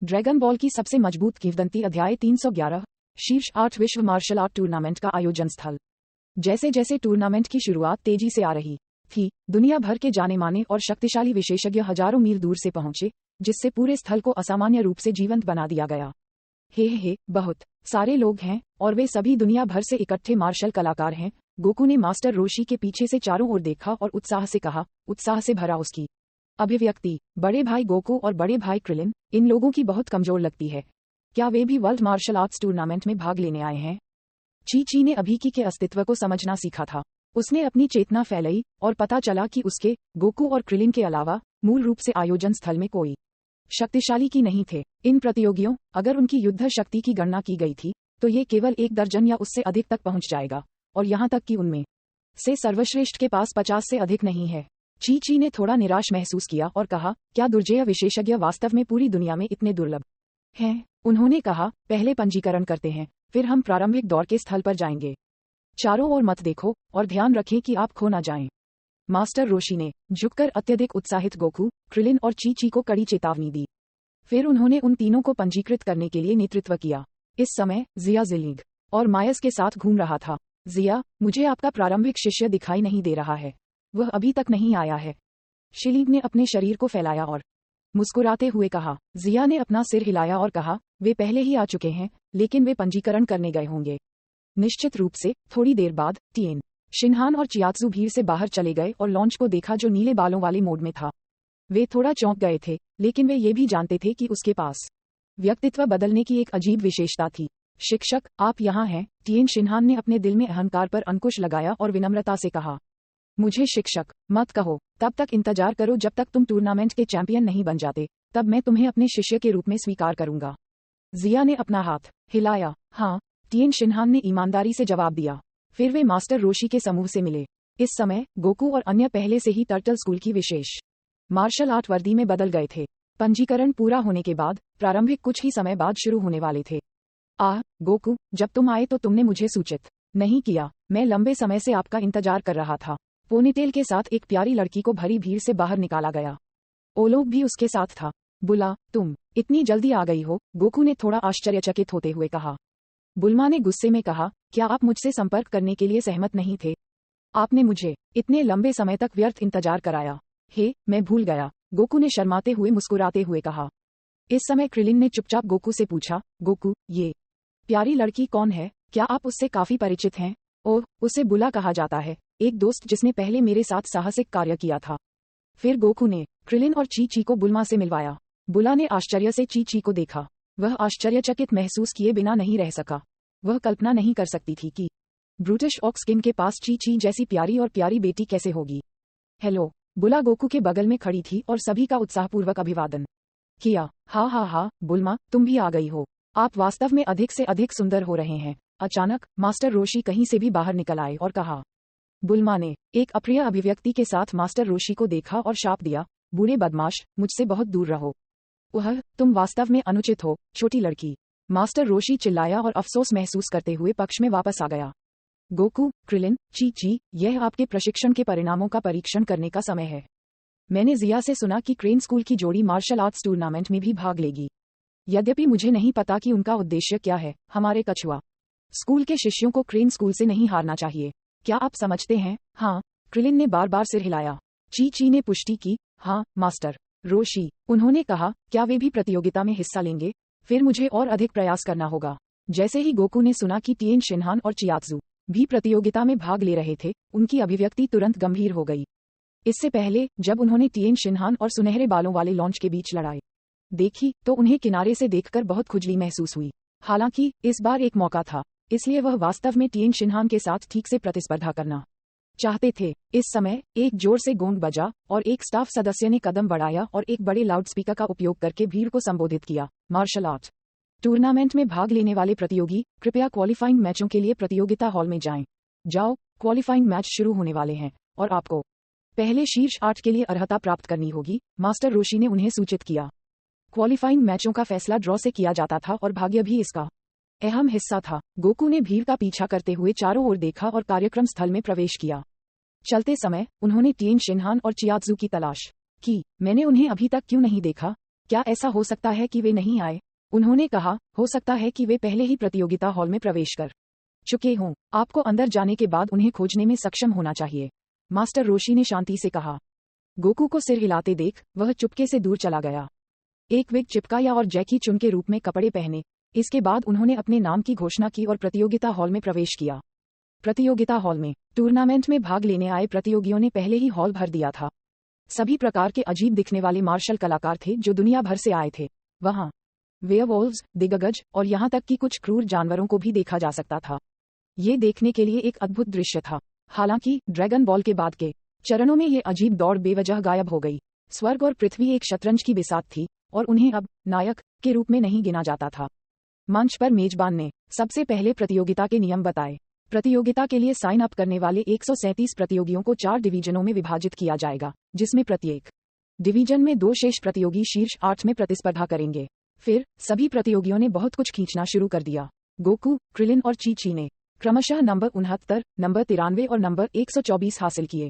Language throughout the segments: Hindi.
ड्रैगन बॉल की सबसे मजबूत किंवदंती अध्याय 311 शीर्ष 8 विश्व मार्शल आर्ट टूर्नामेंट का आयोजन स्थल। जैसे जैसे टूर्नामेंट की शुरुआत तेजी से आ रही थी, दुनिया भर के जाने माने और शक्तिशाली विशेषज्ञ हजारों मील दूर से पहुंचे, जिससे पूरे स्थल को असामान्य रूप से जीवंत बना दिया गया। हे बहुत सारे लोग हैं और वे सभी दुनिया भर से इकट्ठे मार्शल कलाकार हैं। गोकू ने मास्टर रोशी के पीछे से चारों ओर देखा और उत्साह से कहा, उत्साह से भरा उसकी अभिव्यक्ति। बड़े भाई गोकू और बड़े भाई क्रिलिन, इन लोगों की बहुत कमजोर लगती है। क्या वे भी वर्ल्ड मार्शल आर्ट्स टूर्नामेंट में भाग लेने आए हैं? ची ने अभी के अस्तित्व को समझना सीखा था। उसने अपनी चेतना फैलाई और पता चला कि उसके, गोकू और क्रिलिन के अलावा मूल रूप से आयोजन स्थल में कोई शक्तिशाली की नहीं थे। इन प्रतियोगियों, अगर उनकी युद्ध शक्ति की गणना की गई थी, तो ये केवल 1 दर्जन या उससे अधिक तक पहुंच जाएगा, और यहाँ तक कि उनमें से सर्वश्रेष्ठ के पास 50 से अधिक नहीं है। ची ने थोड़ा निराश महसूस किया और कहा, क्या दुर्जेय विशेषज्ञ वास्तव में पूरी दुनिया में इतने दुर्लभ हैं? उन्होंने कहा, पहले पंजीकरण करते हैं, फिर हम प्रारंभिक दौर के स्थल पर जाएंगे। चारों ओर मत देखो और ध्यान रखें कि आप खो न जाएं। मास्टर रोशी ने झुककर अत्यधिक उत्साहित गोकू, क्रिलिन और ची को कड़ी चेतावनी दी। फिर उन्होंने उन तीनों को पंजीकृत करने के लिए नेतृत्व किया। इस समय जिया जिलीग और मायस के साथ घूम रहा था। जिया, मुझे आपका प्रारंभिक शिष्य दिखाई नहीं दे रहा है। वह अभी तक नहीं आया है। शिलीग ने अपने शरीर को फैलाया और मुस्कुराते हुए कहा। जिया ने अपना सिर हिलाया और कहा, वे पहले ही आ चुके हैं, लेकिन वे पंजीकरण करने गए होंगे। निश्चित रूप से। थोड़ी देर बाद टिएन शिनहान और चियात्सु भीड़ से बाहर चले गए और लॉन्च को देखा जो नीले बालों वाले मोड में था। वे थोड़ा चौंक गए थे, लेकिन वे ये भी जानते थे कि उसके पास व्यक्तित्व बदलने की एक अजीब विशेषता थी। शिक्षक, आप यहाँ हैं? टिएन शिनहान ने अपने दिल में अहंकार पर अंकुश लगाया और विनम्रता से कहा, मुझे शिक्षक मत कहो। तब तक इंतजार करो जब तक तुम टूर्नामेंट के चैंपियन नहीं बन जाते, तब मैं तुम्हें अपने शिष्य के रूप में स्वीकार करूंगा। जिया ने अपना हाथ हिलाया। हाँ, टिएन शिनहान ने ईमानदारी से जवाब दिया। फिर वे मास्टर रोशी के समूह से मिले। इस समय गोकू और अन्य पहले से ही टर्टल स्कूल की विशेष मार्शल आर्ट वर्दी में बदल गए थे। पंजीकरण पूरा होने के बाद प्रारंभिक कुछ ही समय बाद शुरू होने वाले थे। गोकू, जब तुम आए तो तुमने मुझे सूचित नहीं किया। मैं लंबे समय से आपका इंतजार कर रहा था। पोनीटेल के साथ एक प्यारी लड़की को भरी भीड़ से बाहर निकाला गया। ओलोग भी उसके साथ था। बुला, तुम इतनी जल्दी आ गई हो? गोकू ने थोड़ा आश्चर्यचकित होते हुए कहा। बुल्मा ने गुस्से में कहा, क्या आप मुझसे संपर्क करने के लिए सहमत नहीं थे? आपने मुझे इतने लंबे समय तक व्यर्थ इंतजार कराया। मैं भूल गया, गोकू ने शर्माते हुए मुस्कुराते हुए कहा। इस समय क्रिलिन ने चुपचाप गोकू से पूछा, गोकू, ये प्यारी लड़की कौन है? क्या आप उससे काफी परिचित हैं? ओह, उसे बुला कहा जाता है, एक दोस्त जिसने पहले मेरे साथ साहसिक कार्य किया था। फिर गोकू ने क्रिलिन और ची को बुल्मा से मिलवाया। बुला ने आश्चर्य से ची को देखा। वह आश्चर्यचकित महसूस किए बिना नहीं रह सका। वह कल्पना नहीं कर सकती थी कि ब्रूटिश ऑक्सकिन के पास ची जैसी प्यारी और प्यारी बेटी कैसे होगी। हेलो, बुला गोकू के बगल में खड़ी थी और सभी का उत्साहपूर्वक अभिवादन किया। हाँ, बुल्मा, तुम भी आ गई हो। आप वास्तव में अधिक से अधिक सुंदर हो रहे हैं। अचानक मास्टर रोशी कहीं से भी बाहर निकल आए और कहा। बुल्मा ने एक अप्रिय अभिव्यक्ति के साथ मास्टर रोशी को देखा और शाप दिया, बूढ़े बदमाश, मुझसे बहुत दूर रहो। तुम वास्तव में अनुचित हो, छोटी लड़की। मास्टर रोशी चिल्लाया और अफसोस महसूस करते हुए पक्ष में वापस आ गया। गोकू, क्रिलिन, ची, यह आपके प्रशिक्षण के परिणामों का परीक्षण करने का समय है। मैंने जिया से सुना कि क्रेन स्कूल की जोड़ी मार्शल आर्ट्स टूर्नामेंट में भी भाग लेगी। यद्यपि मुझे नहीं पता कि उनका उद्देश्य क्या है। हमारे कछुआ स्कूल के शिष्यों को क्रेन स्कूल से नहीं हारना चाहिए। क्या आप समझते हैं? हाँ, क्रिलिन ने बार बार सिर हिलाया। ची ने पुष्टि की। हाँ, मास्टर रोशी। उन्होंने कहा, क्या वे भी प्रतियोगिता में हिस्सा लेंगे? फिर मुझे और अधिक प्रयास करना होगा। जैसे ही गोकू ने सुना कि टिएन शिनहान और चियात्सु भी प्रतियोगिता में भाग ले रहे थे, उनकी अभिव्यक्ति तुरंत गंभीर हो गई। इससे पहले जब उन्होंने टिएन शिनहान और सुनहरे बालों वाले लॉन्च के बीच लड़ाई देखी, तो उन्हें किनारे से देखकर बहुत खुजली महसूस हुई। हालांकि इस बार एक मौका था, इसलिए वह वास्तव में टिएन शिनहान के साथ ठीक से प्रतिस्पर्धा करना चाहते थे। इस समय एक जोर से गोंग बजा और एक स्टाफ सदस्य ने कदम बढ़ाया और एक बड़े लाउडस्पीकर का उपयोग करके भीड़ को संबोधित किया। मार्शल आर्ट टूर्नामेंट में भाग लेने वाले प्रतियोगी, कृपया क्वालिफाइंग मैचों के लिए प्रतियोगिता हॉल में जाओ। क्वालिफाइंग मैच शुरू होने वाले हैं और आपको पहले शीर्ष 8 के लिए अर्हता प्राप्त करनी होगी, मास्टर रोशी ने उन्हें सूचित किया। क्वालिफाइंग मैचों का फैसला ड्रॉ से किया जाता था और भाग्य भी इसका अहम हिस्सा था। गोकू ने भीड़ का पीछा करते हुए चारों ओर देखा और कार्यक्रम स्थल में प्रवेश किया। चलते समय उन्होंने टिएन शिनहान और चियात्सु की तलाश की। मैंने उन्हें अभी तक क्यों नहीं देखा? क्या ऐसा हो सकता है कि वे नहीं आए? उन्होंने कहा, हो सकता है कि वे पहले ही प्रतियोगिता हॉल में प्रवेश कर चुके हों। आपको अंदर जाने के बाद उन्हें खोजने में सक्षम होना चाहिए। मास्टर रोशी ने शांति से कहा। गोकू को सिर हिलाते देख वह चुपके से दूर चला गया। एक विग चिपकाया और जैकी चुन के रूप में कपड़े पहने। इसके बाद उन्होंने अपने नाम की घोषणा की और प्रतियोगिता हॉल में प्रवेश किया। प्रतियोगिता हॉल में टूर्नामेंट में भाग लेने आए प्रतियोगियों ने पहले ही हॉल भर दिया था। सभी प्रकार के अजीब दिखने वाले मार्शल कलाकार थे जो दुनिया भर से आए थे। वहां वेयरवोल्व्स, दिग्गज और यहां तक कि कुछ क्रूर जानवरों को भी देखा जा सकता था। ये देखने के लिए एक अद्भुत दृश्य था। हालांकि ड्रैगन बॉल के बाद के चरणों में ये अजीब दौड़ बेवजह गायब हो गई। स्वर्ग और पृथ्वी एक शतरंज की बिसात थी और उन्हें अब नायक के रूप में नहीं गिना जाता था। मंच पर मेजबान ने सबसे पहले प्रतियोगिता के नियम बताए। प्रतियोगिता के लिए साइन अप करने वाले 137 प्रतियोगियों को 4 डिवीजनों में विभाजित किया जाएगा, जिसमें प्रत्येक डिवीजन में 2 शेष प्रतियोगी शीर्ष 8 में प्रतिस्पर्धा करेंगे। फिर सभी प्रतियोगियों ने बहुत कुछ खींचना शुरू कर दिया। गोकू, क्रिलिन और ची ने क्रमशः नंबर 69, नंबर 93 और नंबर 124 हासिल किए।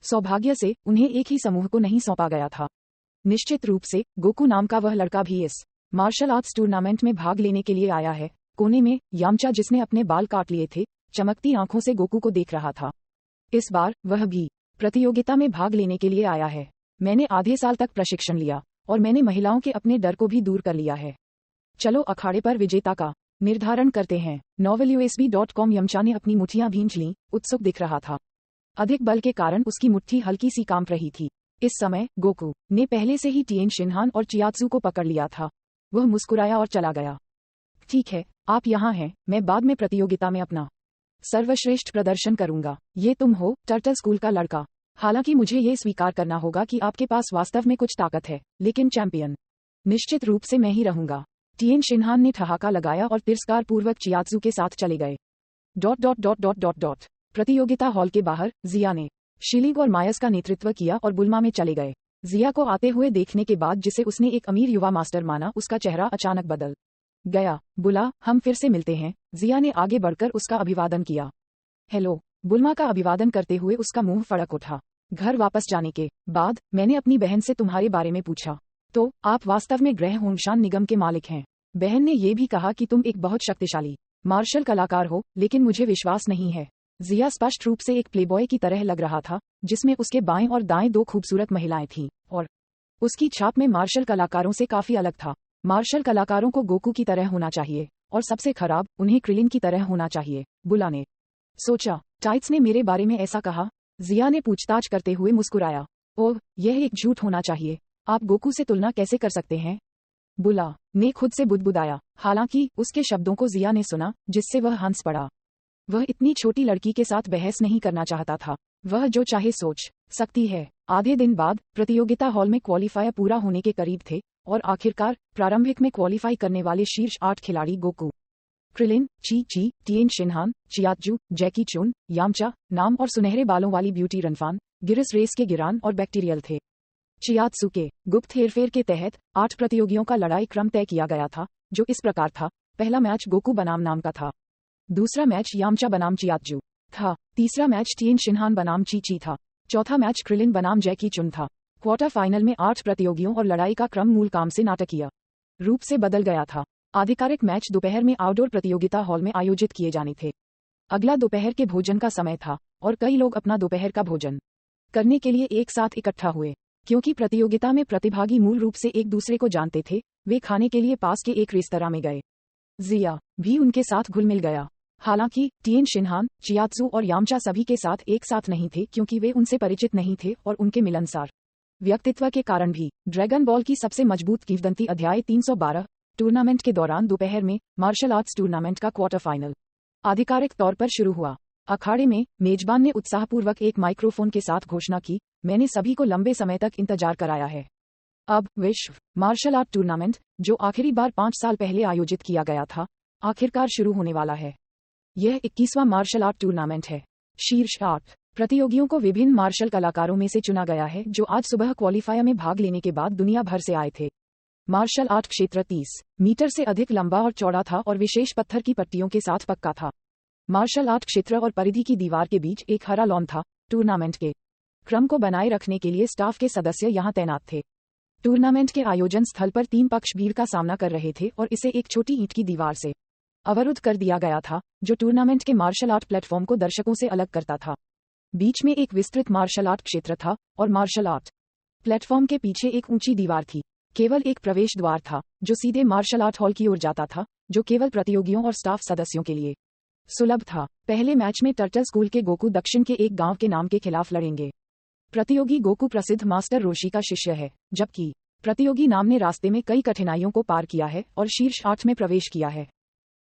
सौभाग्य से उन्हें एक ही समूह को नहीं सौंपा गया था। निश्चित रूप से गोकू नाम का वह लड़का भी इस मार्शल आर्ट्स टूर्नामेंट में भाग लेने के लिए आया है। कोने में यामचा, जिसने अपने बाल काट लिए थे, चमकती आंखों से गोकू को देख रहा था। इस बार वह भी प्रतियोगिता में भाग लेने के लिए आया है। मैंने आधे साल तक प्रशिक्षण लिया और मैंने महिलाओं के अपने डर को भी दूर कर लिया है। चलो अखाड़े पर विजेता का निर्धारण करते हैं। novelUSB.com। यमचा ने अपनी मुट्ठियां भींच लीं, उत्सुक दिख रहा था। अधिक बल के कारण उसकी मुट्ठी हल्की सी कांप रही थी। इस समय गोकू ने पहले से ही टिएन शिनहान और चियात्सू को पकड़ लिया था। वह मुस्कुराया और चला गया। ठीक है, आप यहाँ हैं, मैं बाद में प्रतियोगिता में अपना सर्वश्रेष्ठ प्रदर्शन करूंगा। ये तुम हो, टर्टल स्कूल का लड़का। हालांकि मुझे ये स्वीकार करना होगा कि आपके पास वास्तव में कुछ ताकत है, लेकिन चैंपियन निश्चित रूप से मैं ही रहूंगा। टिएन शिनहान ने ठहाका लगाया और तिरस्कार पूर्वक चियात्सू के साथ चले गए। प्रतियोगिता हॉल के बाहर जिया ने शिलिग और मायस का नेतृत्व किया और बुल्मा में चले गए। जिया को आते हुए देखने के बाद, जिसे उसने एक अमीर युवा मास्टर माना, उसका चेहरा अचानक बदल गया। बुला, हम फिर से मिलते हैं। जिया ने आगे बढ़कर उसका अभिवादन किया। हेलो। बुल्मा का अभिवादन करते हुए उसका मुंह फड़क उठा। घर वापस जाने के बाद मैंने अपनी बहन से तुम्हारे बारे में पूछा, तो आप वास्तव में ग्रह होंगशान निगम के मालिक हैं। बहन ने यह भी कहा कि तुम एक बहुत शक्तिशाली मार्शल कलाकार हो, लेकिन मुझे विश्वास नहीं है। जिया स्पष्ट रूप से एक प्लेबॉय की तरह लग रहा था, जिसमें उसके बाएं और दाएं 2 खूबसूरत महिलाएं थीं, और उसकी छाप में मार्शल कलाकारों से काफी अलग था। मार्शल कलाकारों को गोकू की तरह होना चाहिए, और सबसे खराब, उन्हें क्रिलिन की तरह होना चाहिए। बुला ने सोचा, टाइट्स ने मेरे बारे में ऐसा कहा? जिया ने पूछताछ करते हुए मुस्कुराया। ओह, यह एक झूठ होना चाहिए। आप गोकू से तुलना कैसे कर सकते हैं? बुला ने खुद से बुदबुदाया। हालांकि उसके शब्दों को जिया ने सुना, जिससे वह हंस पड़ा। वह इतनी छोटी लड़की के साथ बहस नहीं करना चाहता था। वह जो चाहे सोच सकती है। आधे दिन बाद प्रतियोगिता हॉल में क्वालीफायर पूरा होने के करीब थे, और आखिरकार प्रारंभिक में क्वालीफाई करने वाले शीर्ष 8 खिलाड़ी गोकू, क्रिलिन, ची, टिएन शिनहान, चियात्जू, जैकी चुन, यामचा, नाम और सुनहरे बालों वाली ब्यूटी रनफान, गिरिस रेस के गिरान और बैक्टीरियल थे। चियात्सू के गुप्त हेरफेर के तहत 8 प्रतियोगियों का लड़ाई क्रम तय किया गया था, जो इस प्रकार था। पहला मैच गोकू बनाम नाम का था। दूसरा मैच यामचा बनाम चियात्जू था। तीसरा मैच टिएन शिनहान बनाम ची था। चौथा मैच क्रिलिन बनाम जैकी चुन था। क्वार्टर फाइनल में 8 प्रतियोगियों और लड़ाई का क्रम मूल काम से नाटकीय रूप से बदल गया था। आधिकारिक मैच दोपहर में आउटडोर प्रतियोगिता हॉल में आयोजित किए जाने थे। अगला दोपहर के भोजन का समय था, और कई लोग अपना दोपहर का भोजन करने के लिए एक साथ इकट्ठा हुए। क्योंकि प्रतियोगिता में प्रतिभागी मूल रूप से एक दूसरे को जानते थे, वे खाने के लिए पास के एक रेस्तरां में गए। जिया भी उनके साथ घुल मिल गया। हालांकि टिएन शिनहान, चियात्सू और यामचा सभी के साथ एक साथ नहीं थे, क्योंकि वे उनसे परिचित नहीं थे और उनके मिलनसार व्यक्तित्व के कारण भी। ड्रैगन बॉल की सबसे मजबूत किंवदंती अध्याय 312। टूर्नामेंट के दौरान दोपहर में मार्शल आर्ट्स टूर्नामेंट का क्वार्टर फाइनल आधिकारिक तौर पर शुरू हुआ। अखाड़े में मेजबान ने उत्साहपूर्वक एक माइक्रोफोन के साथ घोषणा की, मैंने सभी को लंबे समय तक इंतजार कराया है। अब विश्व मार्शल आर्ट टूर्नामेंट, जो आखिरी बार 5 साल पहले आयोजित किया गया था, आखिरकार शुरू होने वाला है। यह 21वां मार्शल आर्ट टूर्नामेंट है। शीर्ष 8 प्रतियोगियों को विभिन्न मार्शल कलाकारों में से चुना गया है, जो आज सुबह क्वालीफायर में भाग लेने के बाद दुनिया भर से आए थे। मार्शल आर्ट क्षेत्र 30 मीटर से अधिक लंबा और चौड़ा था और विशेष पत्थर की पट्टियों के साथ पक्का था। मार्शल आर्ट क्षेत्र और परिधि की दीवार के बीच एक हरा लॉन था। टूर्नामेंट के क्रम को बनाए रखने के लिए स्टाफ के सदस्य यहां तैनात थे। टूर्नामेंट के आयोजन स्थल पर 3 पक्ष भीड़ का सामना कर रहे थे और इसे एक छोटी ईंट की दीवार से अवरुद्ध कर दिया गया था, जो टूर्नामेंट के मार्शल आर्ट प्लेटफॉर्म को दर्शकों से अलग करता था। बीच में एक विस्तृत मार्शल आर्ट क्षेत्र था और मार्शल आर्ट प्लेटफॉर्म के पीछे एक ऊंची दीवार थी। केवल एक प्रवेश द्वार था जो सीधे मार्शल आर्ट हॉल की ओर जाता था, जो केवल प्रतियोगियों और स्टाफ सदस्यों के लिए सुलभ था। पहले मैच में टर्टल स्कूल के गोकू दक्षिण के एक गांव के नाम के खिलाफ लड़ेंगे। प्रतियोगी गोकू प्रसिद्ध मास्टर रोशी का शिष्य है, जबकि प्रतियोगी नाम ने रास्ते में कई कठिनाइयों को पार किया है और शीर्ष 8 में प्रवेश किया है।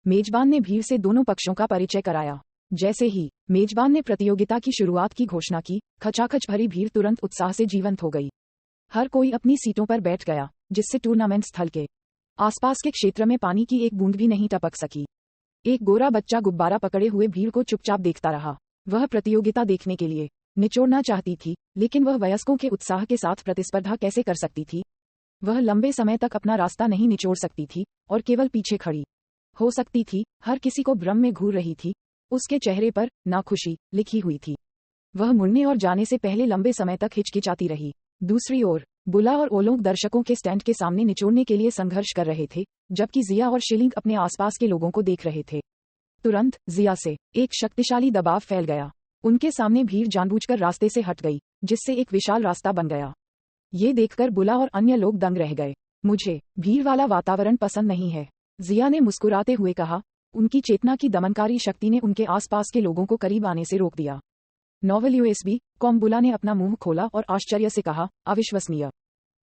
मेजबान ने भीड़ से दोनों पक्षों का परिचय कराया। जैसे ही मेजबान ने प्रतियोगिता की शुरुआत की घोषणा की, खचाखच भरी भीड़ तुरंत उत्साह से जीवंत हो गई। हर कोई अपनी सीटों पर बैठ गया, जिससे टूर्नामेंट स्थल के आसपास के क्षेत्र में पानी की एक बूंद भी नहीं टपक सकी। एक गोरा बच्चा गुब्बारा पकड़े हुए भीड़ को चुपचाप देखता रहा। वह प्रतियोगिता देखने के लिए निचोड़ना चाहती थी, लेकिन वह वयस्कों के उत्साह के साथ प्रतिस्पर्धा कैसे कर सकती थी। वह लंबे समय तक अपना रास्ता नहीं निचोड़ सकती थी और केवल पीछे खड़ी हो सकती थी। हर किसी को भ्रम में घूर रही थी। उसके चेहरे पर नाखुशी लिखी हुई थी। वह मुड़ने और जाने से पहले लंबे समय तक हिचकिचाती रही। दूसरी ओर बुला और ओलोंग दर्शकों के स्टैंड के सामने निचोड़ने के लिए संघर्ष कर रहे थे, जबकि जिया और शिलिंग अपने आसपास के लोगों को देख रहे थे। तुरंत जिया से एक शक्तिशाली दबाव फैल गया। उनके सामने भीड़ जानबूझकर रास्ते से हट गई, जिससे एक विशाल रास्ता बन गया। ये देखकर बुला और अन्य लोग दंग रह गए। मुझे भीड़ वाला वातावरण पसंद नहीं है, जिया ने मुस्कुराते हुए कहा। उनकी चेतना की दमनकारी शक्ति ने उनके आसपास के लोगों को करीब आने से रोक दिया। नोवेल यूएसबी कॉम बुला ने अपना मुंह खोला और आश्चर्य से कहा, अविश्वसनीय।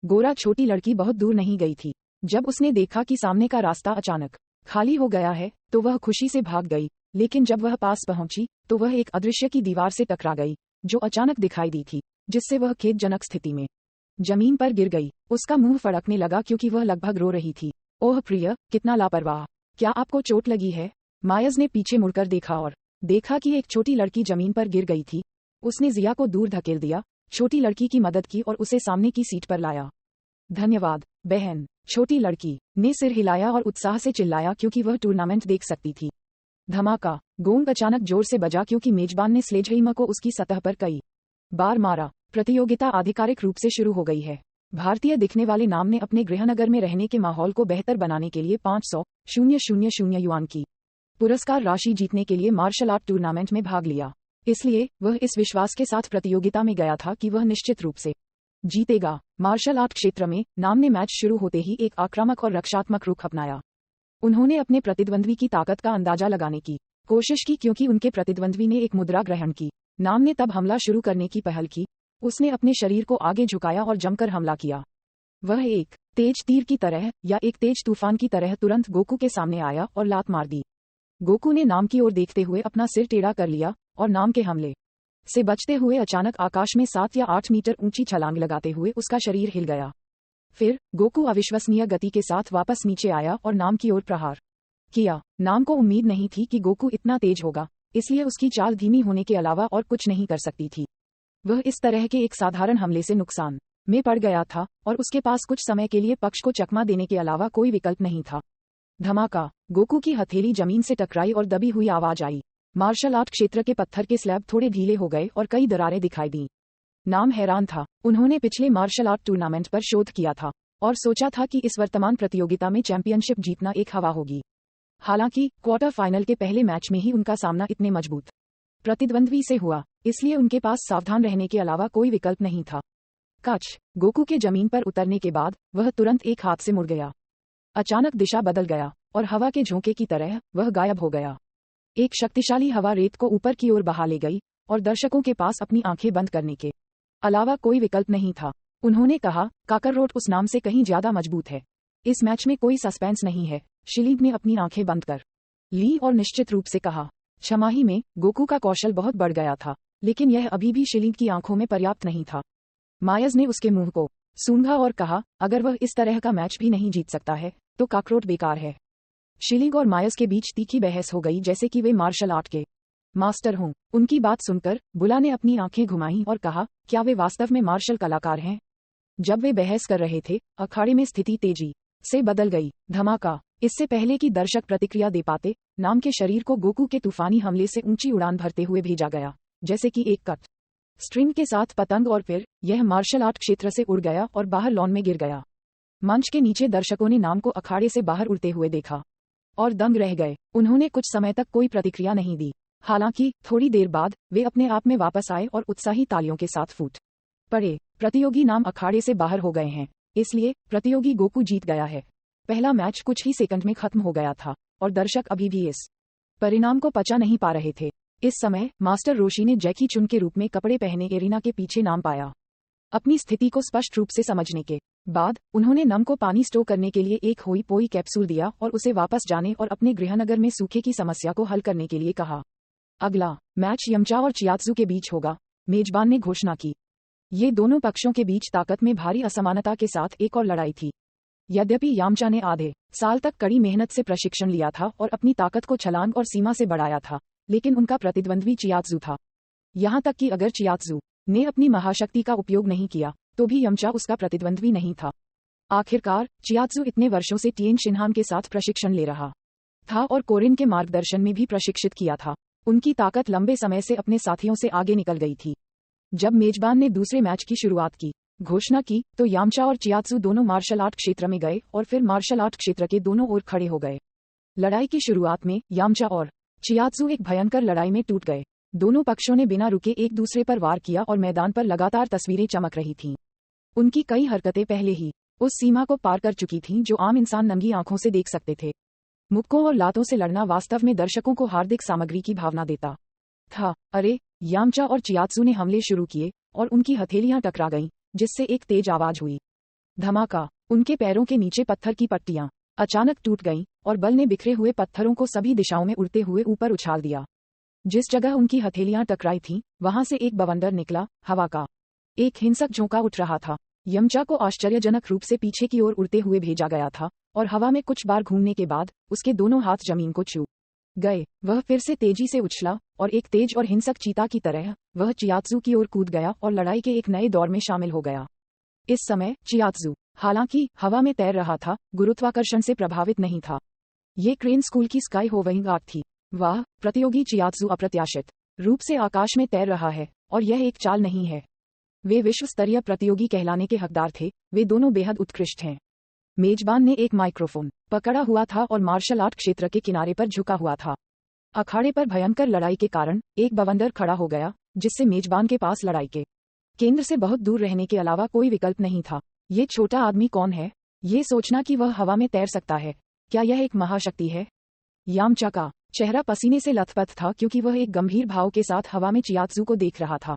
गोरा छोटी लड़की बहुत दूर नहीं गई थी। जब उसने देखा कि सामने का रास्ता अचानक खाली हो गया है, तो वह खुशी से भाग गई। लेकिन जब वह पास पहुंची, तो वह एक अदृश्य की दीवार से टकरा गई, जो अचानक दिखाई दी थी, जिससे वह खेदजनक स्थिति में जमीन पर गिर गई। उसका मुंह फड़कने लगा क्योंकि वह लगभग रो रही थी। ओह प्रिय, कितना लापरवाह! क्या आपको चोट लगी है? मायज ने पीछे मुड़कर देखा और देखा कि एक छोटी लड़की जमीन पर गिर गई थी। उसने जिया को दूर धकेल दिया, छोटी लड़की की मदद की और उसे सामने की सीट पर लाया। धन्यवाद बहन, छोटी लड़की ने सिर हिलाया और उत्साह से चिल्लाया क्योंकि वह टूर्नामेंट देख सकती थी। धमाका! गोंग अचानक जोर से बजा क्योंकि मेजबान ने स्लेजहैमर को उसकी सतह पर कई बार मारा। प्रतियोगिता आधिकारिक रूप से शुरू हो गई है। भारतीय दिखने वाले नाम ने अपने गृहनगर में रहने के माहौल को बेहतर बनाने के लिए 500,000 युआन की पुरस्कार राशि जीतने के लिए मार्शल आर्ट टूर्नामेंट में भाग लिया। इसलिए वह इस विश्वास के साथ प्रतियोगिता में गया था कि वह निश्चित रूप से जीतेगा। मार्शल आर्ट क्षेत्र में नाम ने मैच शुरू होते ही एक आक्रामक और रक्षात्मक रुख अपनाया। उन्होंने अपने प्रतिद्वंद्वी की ताकत का अंदाजा लगाने की कोशिश की क्योंकि उनके प्रतिद्वंद्वी ने एक मुद्रा ग्रहण की। नाम ने तब हमला शुरू करने की पहल की। उसने अपने शरीर को आगे झुकाया और जमकर हमला किया। वह एक तेज तीर की तरह या एक तेज तूफान की तरह तुरंत गोकू के सामने आया और लात मार दी। गोकू ने नाम की ओर देखते हुए अपना सिर टेढ़ा कर लिया और नाम के हमले से बचते हुए अचानक आकाश में 7 या 8 मीटर ऊंची छलांग लगाते हुए उसका शरीर हिल गया। फिर गोकू अविश्वसनीय गति के साथ वापस नीचे आया और नाम की ओर प्रहार किया। नाम को उम्मीद नहीं थी कि गोकू इतना तेज होगा, इसलिए उसकी चाल धीमी होने के अलावा और कुछ नहीं कर सकती थी। वह इस तरह के एक साधारण हमले से नुकसान में पड़ गया था और उसके पास कुछ समय के लिए पक्ष को चकमा देने के अलावा कोई विकल्प नहीं था। धमाका! गोकू की हथेली जमीन से टकराई और दबी हुई आवाज आई। मार्शल आर्ट क्षेत्र के पत्थर के स्लैब थोड़े ढीले हो गए और कई दरारें दिखाई दी। नाम हैरान था। उन्होंने पिछले मार्शल आर्ट टूर्नामेंट पर शोध किया था और सोचा था कि इस वर्तमान प्रतियोगिता में चैंपियनशिप जीतना एक हवा होगी। हालांकि क्वार्टर फाइनल के पहले मैच में ही उनका सामना इतने मजबूत प्रतिद्वंद्वी से हुआ, इसलिए उनके पास सावधान रहने के अलावा कोई विकल्प नहीं था। कच! गोकू के जमीन पर उतरने के बाद वह तुरंत एक हाथ से मुड़ गया। अचानक दिशा बदल गया और हवा के झोंके की तरह वह गायब हो गया। एक शक्तिशाली हवा रेत को ऊपर की ओर बहा ले गई और दर्शकों के पास अपनी आंखें बंद करने के अलावा कोई विकल्प नहीं था। उन्होंने कहा, काकररोट उस नाम से कहीं ज्यादा मजबूत है। इस मैच में कोई सस्पेंस नहीं है। शिलिंग ने अपनी आंखें बंद कर ली और निश्चित रूप से कहा। छमाही में गोकू का कौशल बहुत बढ़ गया था, लेकिन यह अभी भी शिलिंग की आंखों में पर्याप्त नहीं था। मायज ने उसके मुंह को सूंघा और कहा, अगर वह इस तरह का मैच भी नहीं जीत सकता है, तो काकरोट बेकार है। शिलिंग और मायज के बीच तीखी बहस हो गई जैसे कि वे मार्शल आर्ट के मास्टर हों। उनकी बात सुनकर बुला ने अपनी आंखें घुमाईं और कहा, क्या वे वास्तव में मार्शल कलाकार हैं? जब वे बहस कर रहे थे, अखाड़े में स्थिति तेजी से बदल गई। धमाका! इससे पहले कि दर्शक प्रतिक्रिया दे पाते, नाम के शरीर को गोकू के तूफानी हमले से ऊंची उड़ान भरते हुए भेजा गया, जैसे कि एक कट स्ट्रिंग के साथ पतंग और फिर यह मार्शल आर्ट क्षेत्र से उड़ गया और बाहर लॉन में गिर गया। मंच के नीचे दर्शकों ने नाम को अखाड़े से बाहर उड़ते हुए देखा और दंग रह गए। उन्होंने कुछ समय तक कोई प्रतिक्रिया नहीं दी। हालांकि थोड़ी देर बाद वे अपने आप में वापस आए और उत्साही तालियों के साथ फूट पड़े। प्रतियोगी नाम अखाड़े से बाहर हो गए हैं, इसलिए प्रतियोगी गोकू जीत गया है। पहला मैच कुछ ही सेकंड में खत्म हो गया था और दर्शक अभी भी इस परिणाम को पचा नहीं पा रहे थे। इस समय मास्टर रोशी ने जैकी चुन के रूप में कपड़े पहने एरिना के पीछे नाम पाया। अपनी स्थिति को स्पष्ट रूप से समझने के बाद उन्होंने नम को पानी स्टोर करने के लिए एक होई पोई कैप्सूल दिया और उसे वापस जाने और अपने गृहनगर में सूखे की समस्या को हल करने के लिए कहा। अगला मैच यमचा और चियात्सु के बीच होगा, मेजबान ने घोषणा की। ये दोनों पक्षों के बीच ताकत में भारी असमानता के साथ एक और लड़ाई थी। यद्यपि यामचा ने आधे साल तक कड़ी मेहनत से प्रशिक्षण लिया था और अपनी ताकत को छलांग और सीमा से बढ़ाया था, लेकिन उनका प्रतिद्वंद्वी चियात्सु था। यहाँ तक कि अगर चियात्सु ने अपनी महाशक्ति का उपयोग नहीं किया तो भी यमचा उसका प्रतिद्वंद्वी नहीं था। आखिरकार चियात्सु इतने वर्षों से टिएन शिनहान के साथ प्रशिक्षण ले रहा था और कोरिन के मार्गदर्शन में भी प्रशिक्षित किया था। उनकी ताकत लंबे समय से अपने साथियों से आगे निकल गई थी। जब मेजबान ने दूसरे मैच की शुरुआत की घोषणा की तो यामचा और चियात्सु दोनों मार्शल आर्ट क्षेत्र में गए और फिर मार्शल आर्ट क्षेत्र के दोनों ओर खड़े हो गए। लड़ाई की शुरुआत में यामचा और चियात्सु एक भयंकर लड़ाई में टूट गए। दोनों पक्षों ने बिना रुके एक दूसरे पर वार किया और मैदान पर लगातार तस्वीरें चमक रही थीं। उनकी कई हरकतें पहले ही उस सीमा को पार कर चुकी थीं जो आम इंसान नंगी आंखों से देख सकते थे। मुक्कों और लातों से लड़ना वास्तव में दर्शकों को हार्दिक सामग्री की भावना देता था। अरे, यामचा और चियात्सु ने हमले शुरू किए और उनकी हथेलियां टकरा गईं, जिससे एक तेज आवाज हुई। धमाका। उनके पैरों के नीचे पत्थर की पट्टियां अचानक टूट गईं और बल ने बिखरे हुए पत्थरों को सभी दिशाओं में उड़ते हुए ऊपर उछाल दिया। जिस जगह उनकी हथेलियां टकराई थीं, वहां से एक बवंडर निकला, हवा का एक हिंसक झोंका उठ रहा था। यमचा को आश्चर्यजनक रूप से पीछे की ओर उड़ते हुए भेजा गया था और हवा में कुछ बार घूमने के बाद उसके दोनों हाथ जमीन को छू गए। वह फिर से तेजी से उछला और एक तेज और हिंसक चीता की तरह वह चियात्सु की ओर कूद गया और लड़ाई के एक नए दौर में शामिल हो गया। इस समय चियात्सु, हालांकि हवा में तैर रहा था, गुरुत्वाकर्षण से प्रभावित नहीं था। ये क्रेन स्कूल की स्काई होविंग आर्ट थी। वाह, प्रतियोगी चियात्सु अप्रत्याशित रूप से आकाश में तैर रहा है और यह एक चाल नहीं है। वे विश्व स्तरीय प्रतियोगी कहलाने के हकदार थे। वे दोनों बेहद उत्कृष्ट हैं। मेजबान ने एक माइक्रोफोन पकड़ा हुआ था और मार्शल आर्ट क्षेत्र के किनारे पर झुका हुआ था। अखाड़े पर भयंकर लड़ाई के कारण एक बवंडर खड़ा हो गया, जिससे मेजबान के पास लड़ाई के केंद्र से बहुत दूर रहने के अलावा कोई विकल्प नहीं था। ये छोटा आदमी कौन है? ये सोचना कि वह हवा में तैर सकता है, क्या यह एक महाशक्ति है? यामचा का चेहरा पसीने से लथपथ था क्योंकि वह एक गंभीर भाव के साथ हवा में चियात्सु को देख रहा था।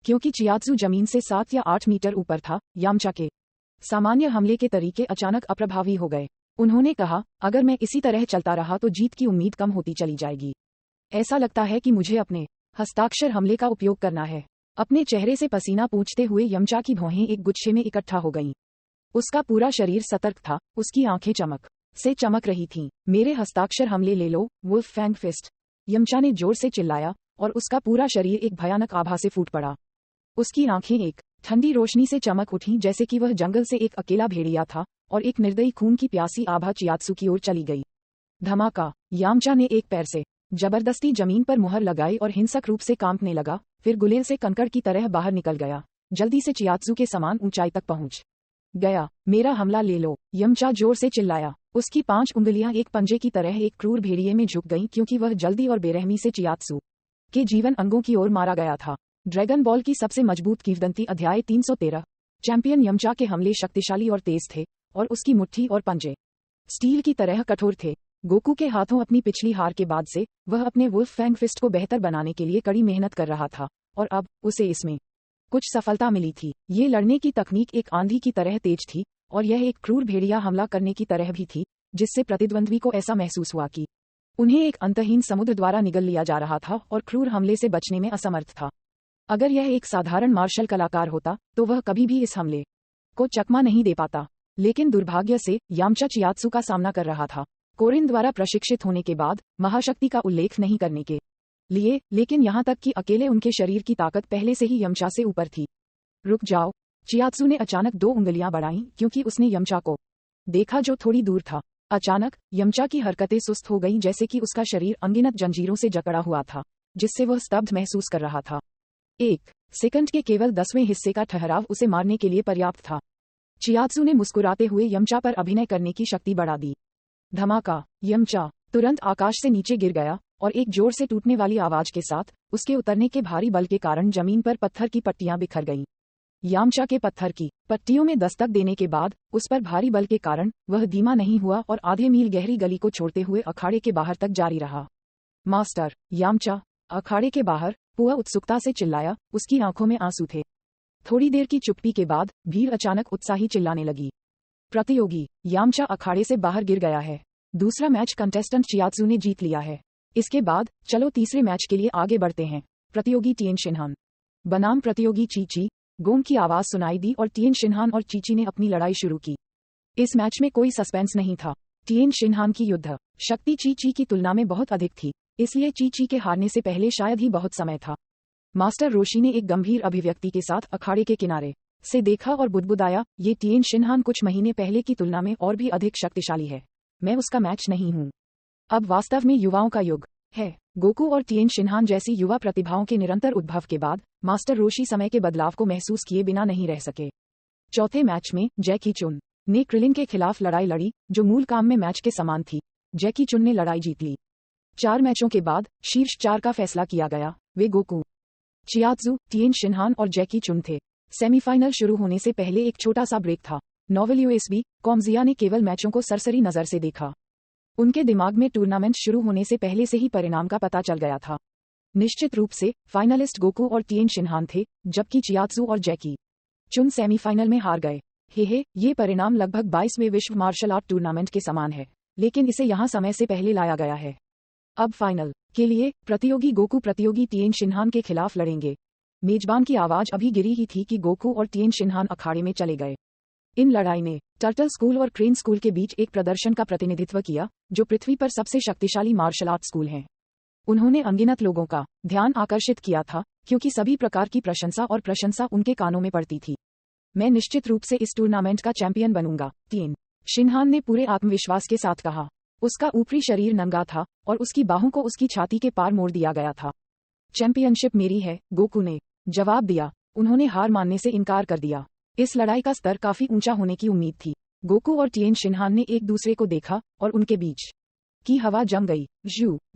क्योंकि चियात्सु जमीन से 7 या 8 मीटर ऊपर था, यामचा के सामान्य हमले के तरीके अचानक अप्रभावी हो गए। उन्होंने कहा, अगर मैं इसी तरह चलता रहा तो जीत की उम्मीद कम होती चली जाएगी। ऐसा लगता है कि मुझे अपने हस्ताक्षर हमले का उपयोग करना है। अपने चेहरे से पसीना पूंछते हुए यमचा की भौहें एक गुच्छे में इकट्ठा हो गईं। उसका पूरा शरीर सतर्क था, उसकी आंखें चमक से चमक रही थीं। मेरे हस्ताक्षर हमले ले लो, वुल्फ फैंग फिस्ट, यमचा ने जोर से चिल्लाया और उसका पूरा शरीर एक भयानक आभा से फूट पड़ा। उसकी आंखें एक ठंडी रोशनी से चमक उठीं, जैसे कि वह जंगल से एक अकेला भेड़िया था, और एक निर्दयी खून की प्यासी आभा चियात्सु की ओर चली गई। धमाका। यामचा ने एक पैर से जबरदस्ती जमीन पर मुहर लगाई और हिंसक रूप से कांपने लगा, फिर गुलेल से कंकड़ की तरह बाहर निकल गया, जल्दी से चियात्सु के समान ऊंचाई तक पहुंच गया। मेरा हमला ले लो, यमचा जोर से चिल्लाया। उसकी 5 उंगलियां एक पंजे की तरह एक क्रूर भेड़िए में झुक गईं क्योंकि वह जल्दी और बेरहमी से चियात्सु के जीवन अंगों की ओर मारा गया था। ड्रैगन बॉल की सबसे मजबूत किंवदंती अध्याय 313। चैंपियन यमचा के हमले शक्तिशाली और तेज थे और उसकी मुट्ठी और पंजे स्टील की तरह कठोर थे। गोकू के हाथों अपनी पिछली हार के बाद से वह अपने वुल्फ फैंग फिस्ट को बेहतर बनाने के लिए कड़ी मेहनत कर रहा था और अब उसे इसमें कुछ सफलता मिली थी। ये लड़ने की तकनीक एक आंधी की तरह तेज थी और यह एक क्रूर भेड़िया हमला करने की तरह भी थी, जिससे प्रतिद्वंद्वी को ऐसा महसूस हुआ कि उन्हें एक अंतहीन समुद्र द्वारा निगल लिया जा रहा था और क्रूर हमले से बचने में असमर्थ था। अगर यह एक साधारण मार्शल कलाकार होता तो वह कभी भी इस हमले को चकमा नहीं दे पाता, लेकिन दुर्भाग्य से यामचा चियात्सु का सामना कर रहा था, कोरिन द्वारा प्रशिक्षित होने के बाद महाशक्ति का उल्लेख नहीं करने के लिए, लेकिन यहाँ तक कि अकेले उनके शरीर की ताकत पहले से ही यमचा से ऊपर थी। रुक जाओ, चियात्सु ने अचानक 2 उंगलियां बढ़ाईं क्योंकि उसने यमचा को देखा जो थोड़ी दूर था। अचानक यमचा की हरकतें सुस्त हो गईं, जैसे कि उसका शरीर अनगिनत जंजीरों से जकड़ा हुआ था, जिससे वह स्तब्ध महसूस कर रहा था। एक सेकंड के केवल 10वें हिस्से का ठहराव उसे मारने के लिए पर्याप्त था। चियात्सु ने मुस्कुराते हुए यमचा पर अभिनय करने की शक्ति बढ़ा दी। धमाका! यमचा तुरंत आकाश से नीचे गिर गया और एक जोर से टूटने वाली आवाज के साथ उसके उतरने के भारी बल के कारण जमीन पर पत्थर की पट्टियां बिखर गईं। यामचा के पत्थर की पट्टियों में दस्तक देने के बाद उस पर भारी बल के कारण वह धीमा नहीं हुआ और आधे मील गहरी गली को छोड़ते हुए अखाड़े के बाहर तक जारी रहा। Master Yamcha! अखाड़े के बाहर पुआ उत्सुकता से चिल्लाया, उसकी आंखों में आंसू थे। थोड़ी देर की चुप्पी के बाद भीड़ अचानक उत्साही चिल्लाने लगी। प्रतियोगी यामचा अखाड़े से बाहर गिर गया है। दूसरा मैच कंटेस्टेंट चियात्सु ने जीत लिया है। इसके बाद चलो तीसरे मैच के लिए आगे बढ़ते हैं। प्रतियोगी टिएन शिनहान बनाम प्रतियोगी चीची। गोंग की आवाज सुनाई दी और टिएन शिनहान और चीची ने अपनी लड़ाई शुरू की। इस मैच में कोई सस्पेंस नहीं था। टिएन शिनहान की युद्ध शक्ति चीची की तुलना में बहुत अधिक थी, इसलिए चीची के हारने से पहले शायद ही बहुत समय था। मास्टर रोशी ने एक गंभीर अभिव्यक्ति के साथ अखाड़े के किनारे से देखा और बुदबुदाया, ये टिएन शिनहान कुछ महीने पहले की तुलना में और भी अधिक शक्तिशाली है। मैं उसका मैच नहीं हूँ। अब वास्तव में युवाओं का युग है। गोकू और टिएन शिनहान जैसी युवा प्रतिभाओं के निरंतर उद्भव के बाद मास्टर रोशी समय के बदलाव को महसूस किए बिना नहीं रह सके। चौथे मैच में जैकी चुन ने क्रिलिन के खिलाफ लड़ाई लड़ी, जो मूल काम में मैच के समान थी। जैकी चुन ने लड़ाई जीत ली। 4 मैचों के बाद शीर्ष 4 का फैसला किया गया। वे गोकू, चियात्सु, टिएन शिनहान और जैकी चुन थे। सेमीफाइनल शुरू होने से पहले एक छोटा सा ब्रेक था। नोवेल यूएसबी कॉमजिया ने केवल मैचों को सरसरी नजर से देखा। उनके दिमाग में टूर्नामेंट शुरू होने से पहले से ही परिणाम का पता चल गया था। निश्चित रूप से फाइनलिस्ट गोकू और टिएन शिनहान थे, जबकि चियात्सु और जैकी चुन सेमीफाइनल में हार गए। ये परिणाम लगभग 22वें विश्व मार्शल आर्ट टूर्नामेंट के समान है, लेकिन इसे यहाँ समय से पहले लाया गया है। अब फाइनल के लिए प्रतियोगी गोकू प्रतियोगी टिएन शिनहान के खिलाफ लड़ेंगे। मेजबान की आवाज अभी गिरी ही थी कि गोकू और टिएन शिनहान अखाड़े में चले गए। इन लड़ाई ने टर्टल स्कूल और क्रेन स्कूल के बीच एक प्रदर्शन का प्रतिनिधित्व किया, जो पृथ्वी पर सबसे शक्तिशाली मार्शल आर्ट स्कूल हैं। उन्होंने अनगिनत लोगों का ध्यान आकर्षित किया था, क्योंकि सभी प्रकार की प्रशंसा उनके कानों में पड़ती थी। मैं निश्चित रूप से इस टूर्नामेंट का चैंपियन बनूंगा, टिएन शिनहान ने पूरे आत्मविश्वास के साथ कहा। उसका ऊपरी शरीर नंगा था और उसकी बाहों को उसकी छाती के पार मोड़ दिया गया था। चैंपियनशिप मेरी है, गोकू ने जवाब दिया। उन्होंने हार मानने से इनकार कर दिया। इस लड़ाई का स्तर काफी ऊंचा होने की उम्मीद थी। गोकू और टिएन शिनहान ने एक दूसरे को देखा और उनके बीच की हवा जम गई।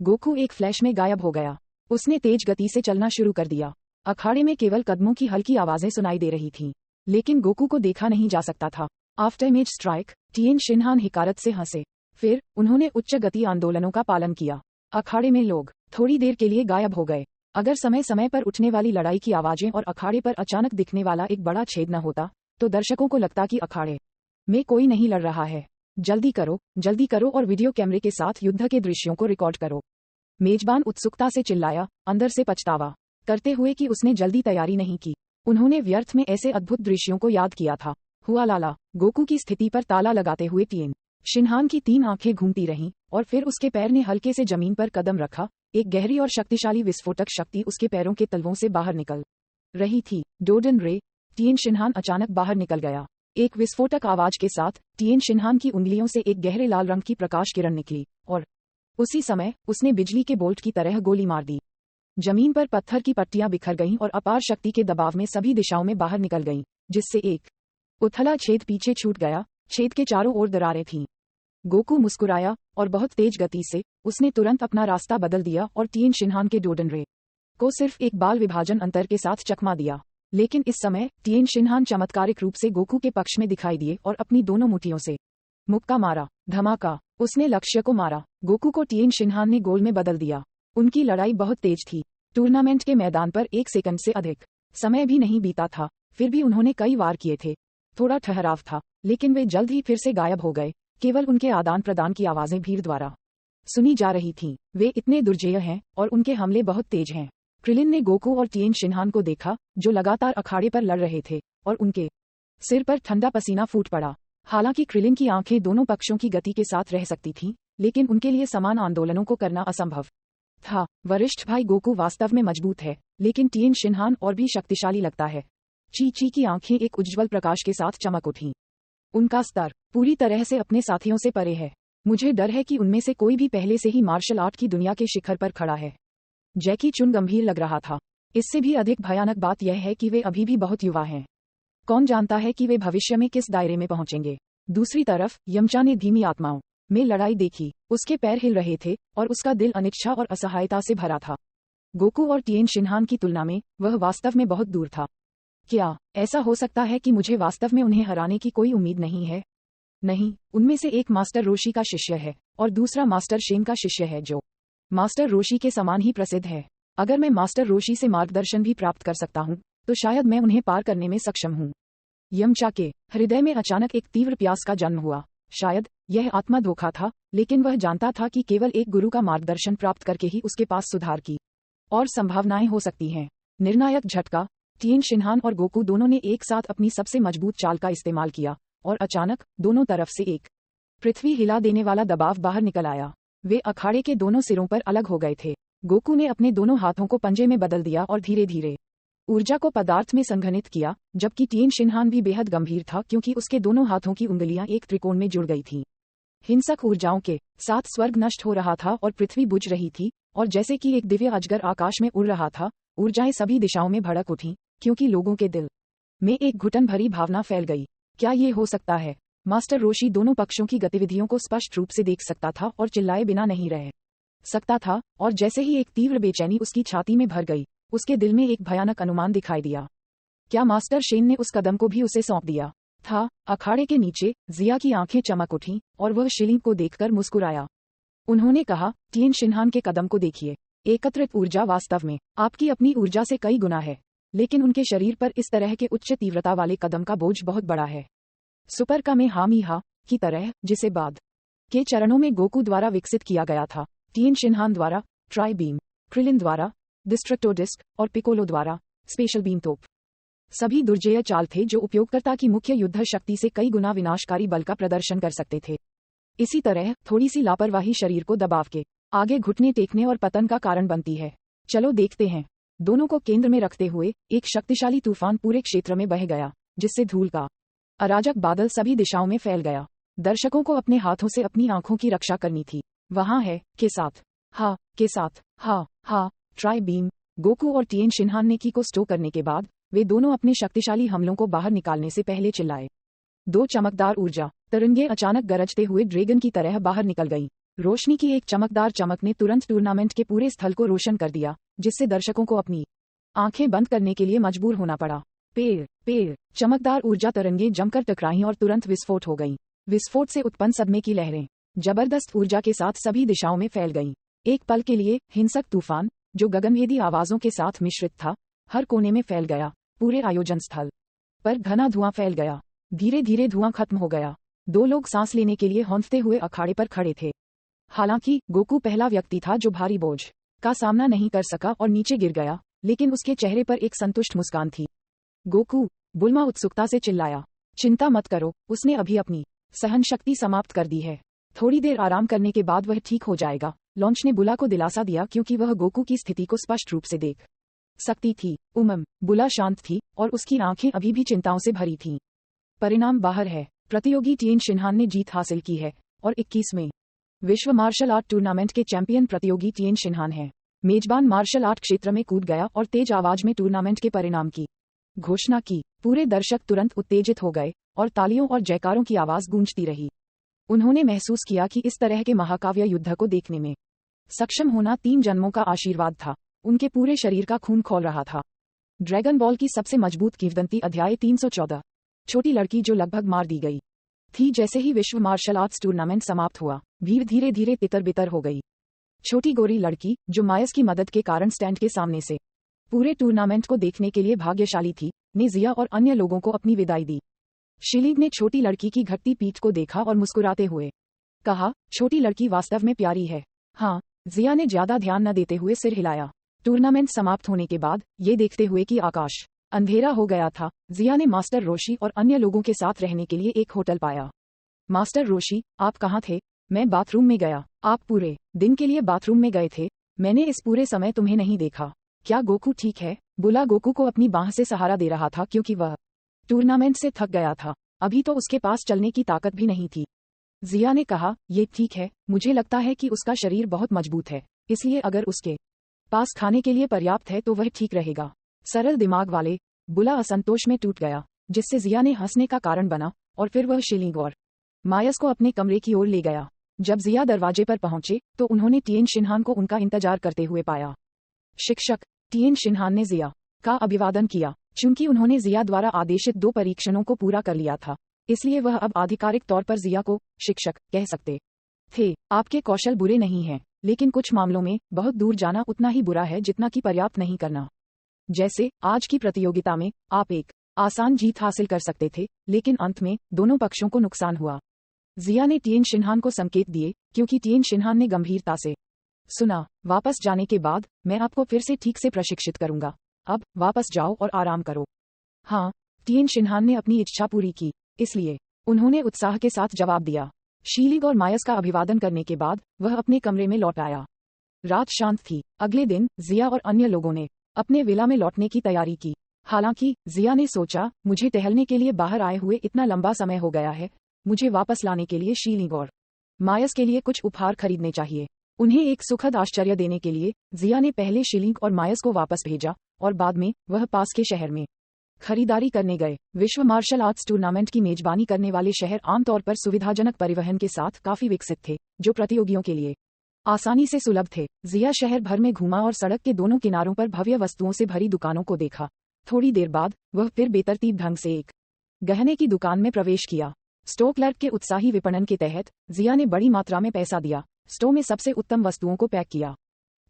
गोकू एक फ्लैश में गायब हो गया। उसने तेज गति से चलना शुरू कर दिया। अखाड़े में केवल कदमों की हल्की आवाजें सुनाई दे रही थीं, लेकिन गोकू को देखा नहीं जा सकता था। आफ्टर इमेज स्ट्राइक, टिएन शिनहान हिकारत से हंसे। फिर उन्होंने उच्च गति आंदोलनों का पालन किया। अखाड़े में लोग थोड़ी देर के लिए गायब हो गए। अगर समय समय पर उठने वाली लड़ाई की आवाजें और अखाड़े पर अचानक दिखने वाला एक बड़ा छेद न होता, तो दर्शकों को लगता कि अखाड़े में कोई नहीं लड़ रहा है। जल्दी करो और वीडियो कैमरे के साथ युद्ध के दृश्यों को रिकॉर्ड करो। मेजबान उत्सुकता से चिल्लाया, अंदर से पछतावा करते हुए कि उसने जल्दी तैयारी नहीं की। उन्होंने व्यर्थ में ऐसे अद्भुत दृश्यों को याद किया था। हुआ लाला, गोकू की स्थिति पर ताला लगाते हुए टिएन शिनहान की 3 आंखें घूमती रहीं और फिर उसके पैर ने हल्के से जमीन पर कदम रखा। एक गहरी और शक्तिशाली विस्फोटक शक्ति उसके पैरों के तलवों से बाहर निकल रही थी। डोडन रे, टिएन शिनहान अचानक बाहर निकल गया। एक विस्फोटक आवाज के साथ टिएन शिनहान की उंगलियों से एक गहरे लाल रंग की प्रकाश किरण निकली और उसी समय उसने बिजली के बोल्ट की तरह गोली मार दी। जमीन पर पत्थर की पट्टियां बिखर गईं और अपार शक्ति के दबाव में सभी दिशाओं में बाहर निकल गईं, जिससे एक उथला छेद पीछे छूट गया। छेद के चारों ओर दरारें थीं। गोकू मुस्कुराया और बहुत तेज गति से उसने तुरंत अपना रास्ता बदल दिया और टिएन शिनहान के डोडन रे को सिर्फ एक बाल विभाजन अंतर के साथ चकमा दिया। लेकिन इस समय टिएन शिनहान चमत्कारिक रूप से गोकू के पक्ष में दिखाई दिए और अपनी दोनों मुट्ठियों से मुक्का मारा। धमाका! उसने लक्ष्य को मारा। गोकू को टिएन शिनहान ने गोल में बदल दिया। उनकी लड़ाई बहुत तेज थी। टूर्नामेंट के मैदान पर 1 सेकंड से अधिक समय भी नहीं बीता था, फिर भी उन्होंने कई वार किए थे। थोड़ा ठहराव था, लेकिन वे जल्द ही फिर से गायब हो गए। केवल उनके आदान प्रदान की आवाजें भीड़ द्वारा सुनी जा रही थीं। वे इतने दुर्जेय हैं और उनके हमले बहुत तेज हैं। क्रिलिन ने गोकू और टिएन शिनहान को देखा, जो लगातार अखाड़े पर लड़ रहे थे, और उनके सिर पर ठंडा पसीना फूट पड़ा। हालांकि क्रिलिन की आंखें दोनों पक्षों की गति के साथ रह सकती थीं, लेकिन उनके लिए समान आंदोलनों को करना असंभव था। वरिष्ठ भाई गोकू वास्तव में मजबूत है, लेकिन टिएन शिनहान और भी शक्तिशाली लगता है। ची की आंखें एक उज्ज्वल प्रकाश के साथ चमक उठीं। उनका स्तर पूरी तरह से अपने साथियों से परे है। मुझे डर है कि उनमें से कोई भी पहले से ही मार्शल आर्ट की दुनिया के शिखर पर खड़ा है। जैकी चुन गंभीर लग रहा था। इससे भी अधिक भयानक बात यह है कि वे अभी भी बहुत युवा हैं। कौन जानता है कि वे भविष्य में किस दायरे में पहुंचेंगे। दूसरी तरफ यमचा ने धीमी आत्माओं में लड़ाई देखी। उसके पैर हिल रहे थे और उसका दिल अनिच्छा और असहायता से भरा था। गोकू और टिएन शिनहान की तुलना में वह वास्तव में बहुत दूर था। क्या ऐसा हो सकता है कि मुझे वास्तव में उन्हें हराने की कोई उम्मीद नहीं है? नहीं, उनमें से एक मास्टर रोशी का शिष्य है और दूसरा मास्टर शेन का शिष्य है, जो मास्टर रोशी के समान ही प्रसिद्ध है। अगर मैं मास्टर रोशी से मार्गदर्शन भी प्राप्त कर सकता हूँ तो शायद मैं उन्हें पार करने में सक्षम हूँ। यमचा के हृदय में अचानक एक तीव्र प्यास का जन्म हुआ। शायद यह आत्मा धोखा था, लेकिन वह जानता था कि केवल एक गुरु का मार्गदर्शन प्राप्त करके ही उसके पास सुधार की और संभावनाएं हो सकती हैं। निर्णायक झटका। टिएन शिनहान और गोकू दोनों ने एक साथ अपनी सबसे मजबूत चाल का इस्तेमाल किया और अचानक दोनों तरफ से एक पृथ्वी हिला देने वाला दबाव बाहर निकल आया। वे अखाड़े के दोनों सिरों पर अलग हो गए थे। गोकू ने अपने दोनों हाथों को पंजे में बदल दिया और धीरे धीरे ऊर्जा को पदार्थ में संघनित किया, जबकि टिएन शिनहान भी बेहद गंभीर था क्योंकि उसके दोनों हाथों की उंगलियां एक त्रिकोण में जुड़ गई थीं। हिंसक ऊर्जाओं के साथ स्वर्ग नष्ट हो रहा था और पृथ्वी बुझ रही थी, और जैसे कि एक दिव्य अजगर आकाश में उड़ रहा था, ऊर्जाएं सभी दिशाओं में भड़क उठीं, क्योंकि लोगों के दिल में एक घुटन भरी भावना फैल गई। क्या ये हो सकता है? मास्टर रोशी दोनों पक्षों की गतिविधियों को स्पष्ट रूप से देख सकता था और चिल्लाए बिना नहीं रह सकता था, और जैसे ही एक तीव्र बेचैनी उसकी छाती में भर गई, उसके दिल में एक भयानक अनुमान दिखाई दिया। क्या मास्टर शेन ने उस कदम को भी उसे सौंप दिया था? अखाड़े के नीचे जिया की आंखें चमक उठीं और वह शिलीम को देखकर मुस्कुराया। उन्होंने कहा, टिएन शिनहान के कदम को देखिए। एकत्रित ऊर्जा वास्तव में आपकी अपनी ऊर्जा से कई गुना है, लेकिन उनके शरीर पर इस तरह के उच्च तीव्रता वाले कदम का बोझ बहुत बड़ा है। सुपर कामेहामेहा की तरह, जिसे बाद के चरणों में गोकू द्वारा विकसित किया गया था, टिएन शिनहान द्वारा ट्राई बीम, क्रिलिन द्वारा डिस्ट्रक्टो डिस्क और पिकोलो द्वारा स्पेशल बीम तोप सभी दुर्जेय चाल थे जो उपयोगकर्ता की मुख्य युद्ध शक्ति से कई गुना विनाशकारी बल का प्रदर्शन कर सकते थे। इसी तरह थोड़ी सी लापरवाही शरीर को दबाव के आगे घुटने टेकने और पतन का कारण बनती है। चलो देखते हैं। दोनों को केंद्र में रखते हुए एक शक्तिशाली तूफान पूरे क्षेत्र में बह गया, जिससे धूल का अराजक बादल सभी दिशाओं में फैल गया। दर्शकों को अपने हाथों से अपनी आंखों की रक्षा करनी थी। वहां है के साथ हा के साथ हा ट्राई बीम। गोकू और टिएन शिनहान ने की को स्टो करने के बाद वे दोनों अपने शक्तिशाली हमलों को बाहर निकालने से पहले चिल्लाए। दो चमकदार ऊर्जा तरंगे अचानक गरजते हुए ड्रैगन की तरह बाहर निकल गईं। रोशनी की एक चमकदार चमक ने तुरंत टूर्नामेंट के पूरे स्थल को रोशन कर दिया, जिससे दर्शकों को अपनी आंखें बंद करने के लिए मजबूर होना पड़ा। पेड़ चमकदार ऊर्जा तरंगे जमकर टकराईं और तुरंत विस्फोट हो गईं। विस्फोट से उत्पन्न सदमे की लहरें जबरदस्त ऊर्जा के साथ सभी दिशाओं में फैल गईं। एक पल के लिए हिंसक तूफान, जो गगनभेदी आवाजों के साथ मिश्रित था, हर कोने में फैल गया। पूरे आयोजन स्थल पर घना धुआं फैल गया। धीरे धीरे धुआं खत्म हो गया। दो लोग सांस लेने के लिए हौंफते हुए अखाड़े पर खड़े थे। हालांकि गोकू पहला व्यक्ति था जो भारी बोझ का सामना नहीं कर सका और नीचे गिर गया, लेकिन उसके चेहरे पर एक संतुष्ट मुस्कान थी। गोकू, बुल्मा उत्सुकता से चिल्लाया। चिंता मत करो, उसने अभी अपनी सहन शक्ति समाप्त कर दी है। थोड़ी देर आराम करने के बाद वह ठीक हो जाएगा। लॉन्च ने बुला को दिलासा दिया क्योंकि वह गोकू की स्थिति को स्पष्ट रूप से देख सकती थी। बुला शांत थी और उसकी आंखें अभी भी चिंताओं से भरी थीं। परिणाम बाहर है। प्रतियोगी टिएन शिनहान ने जीत हासिल की है और 21वें विश्व मार्शल आर्ट टूर्नामेंट के चैंपियन प्रतियोगी टिएन शिनहान है। मेजबान मार्शल आर्ट क्षेत्र में कूद गया और तेज आवाज में टूर्नामेंट के परिणाम की घोषणा की। पूरे दर्शक तुरंत उत्तेजित हो गए और तालियों और जयकारों की आवाज गूंजती रही। उन्होंने महसूस किया कि इस तरह के महाकाव्य युद्ध को देखने में सक्षम होना 3 जन्मों का आशीर्वाद था। उनके पूरे शरीर का खून खौल रहा था। ड्रैगन बॉल की सबसे मजबूत किंवदंती अध्याय 314। छोटी लड़की जो लगभग मार दी गई थी। जैसे ही विश्व मार्शल आर्ट्स टूर्नामेंट समाप्त हुआ, भीड़ धीरे धीरे तितर बितर हो गई। छोटी गोरी लड़की, जो मायस की मदद के कारण स्टैंड के सामने से पूरे टूर्नामेंट को देखने के लिए भाग्यशाली थी, ने जिया और अन्य लोगों को अपनी विदाई दी। शिलीग ने छोटी लड़की की घटती पीठ को देखा और मुस्कुराते हुए कहा, छोटी लड़की वास्तव में प्यारी है। हाँ, जिया ने ज्यादा ध्यान न देते हुए सिर हिलाया। टूर्नामेंट समाप्त होने के बाद, ये देखते हुए कि आकाश अंधेरा हो गया था, जिया ने मास्टर रोशी और अन्य लोगों के साथ रहने के लिए एक होटल पाया। मास्टर रोशी, आप कहाँ थे? मैं बाथरूम में गया। आप पूरे दिन के लिए बाथरूम में गए थे? मैंने इस पूरे समय तुम्हें नहीं देखा। क्या गोकू ठीक है? बुला गोकू को अपनी बाह से सहारा दे रहा था क्योंकि वह टूर्नामेंट से थक गया था। अभी तो उसके पास चलने की ताकत भी नहीं थी। जिया ने कहा, ये ठीक है, मुझे लगता है कि उसका शरीर बहुत मजबूत है, इसलिए अगर उसके पास खाने के लिए पर्याप्त है तो वह ठीक रहेगा। सरल दिमाग वाले बुला असंतोष में टूट गया, जिससे जिया ने हंसने का कारण बना और फिर वह शीलिंग और मायस को अपने कमरे की ओर ले गया। जब जिया दरवाजे पर पहुंचे तो उन्होंने टिएन शिनहान को उनका इंतजार करते हुए पाया। शिक्षक टिएन शिनहान ने जिया का अभिवादन किया। चूंकि उन्होंने जिया द्वारा आदेशित 2 परीक्षणों को पूरा कर लिया था, इसलिए वह अब आधिकारिक तौर पर जिया को शिक्षक कह सकते थे। आपके कौशल बुरे नहीं हैं, लेकिन कुछ मामलों में बहुत दूर जाना उतना ही बुरा है जितना कि पर्याप्त नहीं करना। जैसे आज की प्रतियोगिता में आप एक आसान जीत हासिल कर सकते थे, लेकिन अंत में दोनों पक्षों को नुकसान हुआ। जिया ने टिएन शिनहान को संकेत दिए, क्योंकि टिएन शिनहान ने गंभीरता से सुना। वापस जाने के बाद मैं आपको फिर से ठीक से प्रशिक्षित करूंगा। अब वापस जाओ और आराम करो। हाँ, टिएन शिनहान ने अपनी इच्छा पूरी की, इसलिए उन्होंने उत्साह के साथ जवाब दिया। शीलिंग और मायस का अभिवादन करने के बाद वह अपने कमरे में लौट आया। रात शांत थी। अगले दिन जिया और अन्य लोगों ने अपने विला में लौटने की तैयारी की। हालांकि जिया ने सोचा, मुझे टहलने के लिए बाहर आए हुए इतना लंबा समय हो गया है, मुझे वापस लाने के लिए शीलिंग और मायस के लिए कुछ उपहार खरीदने चाहिए। उन्हें एक सुखद आश्चर्य देने के लिए जिया ने पहले शीलिंग और मायस को वापस भेजा और बाद में वह पास के शहर में खरीदारी करने गए। विश्व मार्शल आर्ट्स टूर्नामेंट की मेजबानी करने वाले शहर आमतौर पर सुविधाजनक परिवहन के साथ काफी विकसित थे, जो प्रतियोगियों के लिए आसानी से सुलभ थे। जिया शहर भर में घूमा और सड़क के दोनों किनारों पर भव्य वस्तुओं से भरी दुकानों को देखा। थोड़ी देर बाद वह फिर बेतरतीब ढंग से एक गहने की दुकान में प्रवेश किया। स्टोर क्लर्क के उत्साही विपणन के तहत जिया ने बड़ी मात्रा में पैसा दिया, स्टोर में सबसे उत्तम वस्तुओं को पैक किया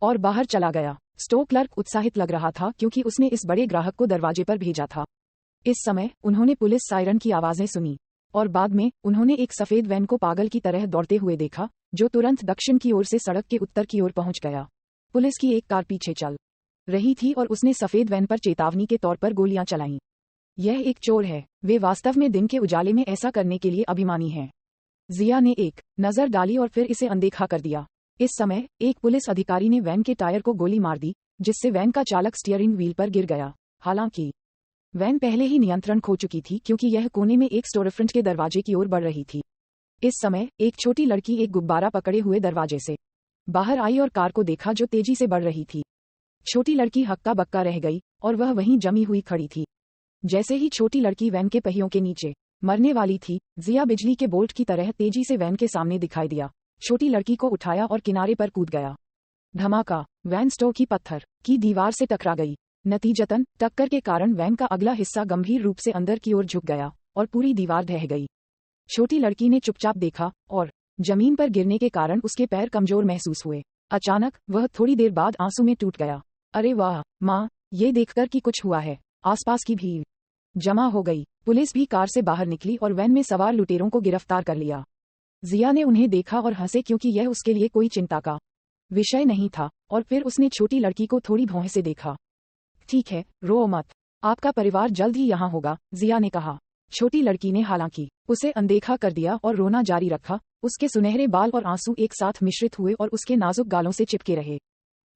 और बाहर चला गया। स्टोर क्लर्क उत्साहित लग रहा था क्योंकि उसने इस बड़े ग्राहक को दरवाजे पर भेजा था। इस समय उन्होंने पुलिस सायरन की आवाजें सुनी और बाद में उन्होंने एक सफेद वैन को पागल की तरह दौड़ते हुए देखा, जो तुरंत दक्षिण की ओर से सड़क के उत्तर की ओर पहुंच गया। पुलिस की एक कार पीछे चल रही थी और उसने सफेद वैन पर चेतावनी के तौर पर गोलियां चलाईं। यह एक चोर है। वे वास्तव में दिन के उजाले में ऐसा करने के लिए अभिमानी हैं। जिया ने एक नजर डाली और फिर इसे अनदेखा कर दिया। इस समय एक पुलिस अधिकारी ने वैन के टायर को गोली मार दी, जिससे वैन का चालक स्टीयरिंग व्हील पर गिर गया। हालांकि वैन पहले ही नियंत्रण खो चुकी थी क्योंकि यह कोने में एक स्टोरफ्रंट के दरवाजे की ओर बढ़ रही थी। इस समय एक छोटी लड़की एक गुब्बारा पकड़े हुए दरवाजे से बाहर आई और कार को देखा जो तेजी से बढ़ रही थी। छोटी लड़की हक्का बक्का रह गई और वह वहीं जमी हुई खड़ी थी। जैसे ही छोटी लड़की वैन के पहियों के नीचे मरने वाली थी, जिया बिजली के बोल्ट की तरह तेजी से वैन के सामने दिखाई दिया। छोटी लड़की को उठाया और किनारे पर कूद गया। धमाका! वैन स्टोर की पत्थर की दीवार से टकरा गई। नतीजतन टक्कर के कारण वैन का अगला हिस्सा गंभीर रूप से अंदर की ओर झुक गया और पूरी दीवार ढह गई। छोटी लड़की ने चुपचाप देखा और जमीन पर गिरने के कारण उसके पैर कमजोर महसूस हुए। अचानक वह थोड़ी देर बाद आंसू में टूट गया। अरे वाह माँ, ये देखकर कि कुछ हुआ है। आसपास की भीड़ जमा हो गई। पुलिस भी कार से बाहर निकली और वैन में सवार लुटेरों को गिरफ्तार कर लिया। जिया ने उन्हें देखा और हंसे क्योंकि यह उसके लिए कोई चिंता का विषय नहीं था, और फिर उसने छोटी लड़की को थोड़ी भौं से देखा। ठीक है, रो मत, आपका परिवार जल्द ही यहाँ होगा, जिया ने कहा। छोटी लड़की ने हालांकि उसे अनदेखा कर दिया और रोना जारी रखा। उसके सुनहरे बाल और आंसू एक साथ मिश्रित हुए और उसके नाजुक गालों से चिपके रहे।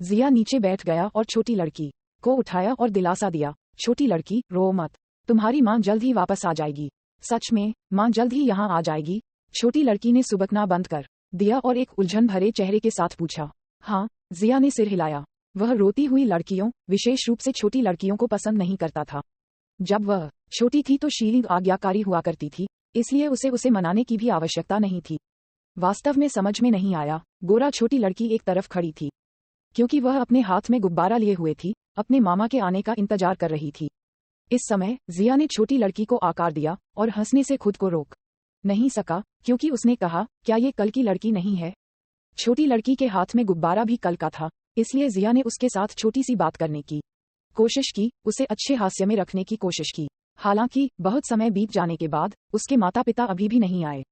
जिया नीचे बैठ गया और छोटी लड़की को उठाया और दिलासा दिया। छोटी लड़की, रो मत, तुम्हारी माँ जल्द ही वापस आ जाएगी। सच में, माँ जल्द ही यहाँ आ जाएगी? छोटी लड़की ने सुबकना बंद कर दिया और एक उलझन भरे चेहरे के साथ पूछा। हाँ, जिया ने सिर हिलाया। वह रोती हुई लड़कियों, विशेष रूप से छोटी लड़कियों को पसंद नहीं करता था। जब वह छोटी थी तो शीलिंग आज्ञाकारी हुआ करती थी, इसलिए उसे मनाने की भी आवश्यकता नहीं थी। वास्तव में समझ में नहीं आया। गोरा छोटी लड़की एक तरफ खड़ी थी क्योंकि वह अपने हाथ में गुब्बारा लिए हुए थी, अपने मामा के आने का इंतजार कर रही थी। इस समय जिया ने छोटी लड़की को आकार दिया और हंसने से खुद को रोक नहीं सका क्योंकि उसने कहा, क्या ये कल की लड़की नहीं है? छोटी लड़की के हाथ में गुब्बारा भी कल का था, इसलिए जिया ने उसके साथ छोटी सी बात करने की कोशिश की, उसे अच्छे हास्य में रखने की कोशिश की। हालांकि बहुत समय बीत जाने के बाद उसके माता पिता अभी भी नहीं आए।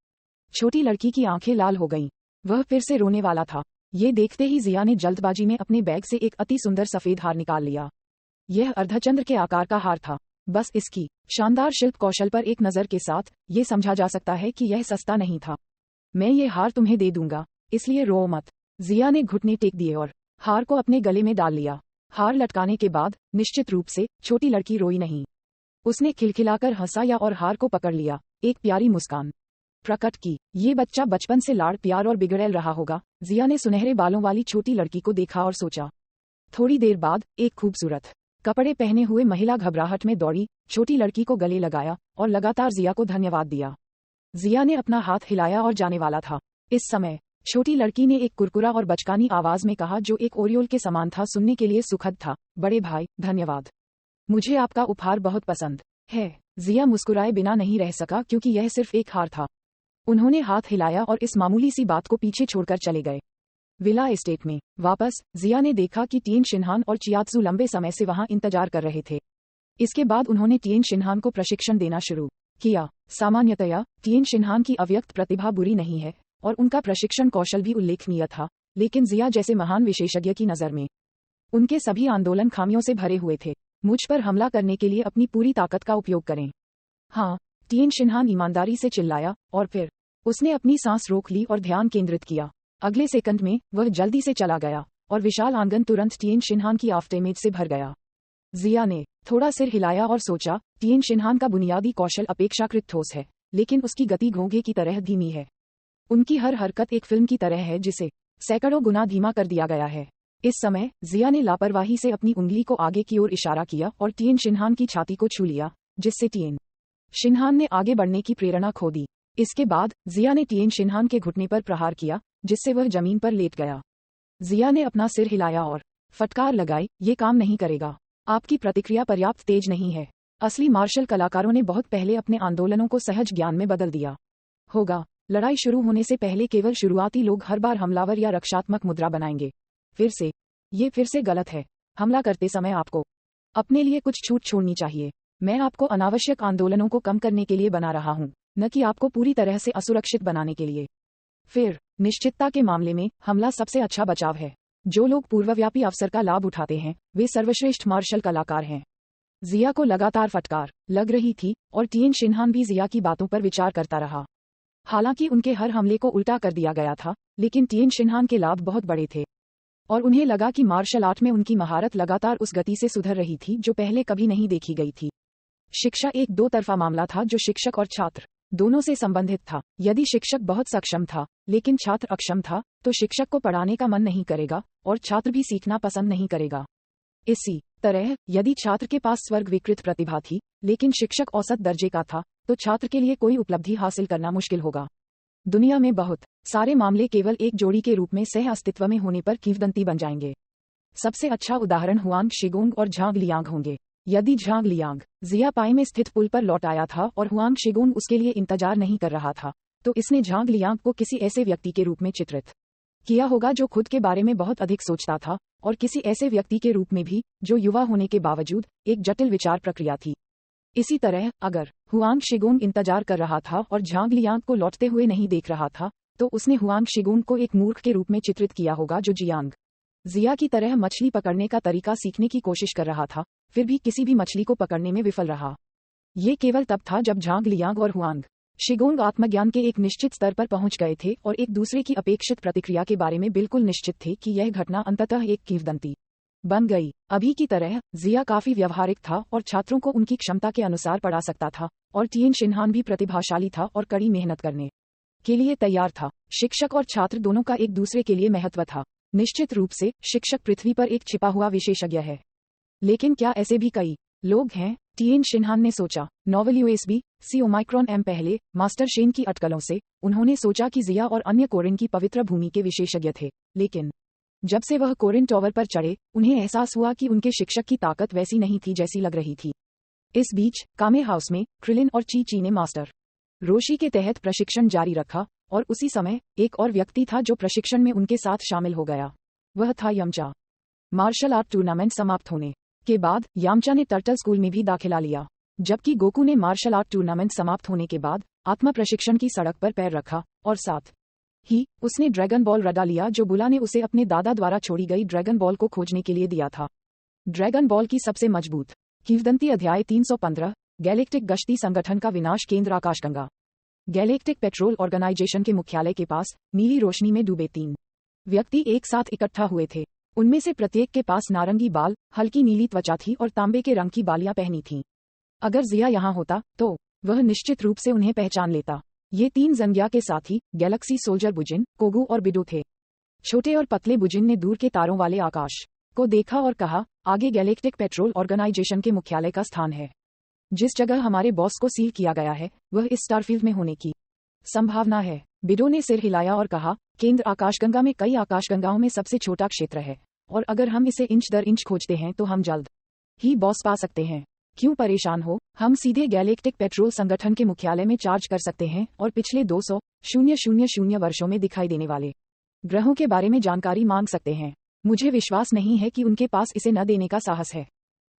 छोटी लड़की की आंखें लाल हो गईं। वह फिर से रोने वाला था। ये देखते ही जिया ने जल्दबाजी में अपने बैग से एक अति सुंदर सफेद हार निकाल लिया। यह अर्धचंद्र के आकार का हार था। बस इसकी शानदार शिल्प कौशल पर एक नज़र के साथ ये समझा जा सकता है कि यह सस्ता नहीं था। मैं ये हार तुम्हें दे दूंगा, इसलिए रो मत। जिया ने घुटने टेक दिए और हार को अपने गले में डाल लिया। हार लटकाने के बाद निश्चित रूप से छोटी लड़की रोई नहीं। उसने खिलखिलाकर हंसा या और हार को पकड़ लिया, एक प्यारी मुस्कान प्रकट की। ये बच्चा बचपन से लाड़ प्यार और बिगड़ैल रहा होगा। जिया ने सुनहरे बालों वाली छोटी लड़की को देखा और सोचा, थोड़ी देर बाद एक खूबसूरत कपड़े पहने हुए महिला घबराहट में दौड़ी, छोटी लड़की को गले लगाया और लगातार जिया को धन्यवाद दिया। जिया ने अपना हाथ हिलाया और जाने वाला था। इस समय छोटी लड़की ने एक कुरकुरा और बचकानी आवाज में कहा जो एक ओरियोल के समान था, सुनने के लिए सुखद था। बड़े भाई, धन्यवाद। मुझे आपका उपहार बहुत पसंद है। जिया मुस्कुराए बिना नहीं रह सका क्योंकि यह सिर्फ एक हार था। उन्होंने हाथ हिलाया और इस मामूली सी बात को पीछे छोड़कर चले गए। विला एस्टेट में वापस जिया ने देखा कि टिएन शिनहान और चियात्सु लंबे समय से वहां इंतजार कर रहे थे। इसके बाद उन्होंने टिएन शिनहान को प्रशिक्षण देना शुरू किया। सामान्यतया टिएन शिनहान की अव्यक्त प्रतिभा बुरी नहीं है और उनका प्रशिक्षण कौशल भी उल्लेखनीय था, लेकिन जिया जैसे महान विशेषज्ञ की नज़र में उनके सभी आंदोलन खामियों से भरे हुए थे। मुझ पर हमला करने के लिए अपनी पूरी ताकत का उपयोग करें। हाँ, टिएन शिनहान ईमानदारी से चिल्लाया और फिर उसने अपनी सांस रोक ली और ध्यान केंद्रित किया। अगले सेकंड में वह जल्दी से चला गया और विशाल आंगन तुरंत टिएन शिनहान की आफ्टरइमेज से भर गया। जिया ने थोड़ा सिर हिलाया और सोचा, टिएन शिनहान का बुनियादी कौशल अपेक्षाकृत ठोस है, लेकिन उसकी गति घोंघे की तरह धीमी है। उनकी हर हरकत एक फिल्म की तरह है जिसे सैकड़ों गुना धीमा कर दिया गया है। इस समय जिया ने लापरवाही से अपनी उंगली को आगे की ओर इशारा किया और टिएन शिनहान की छाती को छू लिया, जिससे टिएन शिनहान ने आगे बढ़ने की प्रेरणा खो दी। इसके बाद जिया ने टिएन शिनहान के घुटने पर प्रहार किया, जिससे वह जमीन पर लेट गया। जिया ने अपना सिर हिलाया और फटकार लगाई, ये काम नहीं करेगा। आपकी प्रतिक्रिया पर्याप्त तेज नहीं है। असली मार्शल कलाकारों ने बहुत पहले अपने आंदोलनों को सहज ज्ञान में बदल दिया होगा। लड़ाई शुरू होने से पहले केवल शुरुआती लोग हर बार हमलावर या रक्षात्मक मुद्रा बनाएंगे। ये फिर से गलत है। हमला करते समय आपको अपने लिए कुछ छूट छोड़नी चाहिए। मैं आपको अनावश्यक आंदोलनों को कम करने के लिए बना रहा हूं, न कि आपको पूरी तरह से असुरक्षित बनाने के लिए। फिर निश्चितता के मामले में हमला सबसे अच्छा बचाव है। जो लोग पूर्वव्यापी अवसर का लाभ उठाते हैं वे सर्वश्रेष्ठ मार्शल कलाकार हैं। जिया को लगातार फटकार लग रही थी और टिएन शिनहान भी जिया की बातों पर विचार करता रहा। हालांकि उनके हर हमले को उल्टा कर दिया गया था, लेकिन टिएन शिनहान के लाभ बहुत बड़े थे और उन्हें लगा कि मार्शल आर्ट में उनकी महारत लगातार उस गति से सुधर रही थी जो पहले कभी नहीं देखी गई थी। शिक्षा एक दो तरफा मामला था जो शिक्षक और छात्र दोनों से संबंधित था। यदि शिक्षक बहुत सक्षम था लेकिन छात्र अक्षम था, तो शिक्षक को पढ़ाने का मन नहीं करेगा और छात्र भी सीखना पसंद नहीं करेगा। इसी तरह यदि छात्र के पास स्वर्ग विकृत प्रतिभा थी लेकिन शिक्षक औसत दर्जे का था, तो छात्र के लिए कोई उपलब्धि हासिल करना मुश्किल होगा। दुनिया में बहुत सारे मामले केवल एक जोड़ी के रूप में सह अस्तित्व में होने पर किंवदंती बन जाएंगे। सबसे अच्छा उदाहरण हुआंग शिगोंग और झांग लियांग होंगे। यदि झांग लियांग जिया पाई में स्थित पुल पर लौट आया था और हुआंग शिगोंग उसके लिए इंतजार नहीं कर रहा था, तो इसने झांग लियांग को किसी ऐसे व्यक्ति के रूप में चित्रित किया होगा जो खुद के बारे में बहुत अधिक सोचता था, और किसी ऐसे व्यक्ति के रूप में भी जो युवा होने के बावजूद एक जटिल विचार प्रक्रिया थी। इसी तरह अगर हुआंग शिगोंग इंतजार कर रहा था और झांग लियांग को लौटते हुए नहीं देख रहा था, तो उसने हुआंग शिगोंग को एक मूर्ख के रूप में चित्रित किया होगा जो जिया की तरह मछली पकड़ने का तरीका सीखने की कोशिश कर रहा था, फिर भी किसी भी मछली को पकड़ने में विफल रहा। ये केवल तब था जब झांग लियांग और हुआंग शिगोंग आत्मज्ञान के एक निश्चित स्तर पर पहुंच गए थे और एक दूसरे की अपेक्षित प्रतिक्रिया के बारे में बिल्कुल निश्चित थे कि यह घटना अंततः एक किंवदंती बन गई। अभी की तरह जिया काफी व्यवहारिक था और छात्रों को उनकी क्षमता के अनुसार पढ़ा सकता था, और टिएन शिनहान भी प्रतिभाशाली था और कड़ी मेहनत करने के लिए तैयार था। शिक्षक और छात्र दोनों का एक दूसरे के लिए महत्व था। निश्चित रूप से शिक्षक पृथ्वी पर एक छिपा हुआ विशेषज्ञ है, लेकिन क्या ऐसे भी कई लोग हैं? टिएन शिनहान ने सोचा। Novel USB C omicron M पहले मास्टर शेन की अटकलों से उन्होंने सोचा कि जिया और अन्य कोरिन की पवित्र भूमि के विशेषज्ञ थे, लेकिन जब से वह कोरिन टॉवर पर चढ़े उन्हें एहसास हुआ कि उनके शिक्षक की ताकत वैसी नहीं थी जैसी लग रही थी। इस बीच कामे हाउस में क्रिलिन और ची ने मास्टर रोशी के तहत प्रशिक्षण जारी रखा, और उसी समय एक और व्यक्ति था जो प्रशिक्षण में उनके साथ शामिल हो गया। वह था यामचा। मार्शल आर्ट टूर्नामेंट समाप्त होने के बाद यामचा ने टर्टल स्कूल में भी दाखिला लिया, जबकि गोकू ने मार्शल आर्ट टूर्नामेंट समाप्त होने के बाद आत्मा प्रशिक्षण की सड़क पर पैर रखा, और साथ ही उसने ड्रैगन बॉल रदा लिया जो बुला ने उसे अपने दादा द्वारा छोड़ी गई ड्रैगन बॉल को खोजने के लिए दिया था। ड्रैगन बॉल की सबसे मजबूत किंवदंती अध्याय 315 गैलेक्टिक गश्ती संगठन का विनाश केंद्र आकाशगंगा। गैलेक्टिक पेट्रोल ऑर्गेनाइजेशन के मुख्यालय के पास नीली रोशनी में डूबे 3 व्यक्ति एक साथ इकट्ठा हुए थे। उनमें से प्रत्येक के पास नारंगी बाल, हल्की नीली त्वचा थी और तांबे के रंग की बालियां पहनी थीं। अगर जिया यहाँ होता तो वह निश्चित रूप से उन्हें पहचान लेता। ये 3 जंगिया के साथी गैलेक्सी सोल्जर बुजिन, कोगू और बिडू थे। छोटे और पतले बुजिन ने दूर के तारों वाले आकाश को देखा और कहा, आगे गैलेक्टिक पेट्रोल ऑर्गेनाइजेशन के मुख्यालय का स्थान है। जिस जगह हमारे बॉस को सील किया गया है वह इस स्टारफील्ड में होने की संभावना है। बिडो ने सिर हिलाया और कहा, केंद्र आकाशगंगा में कई आकाशगंगाओं में सबसे छोटा क्षेत्र है और अगर हम इसे इंच दर इंच खोजते हैं तो हम जल्द ही बॉस पा सकते हैं। क्यों परेशान हो, हम सीधे गैलेक्टिक पेट्रोल संगठन के मुख्यालय में चार्ज कर सकते हैं और पिछले 200,000 वर्षों में दिखाई देने वाले ग्रहों के बारे में जानकारी मांग सकते हैं। मुझे विश्वास नहीं है कि उनके पास इसे न देने का साहस है।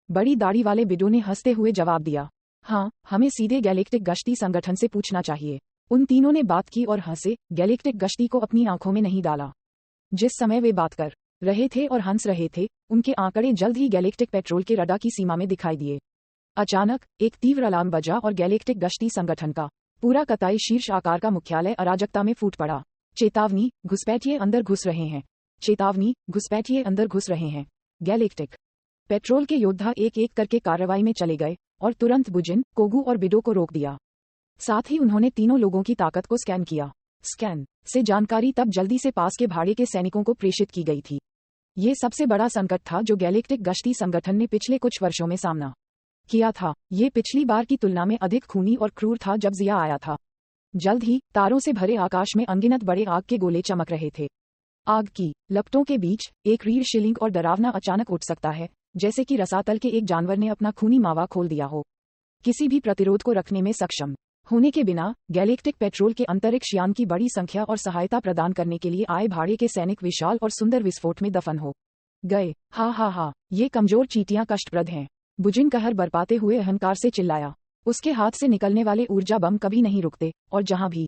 बड़ी दाढ़ी वाले बिडो ने हंसते हुए जवाब दिया, हाँ, हमें सीधे गैलेक्टिक गश्ती संगठन से पूछना चाहिए। उन तीनों ने बात की और हंसे। गैलेक्टिक गश्ती को अपनी आंखों में नहीं डाला। जिस समय वे बात कर रहे थे और हंस रहे थे, उनके आंकड़े जल्द ही गैलेक्टिक पेट्रोल के रडार की सीमा में दिखाई दिए। अचानक एक तीव्र अलार्म बजा और गैलेक्टिक गश्ती संगठन का पूरा कताई शीर्ष आकार का मुख्यालय अराजकता में फूट पड़ा। चेतावनी, घुसपैठिए अंदर घुस रहे हैं। चेतावनी, घुसपैठिए अंदर घुस रहे हैं। गैलेक्टिक पेट्रोल के योद्धा एक एक करके कार्रवाई में चले गए और तुरंत बुजिन, कोगू और बिडो को रोक दिया। साथ ही उन्होंने तीनों लोगों की ताकत को स्कैन किया। स्कैन से जानकारी तब जल्दी से पास के भाड़े के सैनिकों को प्रेषित की गई थी। ये सबसे बड़ा संकट था जो गैलेक्टिक गश्ती संगठन ने पिछले कुछ वर्षों में सामना किया था। ये पिछली बार की तुलना में अधिक खूनी और क्रूर था जब जिया आया था। जल्द ही तारों से भरे आकाश में अनगिनत बड़े आग के गोले चमक रहे थे। आग की लपटों के बीच एक रीढ़ शिलिंग और डरावना अचानक उठ सकता है, जैसे कि रसातल के एक जानवर ने अपना खूनी मावा खोल दिया हो। किसी भी प्रतिरोध को रखने में सक्षम होने के बिना गैलेक्टिक पेट्रोल के अंतरिक्ष यान की बड़ी संख्या और सहायता प्रदान करने के लिए आए भाड़े के सैनिक विशाल और सुंदर विस्फोट में दफन हो गए। हा, ये कमजोर चींटियां कष्टप्रद हैं। बुजिन कहर बरपाते हुए अहंकार से चिल्लाया। उसके हाथ से निकलने वाले ऊर्जा बम कभी नहीं रुकते और जहां भी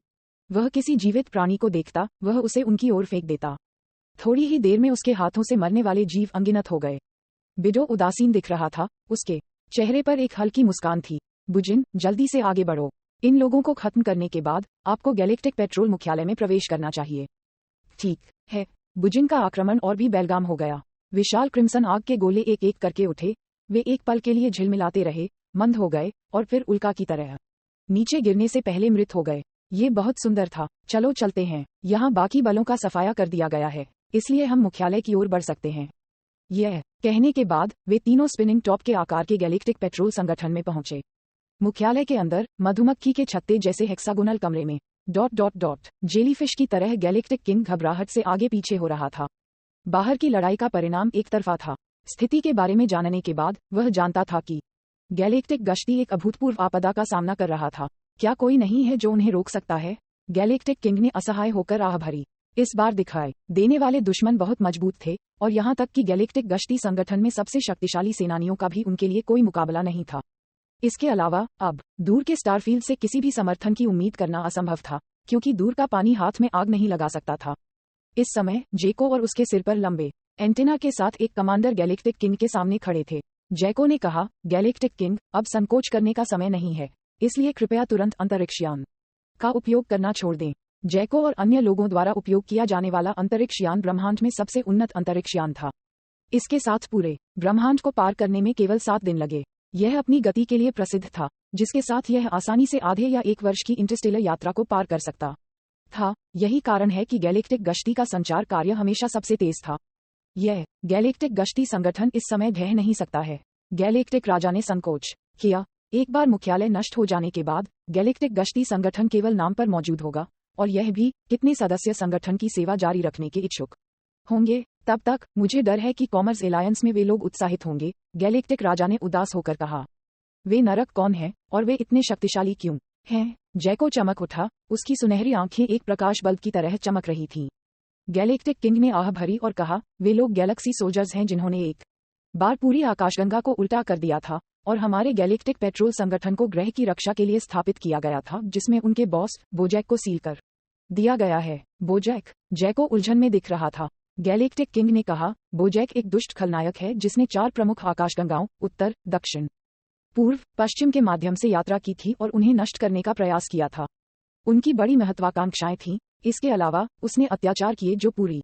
वह किसी जीवित प्राणी को देखता वह उसे उनकी ओर फेंक देता। थोड़ी ही देर में उसके हाथों से मरने वाले जीव अनगिनत हो गए। बिडो उदासीन दिख रहा था, उसके चेहरे पर एक हल्की मुस्कान थी। बुजिन, जल्दी से आगे बढ़ो। इन लोगों को खत्म करने के बाद आपको गैलेक्टिक पेट्रोल मुख्यालय में प्रवेश करना चाहिए। ठीक है। बुजिन का आक्रमण और भी बेलगाम हो गया। विशाल क्रिम्सन आग के गोले एक एक करके उठे। वे एक पल के लिए झिलमिलाते रहे, मंद हो गए और फिर उल्का की तरह नीचे गिरने से पहले मृत हो गए। ये बहुत सुंदर था। चलो चलते हैं। यहाँ बाकी बलों का सफाया कर दिया गया है, इसलिए हम मुख्यालय की ओर बढ़ सकते हैं। यह कहने के बाद वे तीनों स्पिनिंग टॉप के आकार के गैलेक्टिक पेट्रोल संगठन में पहुंचे। मुख्यालय के अंदर मधुमक्खी के छत्ते जैसे हेक्सागोनल कमरे में जेलीफिश की तरह गैलेक्टिक किंग घबराहट से आगे पीछे हो रहा था। बाहर की लड़ाई का परिणाम एक तरफा था। स्थिति के बारे में जानने के बाद वह जानता था कि गैलेक्टिक गश्ती एक अभूतपूर्व आपदा का सामना कर रहा था। क्या कोई नहीं है जो उन्हें रोक सकता है? गैलेक्टिक किंग ने असहाय होकर आह भरी। इस बार दिखाई देने वाले दुश्मन बहुत मजबूत थे और यहाँ तक कि गैलेक्टिक गश्ती संगठन में सबसे शक्तिशाली सेनानियों का भी उनके लिए कोई मुकाबला नहीं था। इसके अलावा अब दूर के स्टारफील्ड से किसी भी समर्थन की उम्मीद करना असंभव था, क्योंकि दूर का पानी हाथ में आग नहीं लगा सकता था। इस समय जैको और उसके सिर पर लंबे एंटेना के साथ एक कमांडर गैलेक्टिक किंग के सामने खड़े थे। जैको ने कहा, गैलेक्टिक किंग, अब संकोच करने का समय नहीं है, इसलिए कृपया तुरंत अंतरिक्षयान का उपयोग करना छोड़ दें। जैको और अन्य लोगों द्वारा उपयोग किया जाने वाला अंतरिक्षयान ब्रह्मांड में सबसे उन्नत अंतरिक्षयान था। इसके साथ पूरे ब्रह्मांड को पार करने में केवल 7 दिन लगे। यह अपनी गति के लिए प्रसिद्ध था, जिसके साथ यह आसानी से आधे या 1 वर्ष की इंटरस्टेलर यात्रा को पार कर सकता था। यही कारण है कि गैलेक्टिक गश्ती का संचार कार्य हमेशा सबसे तेज था। यह गैलेक्टिक गश्ती संगठन इस समय ढह नहीं सकता है। गैलेक्टिक राजा ने संकोच किया। एक बार मुख्यालय नष्ट हो जाने के बाद गैलेक्टिक गश्ती संगठन केवल नाम पर मौजूद होगा, और यह भी कितने सदस्य संगठन की सेवा जारी रखने के इच्छुक होंगे। तब तक मुझे डर है कि कॉमर्स एलायंस में वे लोग उत्साहित होंगे। गैलेक्टिक राजा ने उदास होकर कहा। वे नरक कौन है और वे इतने शक्तिशाली क्यों हैं? जैको चमक उठा। उसकी सुनहरी आंखें एक प्रकाश बल्ब की तरह चमक रही थीं। गैलेक्टिक किंग ने आह भरी और कहा, वे लोग गैलेक्सी सोल्जर्स हैं जिन्होंने एक बार पूरी आकाशगंगा को उल्टा कर दिया था और हमारे गैलेक्टिक पेट्रोल संगठन को ग्रह की रक्षा के लिए स्थापित किया गया था, जिसमें उनके बॉस बोजैक को सील कर दिया गया है। बोजैक? जैको उलझन में दिख रहा था। गैलेक्टिक किंग ने कहा, बोजैक एक दुष्ट खलनायक है जिसने 4 प्रमुख आकाशगंगाओं उत्तर, दक्षिण, पूर्व, पश्चिम के माध्यम से यात्रा की थी और उन्हें नष्ट करने का प्रयास किया था। उनकी बड़ी महत्वाकांक्षाएं थीं। इसके अलावा उसने अत्याचार किए जो पूरी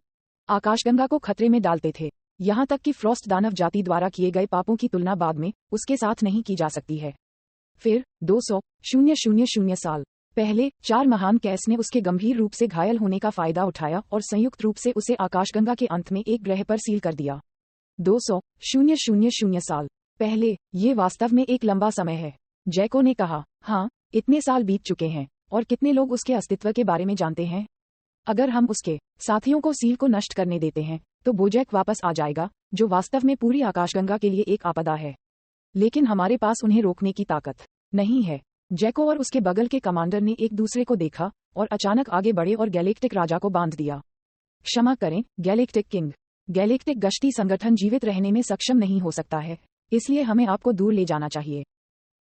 आकाशगंगा को खतरे में डालते थे। यहाँ तक कि फ्रॉस्ट दानव जाति द्वारा किए गए पापों की तुलना बाद में उसके साथ नहीं की जा सकती है। फिर 200,000 साल पहले 4 महान कैस ने उसके गंभीर रूप से घायल होने का फायदा उठाया और संयुक्त रूप से उसे आकाशगंगा के अंत में एक ग्रह पर सील कर दिया। 200,000 साल पहले। ये वास्तव में एक लंबा समय है। जैको ने कहा, हाँ, इतने साल बीत चुके हैं, और कितने लोग उसके अस्तित्व के बारे में जानते हैं। अगर हम उसके साथियों को सील को नष्ट करने देते हैं, तो बोजैक वापस आ जाएगा, जो वास्तव में पूरी आकाशगंगा के लिए एक आपदा है। लेकिन हमारे पास उन्हें रोकने की ताकत नहीं है। जैको और उसके बगल के कमांडर ने एक दूसरे को देखा और अचानक आगे बढ़े और गैलेक्टिक राजा को बांध दिया। क्षमा करें, गैलेक्टिक किंग। गैलेक्टिक गश्ती संगठन जीवित रहने में सक्षम नहीं हो सकता है, इसलिए हमें आपको दूर ले जाना चाहिए।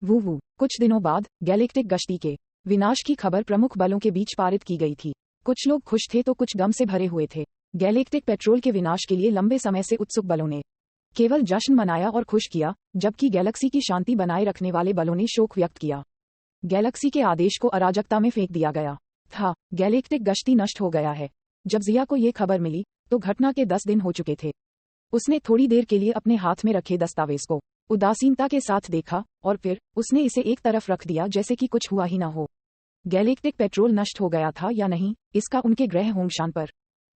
वू कुछ दिनों बाद गैलेक्टिक गश्ती के विनाश की खबर प्रमुख बलों के बीच पारित की गई थी। कुछ लोग खुश थे तो कुछ गम से भरे हुए थे। गैलेक्टिक पेट्रोल के विनाश के लिए लंबे समय से उत्सुक बलों ने केवल जश्न मनाया और खुश किया, जबकि गैलेक्सी की शांति बनाए रखने वाले बलों ने शोक व्यक्त किया। गैलेक्सी के आदेश को अराजकता में फेंक दिया गया था। गैलेक्टिक गश्ती नष्ट हो गया है। जब जिया को ये खबर मिली तो घटना के 10 दिन हो चुके थे। उसने थोड़ी देर के लिए अपने हाथ में रखे दस्तावेज को उदासीनता के साथ देखा और फिर उसने इसे एक तरफ रख दिया जैसे कि कुछ हुआ ही ना हो। गैलेक्टिक पेट्रोल नष्ट हो गया था या नहीं, इसका उनके ग्रह होंगशान पर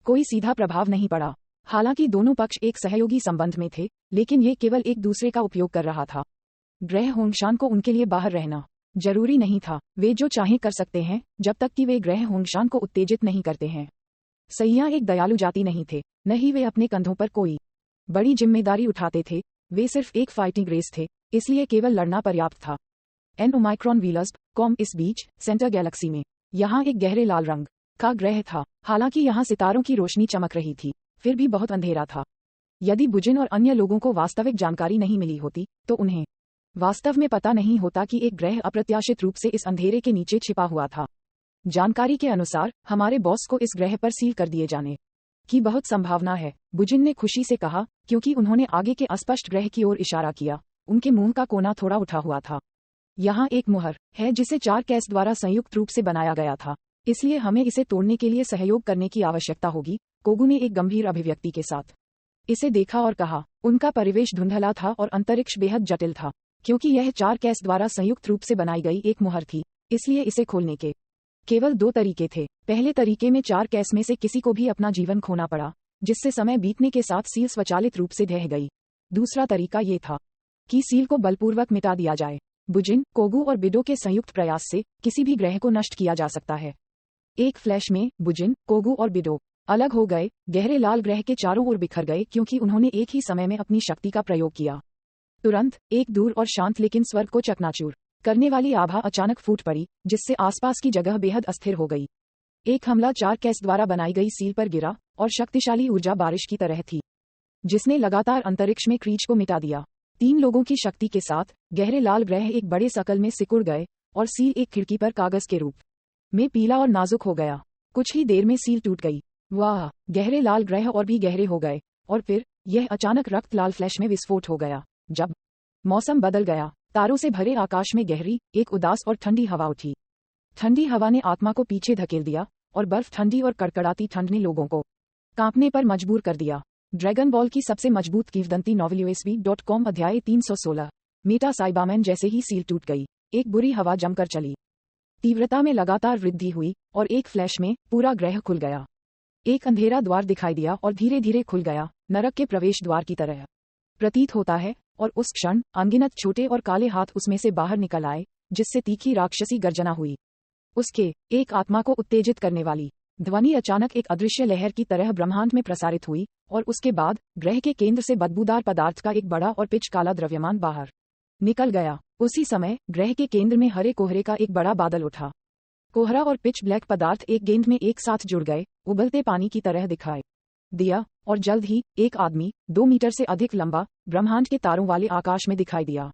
कोई सीधा प्रभाव नहीं पड़ा। हालांकि दोनों पक्ष एक सहयोगी संबंध में थे, लेकिन ये केवल एक दूसरे का उपयोग कर रहा था। ग्रह होंगशान को उनके लिए बाहर रहना जरूरी नहीं था। वे जो चाहें कर सकते हैं, जब तक कि वे ग्रह होंगशान को उत्तेजित नहीं करते हैं। सैया एक दयालु जाति नहीं थे, न ही वे अपने कंधों पर कोई बड़ी जिम्मेदारी उठाते थे। वे सिर्फ एक फाइटिंग रेस थे, इसलिए केवल लड़ना पर्याप्त था। एन ओमाइक्रॉन व्हीलर्स कॉम इस बीच सेंटर गैलेक्सी में यहाँ एक गहरे लाल रंग का ग्रह था। हालांकि यहाँ सितारों की रोशनी चमक रही थी, फिर भी बहुत अंधेरा था। यदि बुजिन और अन्य लोगों को वास्तविक जानकारी नहीं मिली होती, तो उन्हें वास्तव में पता नहीं होता कि एक ग्रह अप्रत्याशित रूप से इस अंधेरे के नीचे छिपा हुआ था। जानकारी के अनुसार हमारे बॉस को इस ग्रह पर सील कर दिए जाने की बहुत संभावना है, बुजिन ने खुशी से कहा, क्योंकि उन्होंने आगे के अस्पष्ट ग्रह की ओर इशारा किया। उनके मुंह का कोना थोड़ा उठा हुआ था। यहाँ एक मुहर है जिसे 4 कैस द्वारा संयुक्त रूप से बनाया गया था, इसलिए हमें इसे तोड़ने के लिए सहयोग करने की आवश्यकता होगी। कोगु ने एक गंभीर अभिव्यक्ति के साथ इसे देखा और कहा। उनका परिवेश धुंधला था और अंतरिक्ष बेहद जटिल था। क्योंकि यह 4 कैस द्वारा संयुक्त रूप से बनाई गई एक मुहर थी, इसलिए इसे खोलने के केवल 2 तरीके थे। पहले तरीके में 4 कैस में से किसी को भी अपना जीवन खोना पड़ा, जिससे समय बीतने के साथ सील स्वचालित रूप से ढह गई। दूसरा तरीका ये था कि सील को बलपूर्वक मिटा दिया जाए। बुजिन, कोगु और बिडो के संयुक्त प्रयास से किसी भी ग्रह को नष्ट किया जा सकता है। एक फ्लैश में बुजिन, कोगु और बिडो अलग हो गए, गहरे लाल ग्रह के चारों ओर बिखर गए, क्योंकि उन्होंने एक ही समय में अपनी शक्ति का प्रयोग किया। तुरंत एक दूर और शांत लेकिन स्वर्ग को चकनाचूर करने वाली आभा अचानक फूट पड़ी, जिससे आसपास की जगह बेहद अस्थिर हो गई। एक हमला 4 कैस द्वारा बनाई गई सील पर गिरा और शक्तिशाली ऊर्जा बारिश की तरह थी, जिसने लगातार अंतरिक्ष में क्रीच को मिटा दिया। 3 लोगों की शक्ति के साथ गहरे लाल ग्रह एक बड़े सकल में सिकुड़ गए और सील एक खिड़की पर कागज के रूप में पीला और नाजुक हो गया। कुछ ही देर में सील टूट गई। वाह! गहरे लाल ग्रह और भी गहरे हो गए, और फिर यह अचानक रक्त लाल फ्लैश में विस्फोट हो गया। जब मौसम बदल गया, तारों से भरे आकाश में गहरी, एक उदास और ठंडी हवा उठी। ठंडी हवा ने आत्मा को पीछे धकेल दिया, और बर्फ ठंडी और कड़कड़ाती ठंड ने लोगों को कांपने पर मजबूर कर दिया। ड्रैगन बॉल की सबसे मजबूत किंवदंती नॉवेल USV.com अध्याय 316। मेटा साइबामैन जैसे ही सील टूट गई, एक बुरी हवा जमकर चली। तीव्रता में लगातार वृद्धि हुई और एक फ्लैश में पूरा ग्रह खुल गया। एक अंधेरा द्वार दिखाई दिया और धीरे धीरे खुल गया, नरक के प्रवेश द्वार की तरह प्रतीत होता है। और उस क्षण अनगिनत छोटे और काले हाथ उसमें से बाहर निकल आए, जिससे तीखी राक्षसी गर्जना हुई। उसके एक आत्मा को उत्तेजित करने वाली ध्वनि अचानक एक अदृश्य लहर की तरह ब्रह्मांड में प्रसारित हुई, और उसके बाद ग्रह के केंद्र से बदबूदार पदार्थ का एक बड़ा और पिच काला द्रव्यमान बाहर निकल गया। उसी समय ग्रह के केंद्र में हरे कोहरे का एक बड़ा बादल उठा। कोहरा और पिच ब्लैक पदार्थ एक गेंद में एक साथ जुड़ गए, उबलते पानी की तरह दिखाई दिया, और जल्द ही एक आदमी 2 मीटर से अधिक लंबा ब्रह्मांड के तारों वाले आकाश में दिखाई दिया।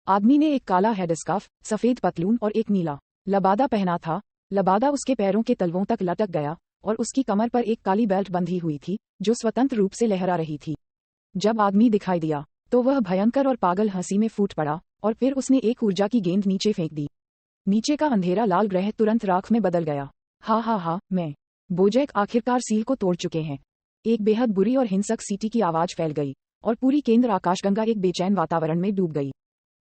आदमी ने एक काला हेडस्कार्फ, सफेद पतलून और एक नीला लबादा पहना था। लबादा उसके पैरों के तलवों तक लटक गया, और उसकी कमर पर एक काली बेल्ट बंधी हुई थी, जो स्वतंत्र रूप से लहरा रही थी। जब आदमी दिखाई दिया, तो वह भयंकर और पागल हंसी में फूट पड़ा, और फिर उसने एक ऊर्जा की गेंद नीचे फेंक दी। नीचे का अंधेरा लाल ग्रह तुरंत राख में बदल गया। हा, मैं बोजैक आखिरकार सील को तोड़ चुके हैं। एक बेहद बुरी और हिंसक सीटी की आवाज फैल गई, और पूरी केंद्र आकाशगंगा एक बेचैन वातावरण में डूब गई।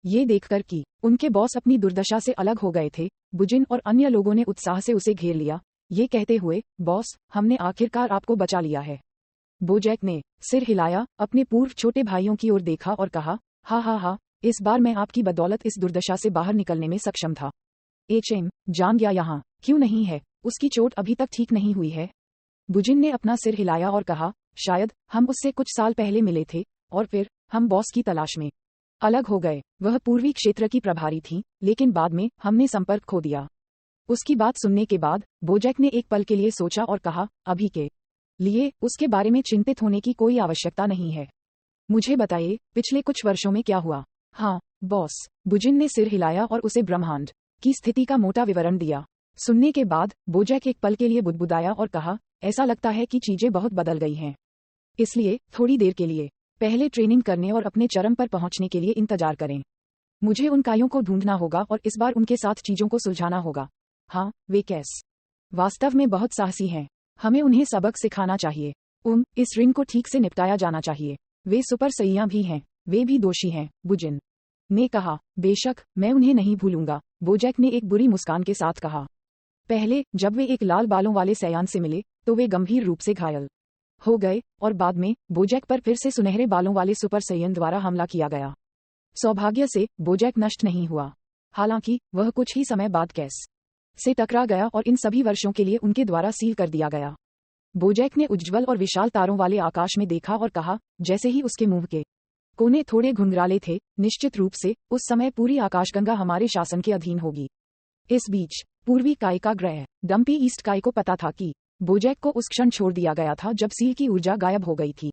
ये देखकर कि उनके बॉस अपनी दुर्दशा से अलग हो गए थे, बुजिन और अन्य लोगों ने उत्साह से उसे घेर लिया, ये कहते हुए, बॉस, हमने आखिरकार आपको बचा लिया है। बोजैक ने सिर हिलाया, अपने पूर्व छोटे भाइयों की ओर देखा और कहा, हा, इस बार मैं आपकी बदौलत इस दुर्दशा से बाहर निकलने में सक्षम था। एचएम जान गया यहाँ क्यों नहीं है, उसकी चोट अभी तक ठीक नहीं हुई है। बुजिन ने अपना सिर हिलाया और कहा, शायद हम उससे कुछ साल पहले मिले थे और फिर हम बॉस की तलाश में अलग हो गए। वह पूर्वी क्षेत्र की प्रभारी थी, लेकिन बाद में हमने संपर्क खो दिया। उसकी बात सुनने के बाद बोजैक ने एक पल के लिए सोचा और कहा, अभी के लिए उसके बारे में चिंतित होने की कोई आवश्यकता नहीं है। मुझे बताइए, पिछले कुछ वर्षों में क्या हुआ? हाँ बॉस, बुजिन ने सिर हिलाया और उसे ब्रह्मांड की स्थिति का मोटा विवरण दिया। सुनने के बाद बोजैक एक पल के लिए बुदबुदाया और कहा, ऐसा लगता है कि चीजें बहुत बदल गई हैं। इसलिए थोड़ी देर के लिए पहले ट्रेनिंग करने और अपने चरम पर पहुंचने के लिए इंतजार करें। मुझे उन कायों को ढूंढना होगा और इस बार उनके साथ चीजों को सुलझाना होगा। हाँ, वे कैस वास्तव में बहुत साहसी हैं। हमें उन्हें सबक सिखाना चाहिए। इस रिंग को ठीक से निपटाया जाना चाहिए। वे सुपर सैया भी हैं, वे भी दोषी हैं, बुजिन ने कहा। बेशक, मैं उन्हें नहीं भूलूंगा, बोजैक ने एक बुरी मुस्कान के साथ कहा। पहले जब वे एक लाल बालों वाले सयान से मिले तो वे गंभीर रूप से घायल हो गए और बाद में बोजैक पर फिर से सुनहरे बालों वाले सुपर सैयन द्वारा हमला किया गया। सौभाग्य से बोजैक नष्ट नहीं हुआ, हालांकि वह कुछ ही समय बाद कैस से टकरा गया और इन सभी वर्षों के लिए उनके द्वारा सील कर दिया गया। बोजैक ने उज्ज्वल और विशाल तारों वाले आकाश में देखा और कहा, जैसे ही उसके मुंह के कोने थोड़े घुंघराले थे, निश्चित रूप से उस समय पूरी आकाशगंगा हमारे शासन के अधीन होगी। इस बीच पूर्वी काय का ग्रह डंपी ईस्ट काय को पता था कि बोजैक को उस क्षण छोड़ दिया गया था जब सील की ऊर्जा गायब हो गई थी।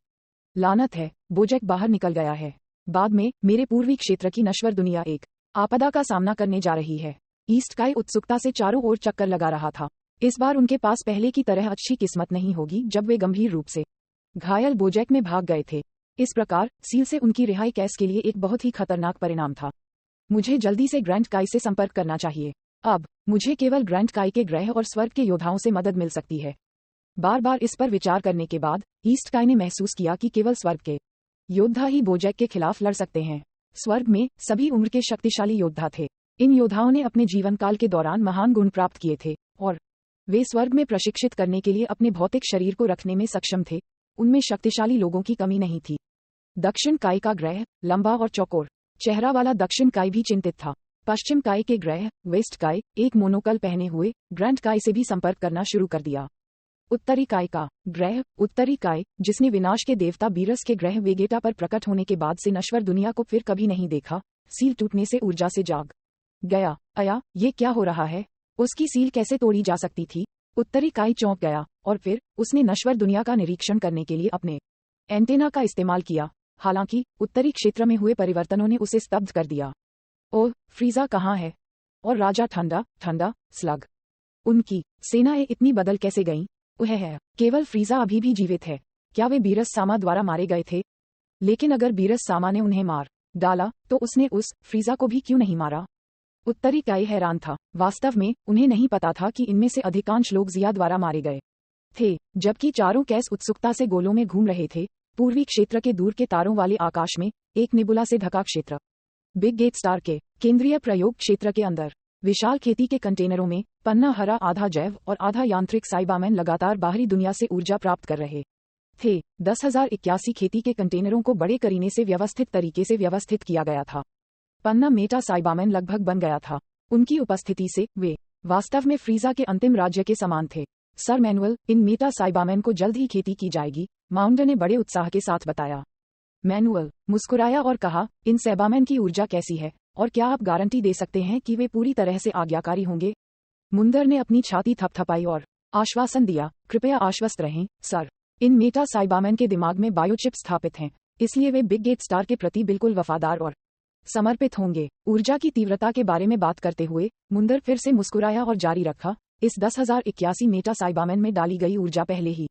लानत है, बोजैक बाहर निकल गया है। बाद में मेरे पूर्वी क्षेत्र की नश्वर दुनिया एक आपदा का सामना करने जा रही है। ईस्ट काय उत्सुकता से चारों ओर चक्कर लगा रहा था। इस बार उनके पास पहले की तरह अच्छी किस्मत नहीं होगी जब वे गंभीर रूप से घायल बोजैक में भाग गए थे। इस प्रकार सील से उनकी रिहाई कैस के लिए एक बहुत ही खतरनाक परिणाम था। मुझे जल्दी से ग्रैंड काय से संपर्क करना चाहिए। अब मुझे केवल ग्रैंड काय के ग्रह और स्वर्ग के योद्धाओं से मदद मिल सकती है। बार बार इस पर विचार करने के बाद ईस्ट काय ने महसूस किया कि केवल स्वर्ग के योद्धा ही बोजैक के खिलाफ लड़ सकते हैं। स्वर्ग में सभी उम्र के शक्तिशाली योद्धा थे। इन योद्धाओं ने अपने जीवन काल के दौरान महान गुण प्राप्त किए थे और वे स्वर्ग में प्रशिक्षित करने के लिए अपने भौतिक शरीर को रखने में सक्षम थे। उनमें शक्तिशाली लोगों की कमी नहीं थी। दक्षिण काय का ग्रह लंबा और चौकोर चेहरा वाला दक्षिण काय भी चिंतित था। पश्चिम काय के ग्रह वेस्ट काय एक मोनोकल पहने हुए ग्रैंड काय से भी संपर्क करना शुरू कर दिया। उत्तरी काय का ग्रह उत्तरी काय, जिसने विनाश के देवता बीरस के ग्रह वेगेटा पर प्रकट होने के बाद से नश्वर दुनिया को फिर कभी नहीं देखा, सील टूटने से ऊर्जा से जाग गया। अया, ये क्या हो रहा है? उसकी सील कैसे तोड़ी जा सकती थी? उत्तरी काय चौंक गया और फिर उसने नश्वर दुनिया का निरीक्षण करने के लिए अपने एंटेना का इस्तेमाल किया। हालांकि उत्तरी क्षेत्र में हुए परिवर्तनों ने उसे स्तब्ध कर दिया। ओह, फ्रीजा कहाँ है? और राजा ठंडा स्लग, उनकी सेनाएं इतनी बदल कैसे गईं? वह है, केवल फ्रीजा अभी भी जीवित है। क्या वे बीरस सामा द्वारा मारे गए थे? लेकिन अगर बीरस सामा ने उन्हें मार डाला तो उसने उस फ्रीजा को भी क्यों नहीं मारा? उत्तरी काय हैरान था। वास्तव में उन्हें नहीं पता था कि इनमें से अधिकांश लोग जिया द्वारा मारे गए थे, जबकि चारों कैस उत्सुकता से गोलों में घूम रहे थे। पूर्वी क्षेत्र के दूर के तारों वाले आकाश में एक निबुला से ढका क्षेत्र बिग गेट स्टार के केंद्रीय प्रयोग क्षेत्र के अंदर विशाल खेती के कंटेनरों में पन्ना हरा आधा जैव और आधा यांत्रिक साइबामैन लगातार बाहरी दुनिया से ऊर्जा प्राप्त कर रहे थे। 10,081 खेती के कंटेनरों को बड़े करीने से व्यवस्थित तरीके से व्यवस्थित किया गया था। पन्ना मेटा साइबामैन लगभग बन गया था। उनकी उपस्थिति से वे वास्तव में फ्रीजा के अंतिम राज्य के समान थे। सर मैनुअल, इन मेटा साइबामैन को जल्द ही खेती की जाएगी, माउंट ने बड़े उत्साह के साथ बताया। मैनुअल मुस्कुराया और कहा, इन सैबामैन की ऊर्जा कैसी है और क्या आप गारंटी दे सकते हैं कि वे पूरी तरह से आज्ञाकारी होंगे? मुंदर ने अपनी छाती थपथपाई और आश्वासन दिया, कृपया आश्वस्त रहें सर। इन मेटा साइबामैन के दिमाग में बायोचिप स्थापित हैं, इसलिए वे बिग गेट स्टार के प्रति बिल्कुल वफादार और समर्पित होंगे। ऊर्जा की तीव्रता के बारे में बात करते हुए मुंदर फिर से मुस्कुराया और जारी रखा, इस 10,081 मेटा साइबामैन में डाली गई ऊर्जा पहले ही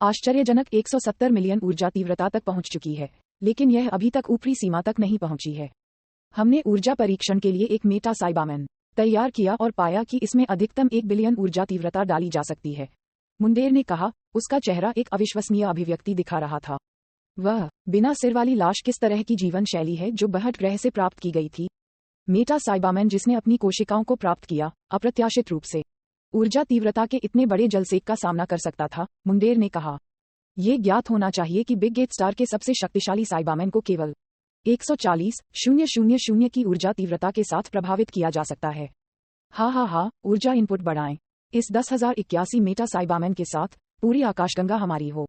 आश्चर्यजनक 170 मिलियन ऊर्जा तीव्रता तक पहुंच चुकी है, लेकिन यह अभी तक ऊपरी सीमा तक नहीं पहुंची है। हमने ऊर्जा परीक्षण के लिए एक मेटा साइबामैन तैयार किया और पाया कि इसमें अधिकतम 1 बिलियन ऊर्जा तीव्रता डाली जा सकती है। मुंडेर ने कहा, उसका चेहरा एक अविश्वसनीय अभिव्यक्ति दिखा रहा था। वह बिना सिर वाली लाश किस तरह की जीवन शैली है जो बहट ग्रह से प्राप्त की गई थी? मेटा साइबामैन जिसने अपनी कोशिकाओं को प्राप्त किया, अप्रत्याशित रूप से ऊर्जा तीव्रता के इतने बड़े जलसेक का सामना कर सकता था, मुंडेर ने कहा। ये ज्ञात होना चाहिए कि बिग गेट स्टार के सबसे शक्तिशाली साइबामैन को केवल 140,000 की ऊर्जा तीव्रता के साथ प्रभावित किया जा सकता है। हा, ऊर्जा इनपुट बढ़ाएं। इस 10,081 मेटा साइबामैन के साथ पूरी आकाशगंगा हमारी हो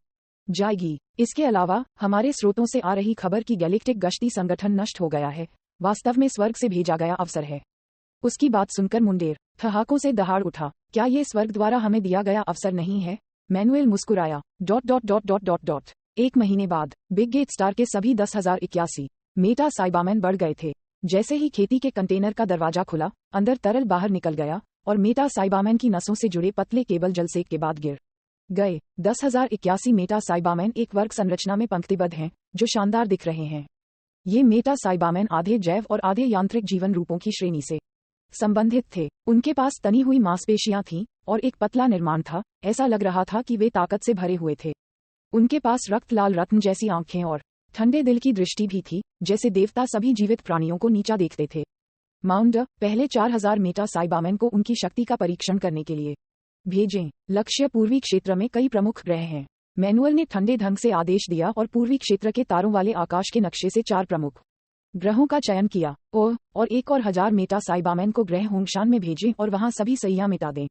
जाएगी। इसके अलावा हमारे स्रोतों से आ रही खबर कि गैलेक्टिक गश्ती संगठन नष्ट हो गया है, वास्तव में स्वर्ग से भेजा गया अवसर है। उसकी बात सुनकर मुंडेर ठहाकों से दहाड़ उठा। क्या ये स्वर्ग द्वारा हमें दिया गया अवसर नहीं है? मैनुएल मुस्कुराया। ... 1 महीने बाद बिग गेट स्टार के सभी 10,081 मेटा साइबामैन बढ़ गए थे। जैसे ही खेती के कंटेनर का दरवाजा खुला, अंदर तरल बाहर निकल गया और मेटा साइबामैन की नसों से जुड़े पतले केबल जलसेक के बाद गिर गए। 10,081 मेटा साइबामैन एक वर्ग संरचना में पंक्तिबद्ध हैं, जो शानदार दिख रहे हैं। ये मेटा साइबामैन आधे जैव और आधे यांत्रिक जीवन रूपों की श्रेणी से संबंधित थे। उनके पास तनी हुई मांसपेशियां थीं और एक पतला निर्माण था। ऐसा लग रहा था कि वे ताकत से भरे हुए थे। उनके पास रक्त लाल रत्न जैसी आंखें और ठंडे दिल की दृष्टि भी थी, जैसे देवता सभी जीवित प्राणियों को नीचा देखते थे। माउंड पहले 4,000 मेटा साइबामैन को उनकी शक्ति का परीक्षण करने के लिए भेजें। लक्ष्य पूर्वी क्षेत्र में कई प्रमुख ग्रह हैं। मैनुअल ने ठंडे ढंग से आदेश दिया और पूर्वी क्षेत्र के तारों वाले आकाश के नक्शे से 4 प्रमुख ग्रहों का चयन किया। और 1,000 मेटा साइबामैन को ग्रह होंगशान में भेजें और वहां सभी सहियां मिटा दें।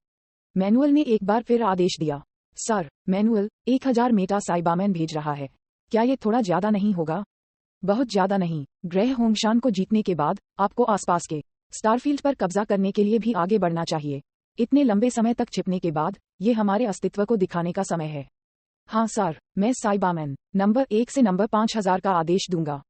मैनुअल ने एक बार फिर आदेश दिया। सर, मैनुअल 1,000 मेटा साइबामैन भेज रहा है। क्या ये थोड़ा ज्यादा नहीं होगा? बहुत ज्यादा नहीं। ग्रह होंगशान को जीतने के बाद आपको आसपास के स्टारफील्ड पर कब्जा करने के लिए भी आगे बढ़ना चाहिए। इतने लंबे समय तक छिपने के बाद ये हमारे अस्तित्व को दिखाने का समय है। हाँ सर, मैं साइबामैन नंबर 1 से नंबर 5,000 का आदेश दूंगा। ...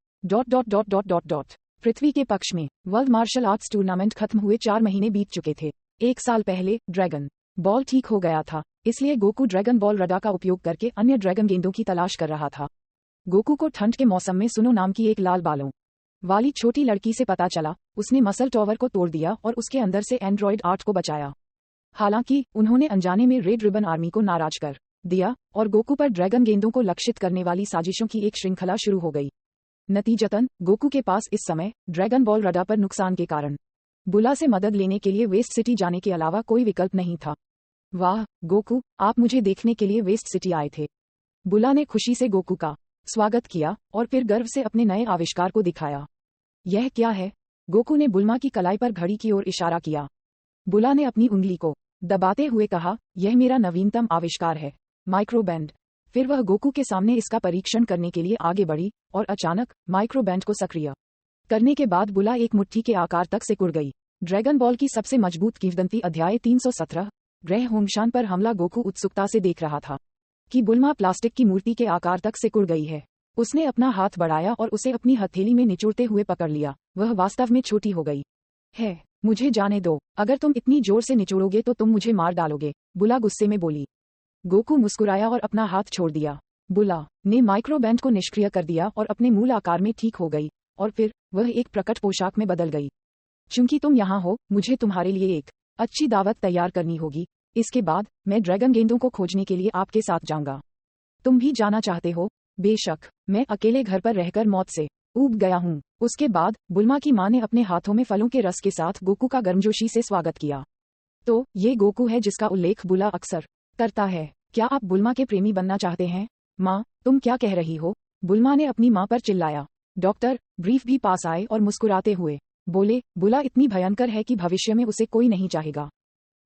पृथ्वी के पक्ष में वर्ल्ड मार्शल आर्ट्स टूर्नामेंट खत्म हुए 4 महीने बीत चुके थे। 1 साल पहले ड्रैगन बॉल ठीक हो गया था, इसलिए गोकू ड्रैगन बॉल रडा का उपयोग करके अन्य ड्रैगन गेंदों की तलाश कर रहा था। गोकू को ठंड के मौसम में सुनो नाम की एक लाल बालों वाली छोटी लड़की से पता चला। उसने मसल टॉवर को तोड़ दिया और उसके अंदर से एंड्रॉयड 8 को बचाया। हालांकि उन्होंने अनजाने में रेड रिबन आर्मी को नाराज कर दिया और गोकू पर ड्रैगन गेंदों को लक्षित करने वाली साजिशों की एक श्रृंखला शुरू हो गई। नतीजतन गोकू के पास इस समय ड्रैगन बॉल रडा पर नुकसान के कारण बुला से मदद लेने के लिए वेस्ट सिटी जाने के अलावा कोई विकल्प नहीं था। वाह गोकू, आप मुझे देखने के लिए वेस्ट सिटी आए थे। बुला ने खुशी से गोकू का स्वागत किया और फिर गर्व से अपने नए आविष्कार को दिखाया। यह क्या है? गोकू ने बुल्मा की कलाई पर घड़ी की ओर इशारा किया। बुला ने अपनी उंगली को दबाते हुए कहा, यह मेरा नवीनतम आविष्कार है, माइक्रोबैंड। फिर वह गोकू के सामने इसका परीक्षण करने के लिए आगे बढ़ी और अचानक माइक्रोबैंड को सक्रिय करने के बाद बुला एक मुट्ठी के आकार तक सिकुड़ गई। ड्रैगन बॉल की सबसे मजबूत किंवदंती अध्याय 317 ग्रह होंगशान पर हमला। गोकू उत्सुकता से देख रहा था कि बुल्मा प्लास्टिक की मूर्ति के आकार तक सिकुड़ गई है। उसने अपना हाथ बढ़ाया और उसे अपनी हथेली में निचोड़ते हुए पकड़ लिया। वह वास्तव में छोटी हो गई है। मुझे जाने दो, अगर तुम इतनी जोर से निचोड़ोगे तो तुम मुझे मार डालोगे, बुला गुस्से में बोली। गोकू मुस्कुराया और अपना हाथ छोड़ दिया। बुला ने माइक्रोबैंड को निष्क्रिय कर दिया और अपने मूल आकार में ठीक हो गई और फिर वह एक प्रकट पोशाक में बदल गई। चूंकि तुम यहाँ हो, मुझे तुम्हारे लिए एक अच्छी दावत तैयार करनी होगी। इसके बाद मैं ड्रैगन गेंदों को खोजने के लिए आपके साथ जाऊंगा। तुम भी जाना चाहते हो? बेशक, मैं अकेले घर पर रहकर मौत से ऊब गया हूँ। उसके बाद बुल्मा की माँ ने अपने हाथों में फलों के रस के साथ गोकू का गर्मजोशी से स्वागत किया। तो ये गोकू है जिसका उल्लेख बुला अक्सर करता है। क्या आप बुल्मा के प्रेमी बनना चाहते हैं? माँ, तुम क्या कह रही हो? बुल्मा ने अपनी माँ पर चिल्लाया। डॉक्टर ब्रीफ भी पास आए और मुस्कुराते हुए बोले, बुला इतनी भयंकर है कि भविष्य में उसे कोई नहीं चाहेगा।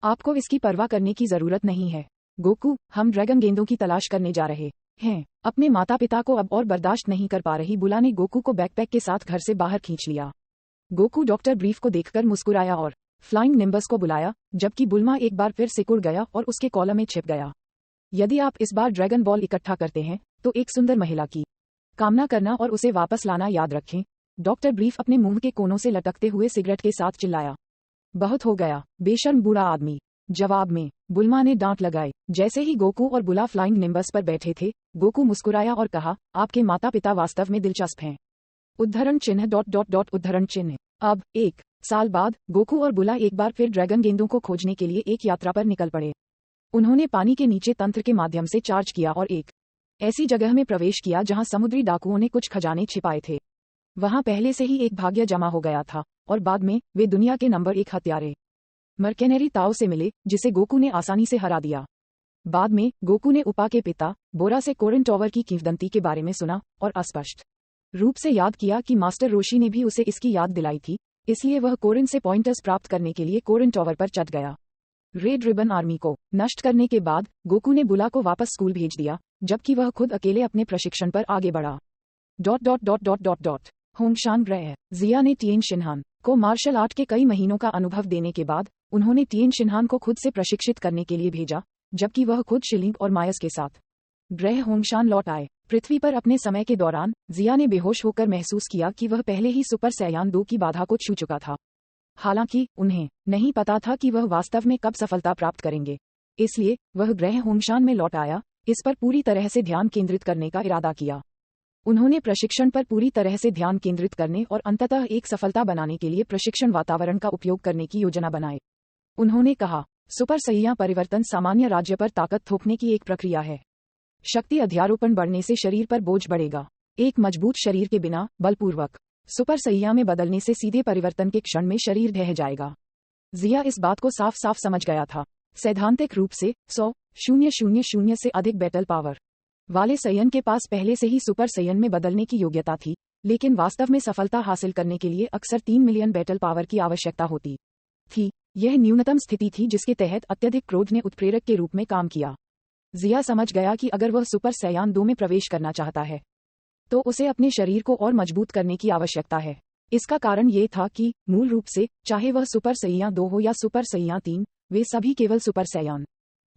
आपको इसकी परवाह करने की जरूरत नहीं है। गोकू, हम ड्रैगन गेंदों की तलाश करने जा रहे हैं। अपने माता पिता को अब और बर्दाश्त नहीं कर पा रही बुला ने गोकू को बैकपैक के साथ घर से बाहर खींच लिया। गोकू डॉक्टर ब्रीफ को देखकर मुस्कुराया और फ्लाइंग निम्बस को बुलाया, जबकि बुल्मा एक बार फिर सिकुड़ गया और उसके कॉलम में छिप गया। यदि आप इस बार ड्रैगन बॉल इकट्ठा करते हैं तो एक सुंदर महिला की कामना करना और उसे वापस लाना याद रखें। डॉक्टर ब्रीफ अपने मुंह के कोनों से लटकते हुए सिगरेट के साथ चिल्लाया। बहुत हो गया, बेशर्म बूढ़ा आदमी। जवाब में बुल्मा ने डांट लगाई। जैसे ही गोकू और बुला फ्लाइंग निम्बस पर बैठे थे, गोकू मुस्कुराया और कहा, आपके माता पिता वास्तव में दिलचस्प हैं। उद्धरण चिन्ह ... अब 1 साल बाद गोकू और बुला एक बार फिर ड्रैगन गेंदों को खोजने के लिए एक यात्रा पर निकल पड़े। उन्होंने पानी के नीचे तंत्र के माध्यम से चार्ज किया और एक ऐसी जगह में प्रवेश किया जहां समुद्री डाकुओं ने कुछ खजाने छिपाए थे। वहां पहले से ही एक भाग्य जमा हो गया था और बाद में वे दुनिया के नंबर 1 हत्यारे मर्केनरी ताओ से मिले, जिसे गोकू ने आसानी से हरा दिया। बाद में गोकू ने उपा के पिता बोरा से कोरिन टॉवर की किंवदंती के बारे में सुना और अस्पष्ट रूप से याद किया कि मास्टर रोशी ने भी उसे इसकी याद दिलाई थी, इसलिए वह कोरिन से पॉइंटर्स प्राप्त करने के लिए कोरिन टॉवर पर चढ़ गया। रेड रिबन आर्मी को नष्ट करने के बाद गोकू ने बुला को वापस स्कूल भेज दिया, जबकि वह खुद अकेले अपने प्रशिक्षण पर आगे बढ़ा। होंगशान ग्रह जिया ने टिएन शिनहान को मार्शल आर्ट के कई महीनों का अनुभव देने के बाद उन्होंने टिएन शिनहान को खुद से प्रशिक्षित करने के लिए भेजा, जबकि वह खुद शिलिंग और मायस के साथ ग्रह होंगशान लौट आए। पृथ्वी पर अपने समय के दौरान जिया ने बेहोश होकर महसूस किया कि वह पहले ही सुपर सैयान 2 की बाधा को छू चुका था। हालांकि उन्हें नहीं पता था कि वह वास्तव में कब सफलता प्राप्त करेंगे, इसलिए वह ग्रह होंगशान में लौट आया, इस पर पूरी तरह से ध्यान केंद्रित करने का इरादा किया। उन्होंने प्रशिक्षण पर पूरी तरह से ध्यान केंद्रित करने और अंततः एक सफलता बनाने के लिए प्रशिक्षण वातावरण का उपयोग करने की योजना बनाई। उन्होंने कहा, सुपर सैया परिवर्तन सामान्य राज्य पर ताकत थोपने की एक प्रक्रिया है। शक्ति अध्यारोपण बढ़ने से शरीर पर बोझ बढ़ेगा। एक मजबूत शरीर के बिना बलपूर्वक सुपर सैया में बदलने से सीधे परिवर्तन के क्षण में शरीर ढह जाएगा। जिया इस बात को साफ साफ समझ गया था। सैद्धांतिक रूप से 100,000 से अधिक बैटल पावर वाले सैयन के पास पहले से ही सुपर सैयन में बदलने की योग्यता थी, लेकिन वास्तव में सफलता हासिल करने के लिए अक्सर 3 मिलियन बैटल पावर की आवश्यकता होती थी। यह न्यूनतम स्थिति थी जिसके तहत अत्यधिक क्रोध ने उत्प्रेरक के रूप में काम किया। जिया समझ गया कि अगर वह सुपर सैयान 2 में प्रवेश करना चाहता है तो उसे अपने शरीर को और मजबूत करने की आवश्यकता है। इसका कारण ये था कि मूल रूप से चाहे वह सुपर सैया 2 हो या सुपर सैया 3, वे सभी केवल सुपर सैयान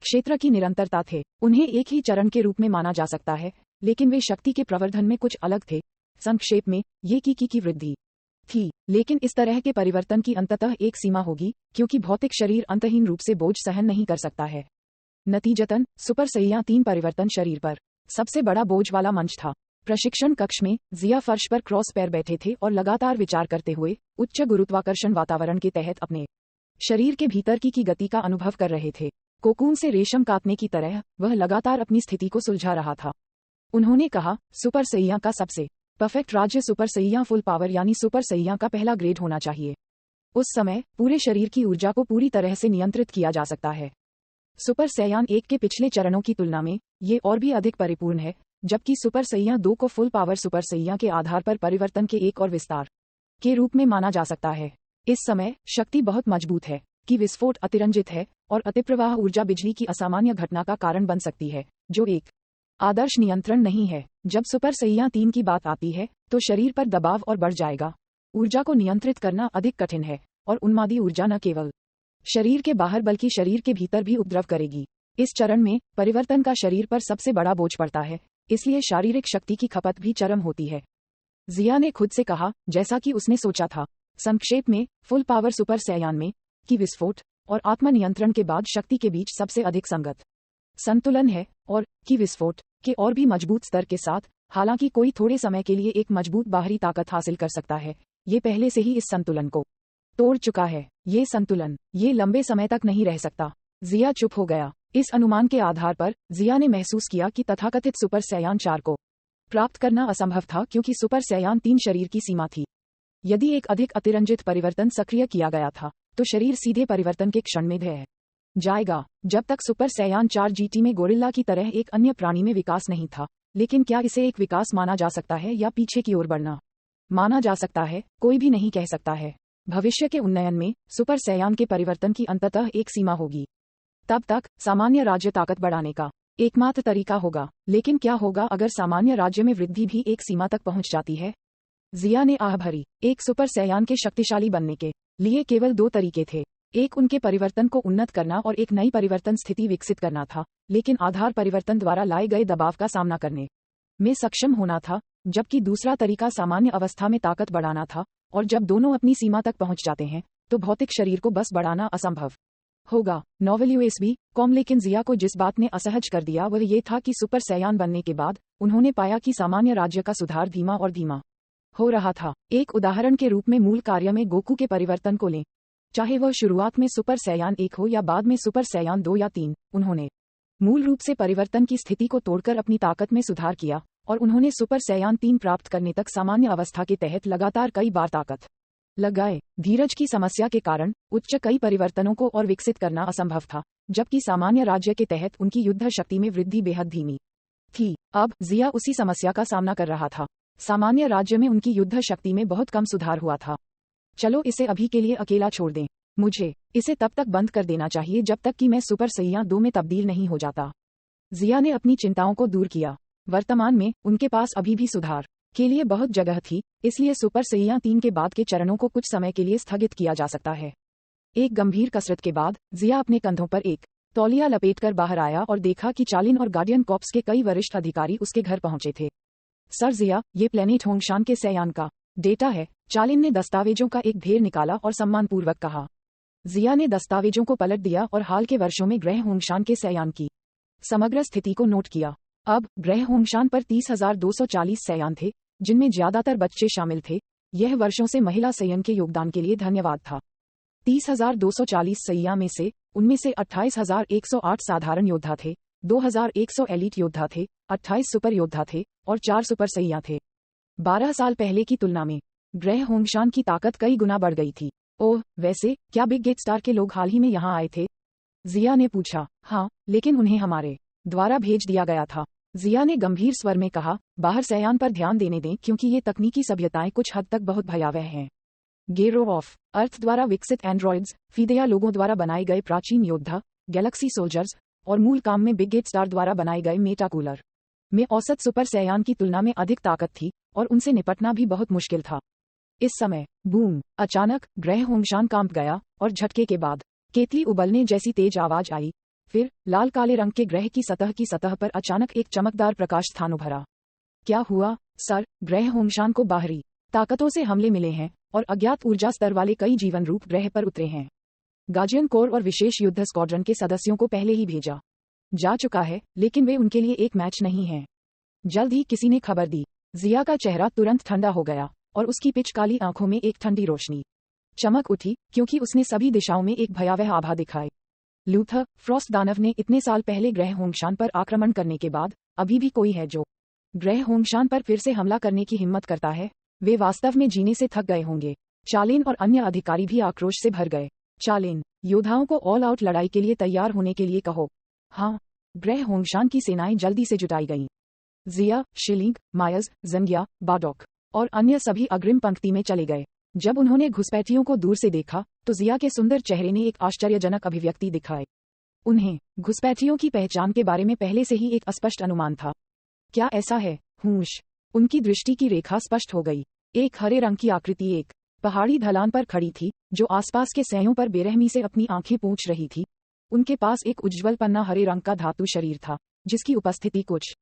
क्षेत्र की निरंतरता थे। उन्हें एक ही चरण के रूप में माना जा सकता है, लेकिन वे शक्ति के प्रवर्धन में कुछ अलग थे। संक्षेप में, ये की वृद्धि थी, लेकिन इस तरह के परिवर्तन की अंततः एक सीमा होगी, क्योंकि भौतिक शरीर अंतहीन रूप से बोझ सहन नहीं कर सकता है। नतीजतन सुपर सैया 3 परिवर्तन शरीर पर सबसे बड़ा बोझ वाला मंच था। प्रशिक्षण कक्ष में जिया फर्श पर क्रॉस पैर बैठे थे और लगातार विचार करते हुए उच्च गुरुत्वाकर्षण वातावरण के तहत अपने शरीर के भीतर की गति का अनुभव कर रहे थे। कोकून से रेशम काटने की तरह वह लगातार अपनी स्थिति को सुलझा रहा था। उन्होंने कहा, सुपर सैया का सबसे परफेक्ट राज्य सुपर सैया फुल पावर यानी सुपर सैया का पहला ग्रेड होना चाहिए। उस समय पूरे शरीर की ऊर्जा को पूरी तरह से नियंत्रित किया जा सकता है। सुपर सैयान 1 के पिछले चरणों की तुलना में ये और भी अधिक परिपूर्ण है, जबकि सुपर सैया 2 को फुल पावर सुपर सैया के आधार पर परिवर्तन के एक और विस्तार के रूप में माना जा सकता है। इस समय शक्ति बहुत मजबूत है कि विस्फोट अतिरंजित है और अतिप्रवाह ऊर्जा बिजली की असामान्य घटना का कारण बन सकती है, जो एक आदर्श नियंत्रण नहीं है। जब सुपर सैया 3 की बात आती है तो शरीर पर दबाव और बढ़ जाएगा। ऊर्जा को नियंत्रित करना अधिक कठिन है और उन्मादी ऊर्जा न केवल शरीर के बाहर बल्कि शरीर के भीतर भी उपद्रव करेगी। इस चरण में परिवर्तन का शरीर पर सबसे बड़ा बोझ पड़ता है, इसलिए शारीरिक शक्ति की खपत भी चरम होती है। जिया ने खुद से कहा, जैसा कि उसने सोचा था। संक्षेप में, फुल पावर सुपर सैयान में की विस्फोट और आत्मनियंत्रण के बाद शक्ति के बीच सबसे अधिक संगत संतुलन है, और की विस्फोट के और भी मजबूत स्तर के साथ, हालांकि कोई थोड़े समय के लिए एक मजबूत बाहरी ताकत हासिल कर सकता है, ये पहले से ही इस संतुलन को तोड़ चुका है। ये संतुलन ये लंबे समय तक नहीं रह सकता। जिया चुप हो गया। इस अनुमान के आधार पर जिया ने महसूस किया कि तथाकथित सुपर सैयान 4 को प्राप्त करना असंभव था, क्योंकि सुपर सैयान 3 शरीर की सीमा थी। यदि एक अधिक अतिरंजित परिवर्तन सक्रिय किया गया था तो शरीर सीधे परिवर्तन के क्षण में ढह जाएगा। जब तक सुपर सैयान 4 जीटी में गोरिल्ला की तरह एक अन्य प्राणी में विकास नहीं था। लेकिन क्या इसे एक विकास माना जा सकता है या पीछे की ओर बढ़ना माना जा सकता है, कोई भी नहीं कह सकता है। भविष्य के उन्नयन में सुपर सैयान के परिवर्तन की अंततः एक सीमा होगी। तब तक सामान्य राज्य ताकत बढ़ाने का एकमात्र तरीका होगा। लेकिन क्या होगा अगर सामान्य राज्य में वृद्धि भी एक सीमा तक पहुंच जाती है? जिया ने आह भरी। एक सुपर सैयान के शक्तिशाली बनने के लिए केवल 2 तरीके थे। एक उनके परिवर्तन को उन्नत करना और एक नई परिवर्तन स्थिति विकसित करना था, लेकिन आधार परिवर्तन द्वारा लाए गए दबाव का सामना करने में सक्षम होना था। जबकि दूसरा तरीका सामान्य अवस्था में ताकत बढ़ाना था, और जब दोनों अपनी सीमा तक पहुंच जाते हैं तो भौतिक शरीर को बस बढ़ाना असंभव होगा। Novel USB com. लेकिन जिया को जिस बात ने असहज कर दिया वह ये था कि सुपर सैयान बनने के बाद उन्होंने पाया कि सामान्य राज्य का सुधार धीमा और धीमा हो रहा था। एक उदाहरण के रूप में मूल कार्य में गोकू के परिवर्तन को लें। चाहे वह शुरुआत में सुपर सैयान 1 हो या बाद में सुपर सैयान 2 या 3, उन्होंने मूल रूप से परिवर्तन की स्थिति को तोड़कर अपनी ताकत में सुधार किया, और उन्होंने सुपर सैयान 3 प्राप्त करने तक सामान्य अवस्था के तहत लगातार कई बार ताकत लगाए। धीरज की समस्या के कारण उच्च कई परिवर्तनों को और विकसित करना असंभव था, जबकि सामान्य राज्य के तहत उनकी युद्ध शक्ति में वृद्धि बेहद धीमी थी। अब जिया उसी समस्या का सामना कर रहा था। सामान्य राज्य में उनकी युद्ध शक्ति में बहुत कम सुधार हुआ था। चलो इसे अभी के लिए अकेला छोड़ दें। मुझे इसे तब तक बंद कर देना चाहिए जब तक कि मैं सुपर सैया 2 में तब्दील नहीं हो जाता। जिया ने अपनी चिंताओं को दूर किया। वर्तमान में उनके पास अभी भी सुधार के लिए बहुत जगह थी, इसलिए सुपर सैया 3 के बाद के चरणों को कुछ समय के लिए स्थगित किया जा सकता है। एक गंभीर कसरत के बाद जिया अपने कंधों पर एक तौलिया लपेटकर बाहर आया और देखा कि चालिन और गार्डियन कॉर्प्स के कई वरिष्ठ अधिकारी उसके घर पहुंचे थे। सर जिया, ये प्लेनेट होंगशान के सैयान का डेटा है। चालिन ने दस्तावेजों का एक ढेर निकाला और सम्मानपूर्वक कहा। जिया ने दस्तावेजों को पलट दिया और हाल के वर्षों में ग्रह होंगशान के सैयान की समग्र स्थिति को नोट किया। अब ग्रह होंगशान पर 30,240 सैयान थे, जिनमें ज्यादातर बच्चे शामिल थे। यह वर्षों से महिला सैयन के योगदान के लिए धन्यवाद था। 30,240 सैया में से उनमें से 28,108 साधारण योद्धा थे, 2,100 एलीट योद्धा थे, 28 सुपर योद्धा थे और 4 सुपर सैया थे। 12 साल पहले की तुलना में ग्रह होंगशान की ताकत कई गुना बढ़ गई थी। ओह, वैसे क्या बिग गेट स्टार के लोग हाल ही में यहाँ आए थे? जिया ने पूछा। हाँ, लेकिन उन्हें हमारे द्वारा भेज दिया गया था। जिया ने गंभीर स्वर में कहा। बाहर सैयान पर ध्यान देने दें क्योंकि ये तकनीकी सभ्यताएं कुछ हद तक बहुत भयावह हैं। गेरो ऑफ अर्थ द्वारा विकसित एंड्रॉइड्स, फीदेया लोगों द्वारा बनाए गए प्राचीन योद्धा, गैलेक्सी सोल्जर्स और मूल काम में बिग गेट स्टार द्वारा बनाए गए मेटाकूलर में औसत सुपर सैयान की तुलना में अधिक ताकत थी और उनसे निपटना भी बहुत मुश्किल था। इस समय बूम, अचानक ग्रह होंगशान कांप गया और झटके के बाद केतली उबलने जैसी तेज आवाज आई। फिर लाल काले रंग के ग्रह की सतह पर अचानक एक चमकदार प्रकाश स्थान उभरा। क्या हुआ सर? ग्रह होंगशान को बाहरी ताकतों से हमले मिले हैं और अज्ञात ऊर्जा स्तर वाले कई जीवन रूप ग्रह पर उतरे हैं। गार्जियन कोर और विशेष युद्ध स्क्वाड्रन के सदस्यों को पहले ही भेजा जा चुका है, लेकिन वे उनके लिए एक मैच नहीं हैं। जल्द ही किसी ने खबर दी। जिया का चेहरा तुरंत ठंडा हो गया और उसकी पिच काली आंखों में एक ठंडी रोशनी चमक उठी क्योंकि उसने सभी दिशाओं में एक भयावह आभा दिखाई। लूथर फ्रॉस्ट दानव ने इतने साल पहले ग्रह होंगशान पर आक्रमण करने के बाद अभी भी कोई है जो ग्रह होंगशान पर फिर से हमला करने की हिम्मत करता है। वे वास्तव में जीने से थक गए होंगे। चालिन और अन्य अधिकारी भी आक्रोश से भर गए। चालिन, योद्धाओं को ऑल आउट लड़ाई के लिए तैयार होने के लिए कहो। हाँ, ग्रह होंगशान की सेनाएं जल्दी से जुटाई गईं। जिया, शिलिंग, मायज, जंगिया, बाडोक और अन्य सभी अग्रिम पंक्ति में चले गए। जब उन्होंने घुसपैठियों को दूर से देखा तो जिया के सुंदर चेहरे ने एक आश्चर्यजनक अभिव्यक्ति दिखाई। उन्हें घुसपैठियों की पहचान के बारे में पहले से ही एक अस्पष्ट अनुमान था। क्या ऐसा है? हूश। उनकी दृष्टि की रेखा स्पष्ट हो गई। एक हरे रंग की आकृति एक पहाड़ी ढलान पर खड़ी थी, जो आसपास के सैयों पर बेरहमी से अपनी आंखें पूंछ रही थी। उनके पास एक उज्ज्वल पन्ना हरे रंग का धातु शरीर था, जिसकी उपस्थिति कुछ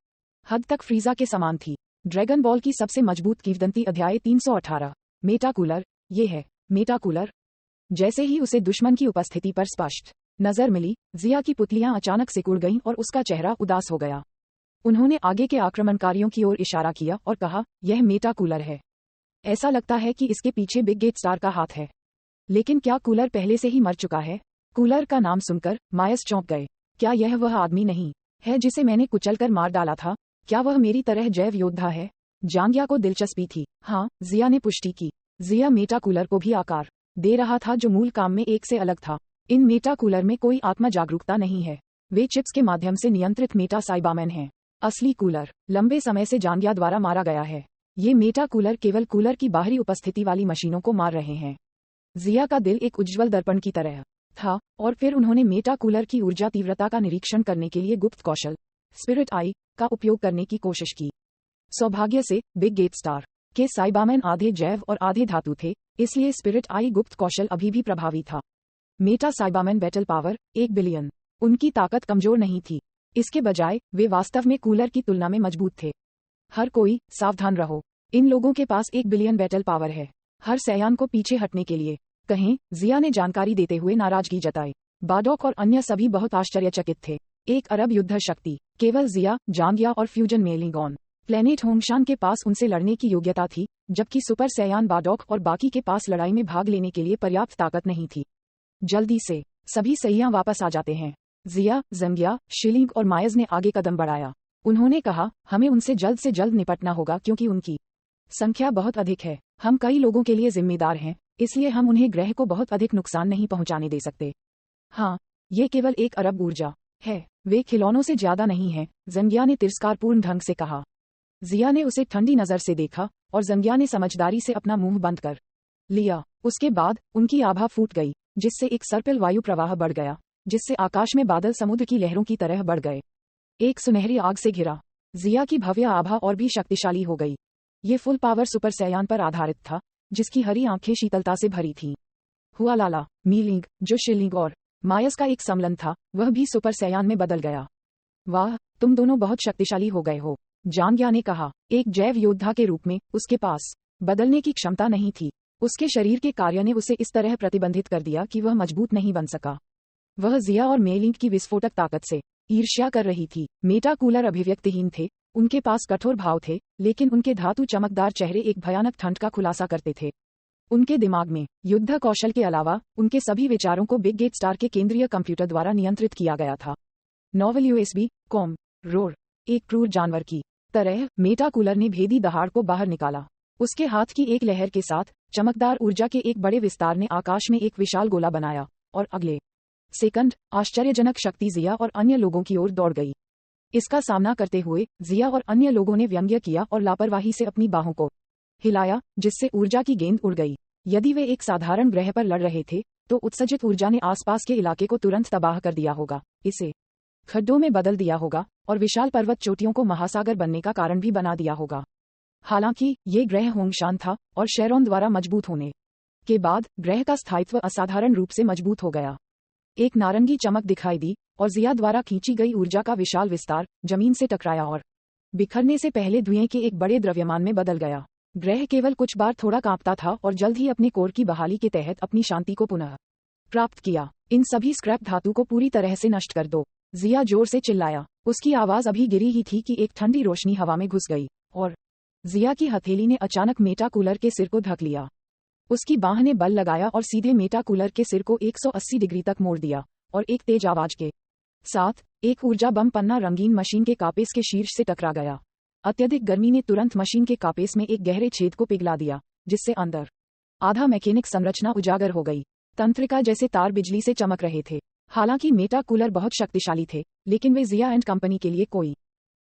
हद तक फ्रीजा के समान थी। ड्रैगन बॉल की सबसे मजबूत किंवदंती अध्याय 318। मेटाकूलर। ये है मेटाकूलर। जैसे ही उसे दुश्मन की उपस्थिति पर स्पष्ट नजर मिली, जिया की पुतलियां अचानक सिकुड़ गईं और उसका चेहरा उदास हो गया। उन्होंने आगे के आक्रमणकारियों की ओर इशारा किया और कहा, यह मेटाकूलर है। ऐसा लगता है कि इसके पीछे बिग गेट स्टार का हाथ है। लेकिन क्या कूलर पहले से ही मर चुका है? कूलर का नाम सुनकर मायस चौंक गए। क्या यह वह आदमी नहीं है जिसे मैंने कुचलकर मार डाला था? क्या वह मेरी तरह जैव योद्धा है? जांगिया को दिलचस्पी थी। हाँ, जिया ने पुष्टि की। जिया मेटाकूलर को भी आकार दे रहा था जो मूल काम में एक से अलग था। इन मेटाकूलर में कोई आत्मा जागरूकता नहीं है। वे चिप्स के माध्यम से नियंत्रित मेटा साइबामैन हैं। असली कूलर लंबे समय से जांगिया द्वारा मारा गया है। ये मेटाकूलर केवल कूलर की बाहरी उपस्थिति वाली मशीनों को मार रहे हैं। जिया का दिल एक उज्ज्वल दर्पण की तरह था और फिर उन्होंने मेटाकूलर की ऊर्जा तीव्रता का निरीक्षण करने के लिए गुप्त कौशल स्पिरिट आई का उपयोग करने की कोशिश की। सौभाग्य से बिग गेट स्टार के साइबामैन आधे जैव और आधे धातु थे, इसलिए स्पिरिट आई गुप्त कौशल अभी भी प्रभावी था। Meta saibaman battle power 1 billion. उनकी ताकत कमजोर नहीं थी। इसके बजाय वे वास्तव में कूलर की तुलना में मजबूत थे। हर कोई सावधान रहो। इन लोगों के पास 1 बिलियन बैटल पावर है। हर सैयान को पीछे हटने के लिए कहें, जिया ने जानकारी देते हुए नाराजगी जताई। बाडोक और अन्य सभी बहुत आश्चर्यचकित थे। 1 अरब युद्ध शक्ति। केवल जिया, जांगिया और फ्यूजन मेलिंगॉन प्लेनेट होंगशान के पास उनसे लड़ने की योग्यता थी, जबकि सुपर सैयान बाडोक और बाकी के पास लड़ाई में भाग लेने के लिए पर्याप्त ताकत नहीं थी। जल्दी से सभी सैयां वापस आ जाते हैं। जिया, जंगिया, शिलिंग और मायज ने आगे कदम बढ़ाया। उन्होंने कहा, हमें उनसे जल्द निपटना होगा क्योंकि उनकी संख्या बहुत अधिक है। हम कई लोगों के लिए जिम्मेदार हैं, इसलिए हम उन्हें ग्रह को बहुत अधिक नुकसान नहीं पहुंचाने दे सकते। हाँ, ये केवल 1 अरब ऊर्जा है, वे खिलौनों से ज्यादा नहीं है, जंगिया ने तिरस्कारपूर्ण ढंग से कहा। जिया ने उसे ठंडी नजर से देखा और जंगिया ने समझदारी से अपना मुंह बंद कर लिया। उसके बाद उनकी आभा फूट गई, जिससे एक सर्पिल वायु प्रवाह बढ़ गया, जिससे आकाश में बादल समुद्र की लहरों की तरह बढ़ गए। एक सुनहरी आग से घिरा जिया की भव्य आभा और भी शक्तिशाली हो गई। ये फुल पावर सुपर सैयान पर आधारित था, जिसकी हरी आंखें शीतलता से भरी थीं। हुआलाला मीलिंग, जो शिलिंग और मायस का एक सम्मिलन था, वह भी सुपर सैयान में बदल गया। वाह, तुम दोनों बहुत शक्तिशाली हो गए हो, जांगिया ने कहा। एक जैव योद्धा के रूप में उसके पास बदलने की क्षमता नहीं थी। उसके शरीर के कार्य ने उसे इस तरह प्रतिबंधित कर दिया कि वह मजबूत नहीं बन सका। वह जिया और मेलिंग की विस्फोटक ताकत से ईर्ष्या कर रही थी। मेटा कूलर अभिव्यक्तिहीन थे, उनके पास कठोर भाव थे, लेकिन उनके धातु चमकदार चेहरे एक भयानक ठंड का खुलासा करते थे। उनके दिमाग में युद्ध कौशल के अलावा उनके सभी विचारों को बिग गेट स्टार के केंद्रीय कंप्यूटर द्वारा नियंत्रित किया गया था। नोवेल यूएसबी कॉम रोर, एक क्रूर जानवर की तरह मेटा कूलर ने भेदी दहाड़ को बाहर निकाला। उसके हाथ की एक लहर के साथ चमकदार ऊर्जा के एक बड़े विस्तार ने आकाश में एक विशाल गोला बनाया और अगले सेकंड आश्चर्यजनक शक्ति जिया और अन्य लोगों की ओर दौड़ गई। इसका सामना करते हुए जिया और अन्य लोगों ने व्यंग्य किया और लापरवाही से अपनी बाहों को हिलाया, जिससे ऊर्जा की गेंद उड़ गई। यदि वे एक साधारण ग्रह पर लड़ रहे थे, तो उत्सर्जित ऊर्जा ने आसपास के इलाके को तुरंत तबाह कर दिया होगा, इसे खड्डों में बदल दिया होगा और विशाल पर्वत चोटियों को महासागर बनने का कारण भी बना दिया होगा। हालांकि ये ग्रह होंगशान था और शेरोन द्वारा मजबूत होने के बाद ग्रह का स्थायित्व असाधारण रूप से मजबूत हो गया। एक नारंगी चमक दिखाई दी और जिया द्वारा खींची गई ऊर्जा का विशाल विस्तार जमीन से टकराया और बिखरने से पहले धुएं के एक बड़े द्रव्यमान में बदल गया। ग्रह केवल कुछ बार थोड़ा कांपता था और जल्द ही अपने कोर की बहाली के तहत अपनी शांति को पुनः प्राप्त किया। इन सभी स्क्रैप धातु को पूरी तरह से नष्ट कर दो, जिया जोर से चिल्लाया। उसकी आवाज अभी गिरी ही थी कि एक ठंडी रोशनी हवा में घुस गई और जिया की हथेली ने अचानक मेटा कूलर के सिर को ढक लिया। उसकी बाह ने बल लगाया और सीधे मेटा कूलर के सिर को 180 डिग्री तक मोड़ दिया और एक तेज आवाज के साथ एक ऊर्जा बम पन्ना रंगीन मशीन के कापेस के शीर्ष से टकरा गया। अत्यधिक गर्मी ने तुरंत मशीन के कापेस में एक गहरे छेद को पिघला दिया, जिससे अंदर आधा मैकेनिक संरचना उजागर हो गई। तंत्रिका जैसे तार बिजली से चमक रहे थे। हालांकि मेटा कूलर बहुत शक्तिशाली थे, लेकिन वे जिया एंड कंपनी के लिए कोई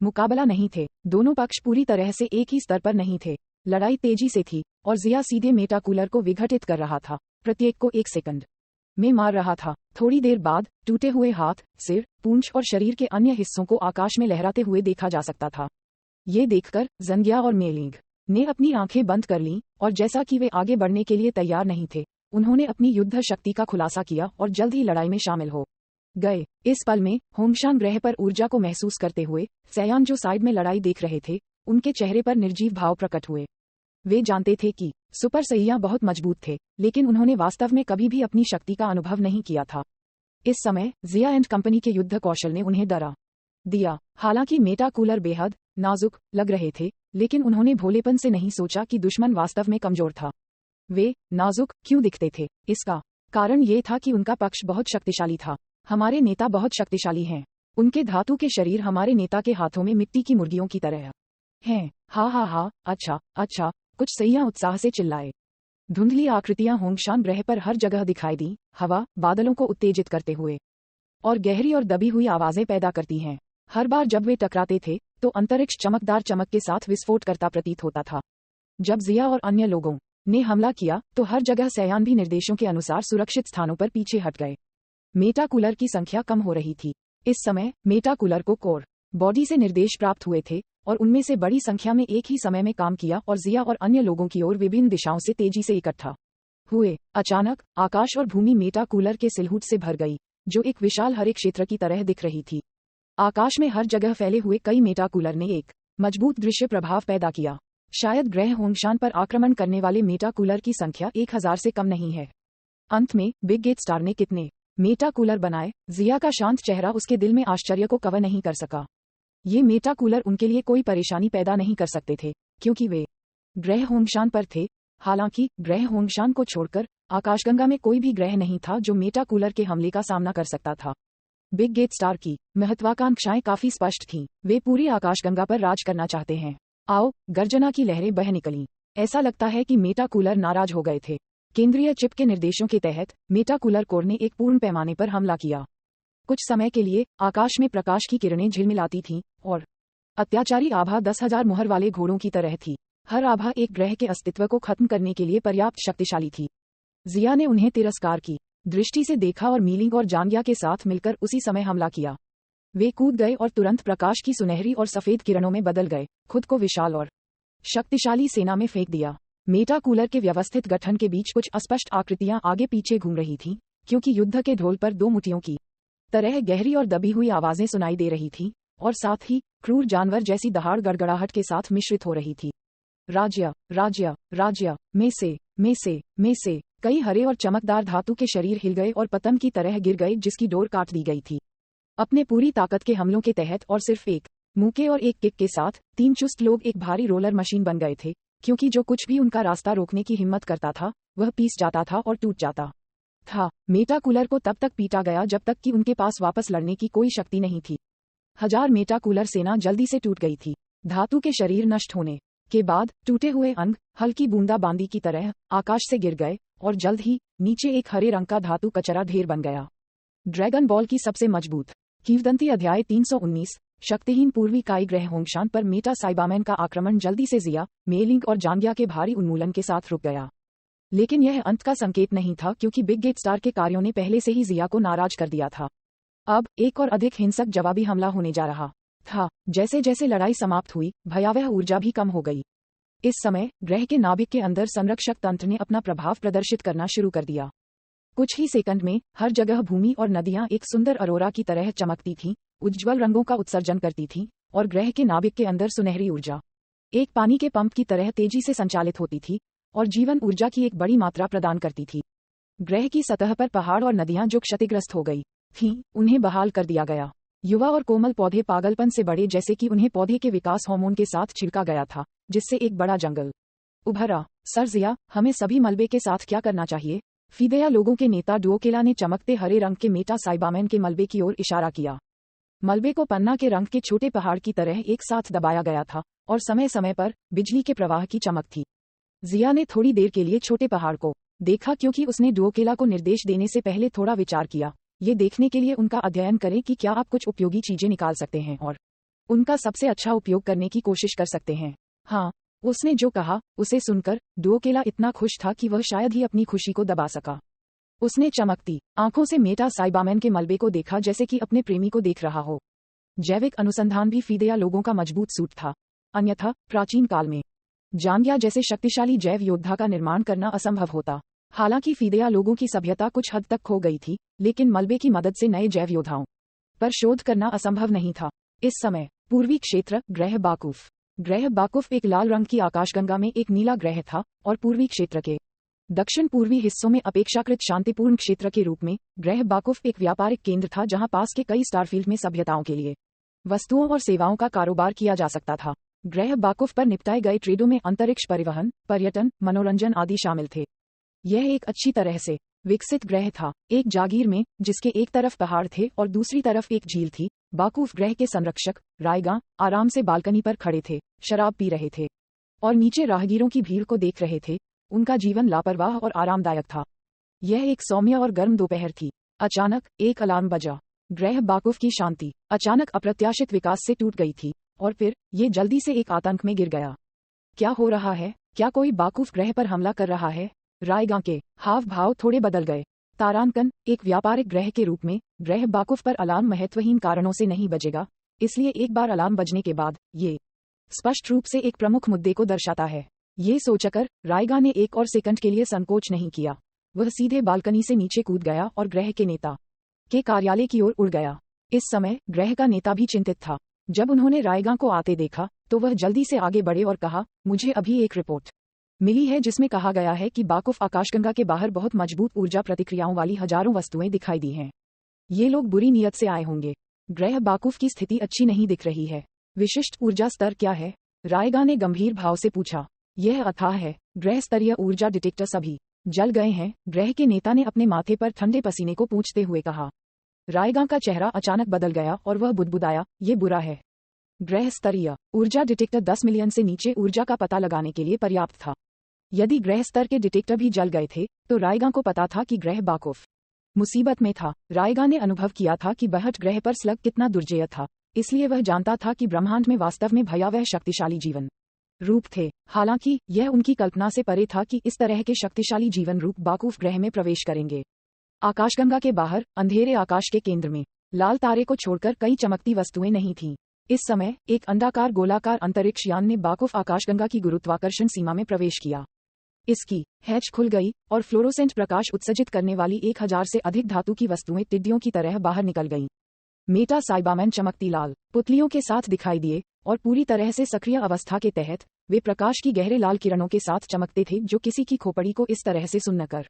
मुकाबला नहीं थे। दोनों पक्ष पूरी तरह से एक ही स्तर पर नहीं थे। लड़ाई तेजी से थी और जिया सीधे मेटा कूलर को विघटित कर रहा था, प्रत्येक को 1 सेकंड में मार रहा था। थोड़ी देर बाद टूटे हुए हाथ, सिर, पूंछ और शरीर के अन्य हिस्सों को आकाश में लहराते हुए देखा जा सकता था। ये देखकर जंगिया और मेलिंग ने अपनी आंखें बंद कर लीं और जैसा कि वे आगे बढ़ने के लिए तैयार नहीं थे, उन्होंने अपनी युद्ध शक्ति का खुलासा किया और जल्द ही लड़ाई में शामिल हो गए। इस पल में होंगशान ग्रह पर ऊर्जा को महसूस करते हुए सैयान जो साइड में लड़ाई देख रहे थे, उनके चेहरे पर निर्जीव भाव प्रकट हुए। वे जानते थे कि सुपर सैया बहुत मजबूत थे, लेकिन उन्होंने वास्तव में कभी भी अपनी शक्ति का अनुभव नहीं किया था। इस समय जिया एंड कंपनी के युद्ध कौशल ने उन्हें डरा दिया। हालांकि मेटा कूलर बेहद नाजुक लग रहे थे, लेकिन उन्होंने भोलेपन से नहीं सोचा कि दुश्मन वास्तव में कमजोर था। वे नाजुक क्यों दिखते थे? इसका कारण ये था कि उनका पक्ष बहुत शक्तिशाली था। हमारे नेता बहुत शक्तिशाली हैं। उनके धातु के शरीर हमारे नेता के हाथों में मिट्टी की मुर्गियों की तरह हैं। हा हा हा, अच्छा अच्छा, कुछ सैया उत्साह से चिल्लाए। धुंधली आकृतियां होंगशान ग्रह पर हर जगह दिखाई दी, हवा बादलों को उत्तेजित करते हुए और गहरी और दबी हुई आवाजें पैदा करती हैं। हर बार जब वे टकराते थे, तो अंतरिक्ष चमकदार चमक के साथ विस्फोट करता प्रतीत होता था। जब जिया और अन्य लोगों ने हमला किया, तो हर जगह सैयान भी निर्देशों के अनुसार सुरक्षित स्थानों पर पीछे हट गए। मेटा कूलर की संख्या कम हो रही थी। इस समय मेटा कूलर को कोर बॉडी से निर्देश प्राप्त हुए थे और उनमें से बड़ी संख्या में एक ही समय में काम किया और जिया और अन्य लोगों की ओर विभिन्न दिशाओं से तेजी से इकट्ठा हुए। अचानक आकाश और भूमि मेटा कूलर के सिलहूट से भर गई, जो एक विशाल हरे क्षेत्र की तरह दिख रही थी। आकाश में हर जगह फैले हुए कई मेटा कूलर ने एक मजबूत दृश्य प्रभाव पैदा किया। शायद ग्रह होंगशान पर आक्रमण करने वाले मेटा कूलर की संख्या 1000 से कम नहीं है। अंत में बिग गेट स्टार ने कितने मेटा कूलर बनाए? जिया का शांत चेहरा उसके दिल में आश्चर्य को कवर नहीं कर सका। ये मेटा कूलर उनके लिए कोई परेशानी पैदा नहीं कर सकते थे, क्योंकि वे ग्रह होंगशान पर थे। हालांकि ग्रह होंगशान को छोड़कर आकाशगंगा में कोई भी ग्रह नहीं था जो मेटा कूलर के हमले का सामना कर सकता था। बिग गेट स्टार की महत्वाकांक्षाएं काफी स्पष्ट थीं। वे पूरी आकाशगंगा पर राज करना चाहते हैं। आओ, गर्जना की लहरें बह निकलीं। ऐसा लगता है कि मेटा कूलर नाराज हो गए थे। केंद्रीय चिप के निर्देशों के तहत मेटा कूलर कोर ने एक पूर्ण पैमाने पर हमला किया। कुछ समय के लिए आकाश में प्रकाश की किरणें झिलमिलाती थीं और अत्याचारी आभा 10,000 मुहर वाले घोड़ों की तरह थी। हर आभा एक ग्रह के अस्तित्व को खत्म करने के लिए पर्याप्त शक्तिशाली थी। जिया ने उन्हें तिरस्कार की दृष्टि से देखा और मीलिंग और जांगिया के साथ मिलकर उसी समय हमला किया। वे कूद गए और तुरंत प्रकाश की सुनहरी और सफेद किरणों में बदल गए, खुद को विशाल और शक्तिशाली सेना में फेंक दिया। मेटा कूलर के व्यवस्थित गठन के बीच कुछ अस्पष्ट आकृतियां आगे पीछे घूम रही थीं, क्योंकि युद्ध के ढोल पर दो मुठियों की तरह गहरी और दबी हुई आवाजें सुनाई दे रही थीं, और साथ ही क्रूर जानवर जैसी दहाड़ गड़गड़ाहट के साथ मिश्रित हो रही थी। राज्य राज्य राज्य में से कई हरे और चमकदार धातु के शरीर हिल गए और पतंग की तरह गिर गए जिसकी डोर काट दी गई थी। अपने पूरी ताकत के हमलों के तहत और सिर्फ एक मुक्के और एक किक के साथ 3 चुस्त लोग एक भारी रोलर मशीन बन गए थे, क्योंकि जो कुछ भी उनका रास्ता रोकने की हिम्मत करता था वह पीस जाता था और टूट जाता था। मेटा कूलर को तब तक पीटा गया जब तक कि उनके पास वापस लड़ने की कोई शक्ति नहीं थी। 1000 मेटा कूलर सेना जल्दी से टूट गई थी। धातु के शरीर नष्ट होने के बाद टूटे हुए अंग हल्की बूंदाबांदी की तरह आकाश से गिर गए और जल्द ही नीचे एक हरे रंग का धातु कचरा ढेर बन गया। ड्रैगन बॉल की सबसे मजबूत किंवदंती अध्याय 319 शक्तिहीन पूर्वी काई ग्रह होंगशान पर मेटा साइबामैन का आक्रमण जल्दी से जिया, मेलिंग और जांगिया के भारी उन्मूलन के साथ रुक गया। लेकिन यह अंत का संकेत नहीं था, क्योंकि बिग गेट स्टार के कार्यों ने पहले से ही जिया को नाराज कर दिया था। अब एक और अधिक हिंसक जवाबी हमला होने जा रहा था। जैसे जैसे लड़ाई समाप्त हुई, भयावह ऊर्जा भी कम हो गई। इस समय ग्रह के नाभिक के अंदर संरक्षक तंत्र ने अपना प्रभाव प्रदर्शित करना शुरू कर दिया। कुछ ही सेकंड में हर जगह भूमि और नदियां एक सुंदर अरोरा की तरह चमकती थीं, उज्ज्वल रंगों का उत्सर्जन करती थीं, और ग्रह के नाभिक के अंदर सुनहरी ऊर्जा एक पानी के पंप की तरह तेजी से संचालित होती थी और जीवन ऊर्जा की एक बड़ी मात्रा प्रदान करती थी। ग्रह की सतह पर पहाड़ और नदियां जो क्षतिग्रस्त हो गई थीं, उन्हें बहाल कर दिया गया। युवा और कोमल पौधे पागलपन से बड़े, जैसे कि उन्हें पौधे के विकास हार्मोन के साथ छिड़का गया था, जिससे एक बड़ा जंगल उभरा। सर जिया, हमें सभी मलबे के साथ क्या करना चाहिए? फीदेया लोगों के नेता डुओकेला ने चमकते हरे रंग के मेटा साइबामैन के मलबे की ओर इशारा किया। मलबे को पन्ना के रंग के छोटे पहाड़ की तरह एक साथ दबाया गया था और समय समय पर बिजली के प्रवाह की चमक थी। जिया ने थोड़ी देर के लिए छोटे पहाड़ को देखा, क्योंकि उसने डुओकेला को निर्देश देने से पहले थोड़ा विचार किया, ये देखने के लिए उनका अध्ययन करें कि क्या आप कुछ उपयोगी चीजें निकाल सकते हैं और उनका सबसे अच्छा उपयोग करने की कोशिश कर सकते हैं। हाँ, उसने जो कहा उसे सुनकर डुओकेला इतना खुश था कि वह शायद ही अपनी खुशी को दबा सका। उसने चमकती आंखों से मेटा साइबामैन के मलबे को देखा, जैसे कि अपने प्रेमी को देख रहा हो। जैविक अनुसंधान भी फीदेया लोगों का मजबूत सूट था, अन्यथा प्राचीन काल में जांगिया जैसे शक्तिशाली जैव योद्धा का निर्माण करना असंभव होता। हालांकि फीदेया लोगों की सभ्यता कुछ हद तक खो गई थी, लेकिन मलबे की मदद से नए जैव योद्धाओं पर शोध करना असंभव नहीं था। इस समय पूर्वी क्षेत्र ग्रह बाकुफ एक लाल रंग की आकाशगंगा में एक नीला ग्रह था, और पूर्वी क्षेत्र के दक्षिण पूर्वी हिस्सों में अपेक्षाकृत शांतिपूर्ण क्षेत्र के रूप में ग्रह बाकुफ एक व्यापारिक केंद्र था, जहां पास के कई स्टारफील्ड में सभ्यताओं के लिए वस्तुओं और सेवाओं का कारोबार किया जा सकता था। ग्रह बाकुफ पर निपटाए गए ट्रेडों में अंतरिक्ष परिवहन, पर्यटन, मनोरंजन आदि शामिल थे। यह एक अच्छी तरह से विकसित ग्रह था। एक जागीर में, जिसके एक तरफ पहाड़ थे और दूसरी तरफ एक झील थी, बाकुफ ग्रह के संरक्षक रायगा आराम से बालकनी पर खड़े थे, शराब पी रहे थे और नीचे राहगीरों की भीड़ को देख रहे थे। उनका जीवन लापरवाह और आरामदायक था। यह एक सौम्य और गर्म दोपहर थी। अचानक एक अलार्म बजा। ग्रह बाकुफ की शांति अचानक अप्रत्याशित विकास से टूट गई थी, और फिर ये जल्दी से एक आतंक में गिर गया। क्या हो रहा है? क्या कोई बाकुफ ग्रह पर हमला कर रहा है? रायगा के हाव भाव थोड़े बदल गए। तारांकन, एक व्यापारिक ग्रह के रूप में ग्रह बाकुफ पर अलार्म महत्वहीन कारणों से नहीं बजेगा, इसलिए एक बार अलार्म बजने के बाद ये स्पष्ट रूप से एक प्रमुख मुद्दे को दर्शाता है। ये सोचकर रायगा ने एक और सेकंड के लिए संकोच नहीं किया। वह सीधे बालकनी से नीचे कूद गया और ग्रह के नेता के कार्यालय की ओर उड़ गया। इस समय ग्रह का नेता भी चिंतित था। जब उन्होंने रायगा को आते देखा तो वह जल्दी से आगे बढ़े और कहा, मुझे अभी एक रिपोर्ट मिली है जिसमें कहा गया है कि बाकुफ आकाशगंगा के बाहर बहुत मजबूत ऊर्जा प्रतिक्रियाओं वाली हजारों वस्तुएं दिखाई दी हैं। ये लोग बुरी नीयत से आए होंगे। ग्रह बाकुफ की स्थिति अच्छी नहीं दिख रही है। विशिष्ट ऊर्जा स्तर क्या है? रायगा ने गंभीर भाव से पूछा। यह अथाह है। ग्रह स्तरीय ऊर्जा डिटेक्टर सभी जल गए हैं, ग्रह के नेता ने अपने माथे पर ठंडे पसीने को पोंछते हुए कहा। रायगा का चेहरा अचानक बदल गया और वह बुदबुदाया, ये बुरा है। ग्रह स्तरीय ऊर्जा डिटेक्टर 10 मिलियन से नीचे ऊर्जा का पता लगाने के लिए पर्याप्त था। यदि ग्रह स्तर के डिटेक्टर भी जल गए थे तो रायगा को पता था कि ग्रह बाकुफ मुसीबत में था। रायगा ने अनुभव किया था कि बहट ग्रह पर स्लग कितना दुर्जय था, इसलिए वह जानता था कि ब्रह्मांड में वास्तव में भयावह शक्तिशाली जीवन रूप थे। हालांकि यह उनकी कल्पना से परे था कि इस तरह के शक्तिशाली जीवन रूप बाकूफ ग्रह में प्रवेश करेंगे। आकाशगंगा के बाहर अंधेरे आकाश के केंद्र में लाल तारे को छोड़कर कई चमकती वस्तुएं नहीं थीं। इस समय एक अंडाकार गोलाकार अंतरिक्ष यान ने बाकूफ आकाशगंगा की गुरुत्वाकर्षण सीमा में प्रवेश किया। इसकी हैच खुल गई और फ्लोरोसेंट प्रकाश उत्सर्जित करने वाली 1000 से अधिक धातु की वस्तुएं टिड्डियों की तरह बाहर निकल गईं। मेटा साइबामैन चमकती लाल पुतलियों के साथ दिखाई दिए और पूरी तरह से सक्रिय अवस्था के तहत वे प्रकाश की गहरे लाल किरणों के साथ चमकते थे, जो किसी की खोपड़ी को इस तरह से सुन्न कर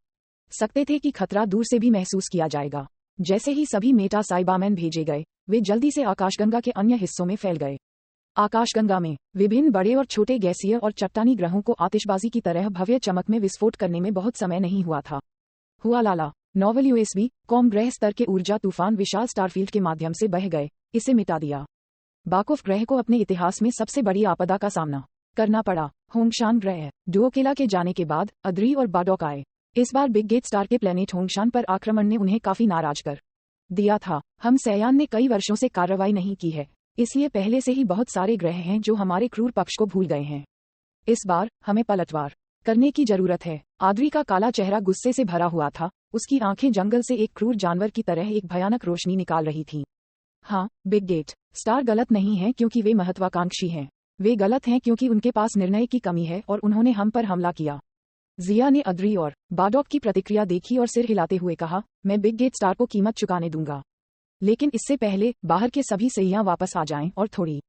सकते थे कि खतरा दूर से भी महसूस किया जाएगा। जैसे ही सभी मेटा साइबामैन भेजे गए, वे जल्दी से आकाशगंगा के अन्य हिस्सों में फैल गए। आकाशगंगा में विभिन्न बड़े और छोटे गैसीय और चट्टानी ग्रहों को आतिशबाजी की तरह भव्य चमक में विस्फोट करने में बहुत समय नहीं हुआ था। हुआ लाला नोवेल यूएसबी कॉम ग्रह स्तर के ऊर्जा तूफान विशाल स्टारफील्ड के माध्यम से बह गए, इसे मिटा दिया। बाकूफ ग्रह को अपने इतिहास में सबसे बड़ी आपदा का सामना करना पड़ा। होंगशान ग्रह ड्यूओकेला के जाने के बाद अद्री और बाडोक आए। इस बार बिग गेट स्टार के प्लेनेट होंगशान पर आक्रमण ने उन्हें काफी नाराज कर दिया था। हम सयान ने कई वर्षों से कार्रवाई नहीं की है, इसलिए पहले से ही बहुत सारे ग्रह हैं जो हमारे क्रूर पक्ष को भूल गए हैं। इस बार हमें पलटवार करने की जरूरत है। आद्री का काला चेहरा गुस्से से भरा हुआ था, उसकी आंखें जंगल से एक क्रूर जानवर की तरह एक भयानक रोशनी निकाल रही थीं। हाँ, बिग गेट स्टार गलत नहीं है क्योंकि वे महत्वाकांक्षी हैं। वे गलत हैं क्योंकि उनके पास निर्णय की कमी है और उन्होंने हम पर हमला किया। जिया ने अद्री और बाडोक की प्रतिक्रिया देखी और सिर हिलाते हुए कहा, मैं बिग गेट स्टार को कीमत चुकाने दूंगा, लेकिन इससे पहले बाहर के सभी सैयां वापस आ जाएं और थोड़ी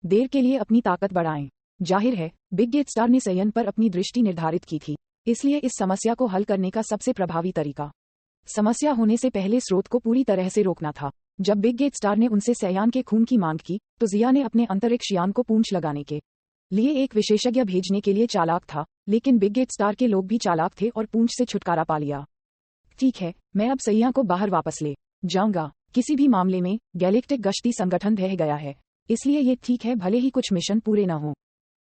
देर के लिए अपनी ताकत बढ़ाएं। जाहिर है, बिग गेट स्टार ने सयन पर अपनी दृष्टि निर्धारित की थी, इसलिए इस समस्या को हल करने का सबसे प्रभावी तरीका समस्या होने से पहले स्रोत को पूरी तरह से रोकना था। जब बिग गेट स्टार ने उनसे सयान के खून की मांग की, तो जिया ने अपने अंतरिक्ष यान को पूंछ लगाने के लिए एक विशेषज्ञ भेजने के लिए चालाक था, लेकिन बिग गेट स्टार के लोग भी चालाक थे और पूंछ से छुटकारा पा लिया। ठीक है, मैं अब सैया को बाहर वापस ले जाऊंगा। किसी भी मामले में गैलेक्टिक गश्ती संगठन ढह गया है, इसलिए ये ठीक है भले ही कुछ मिशन पूरे न हो।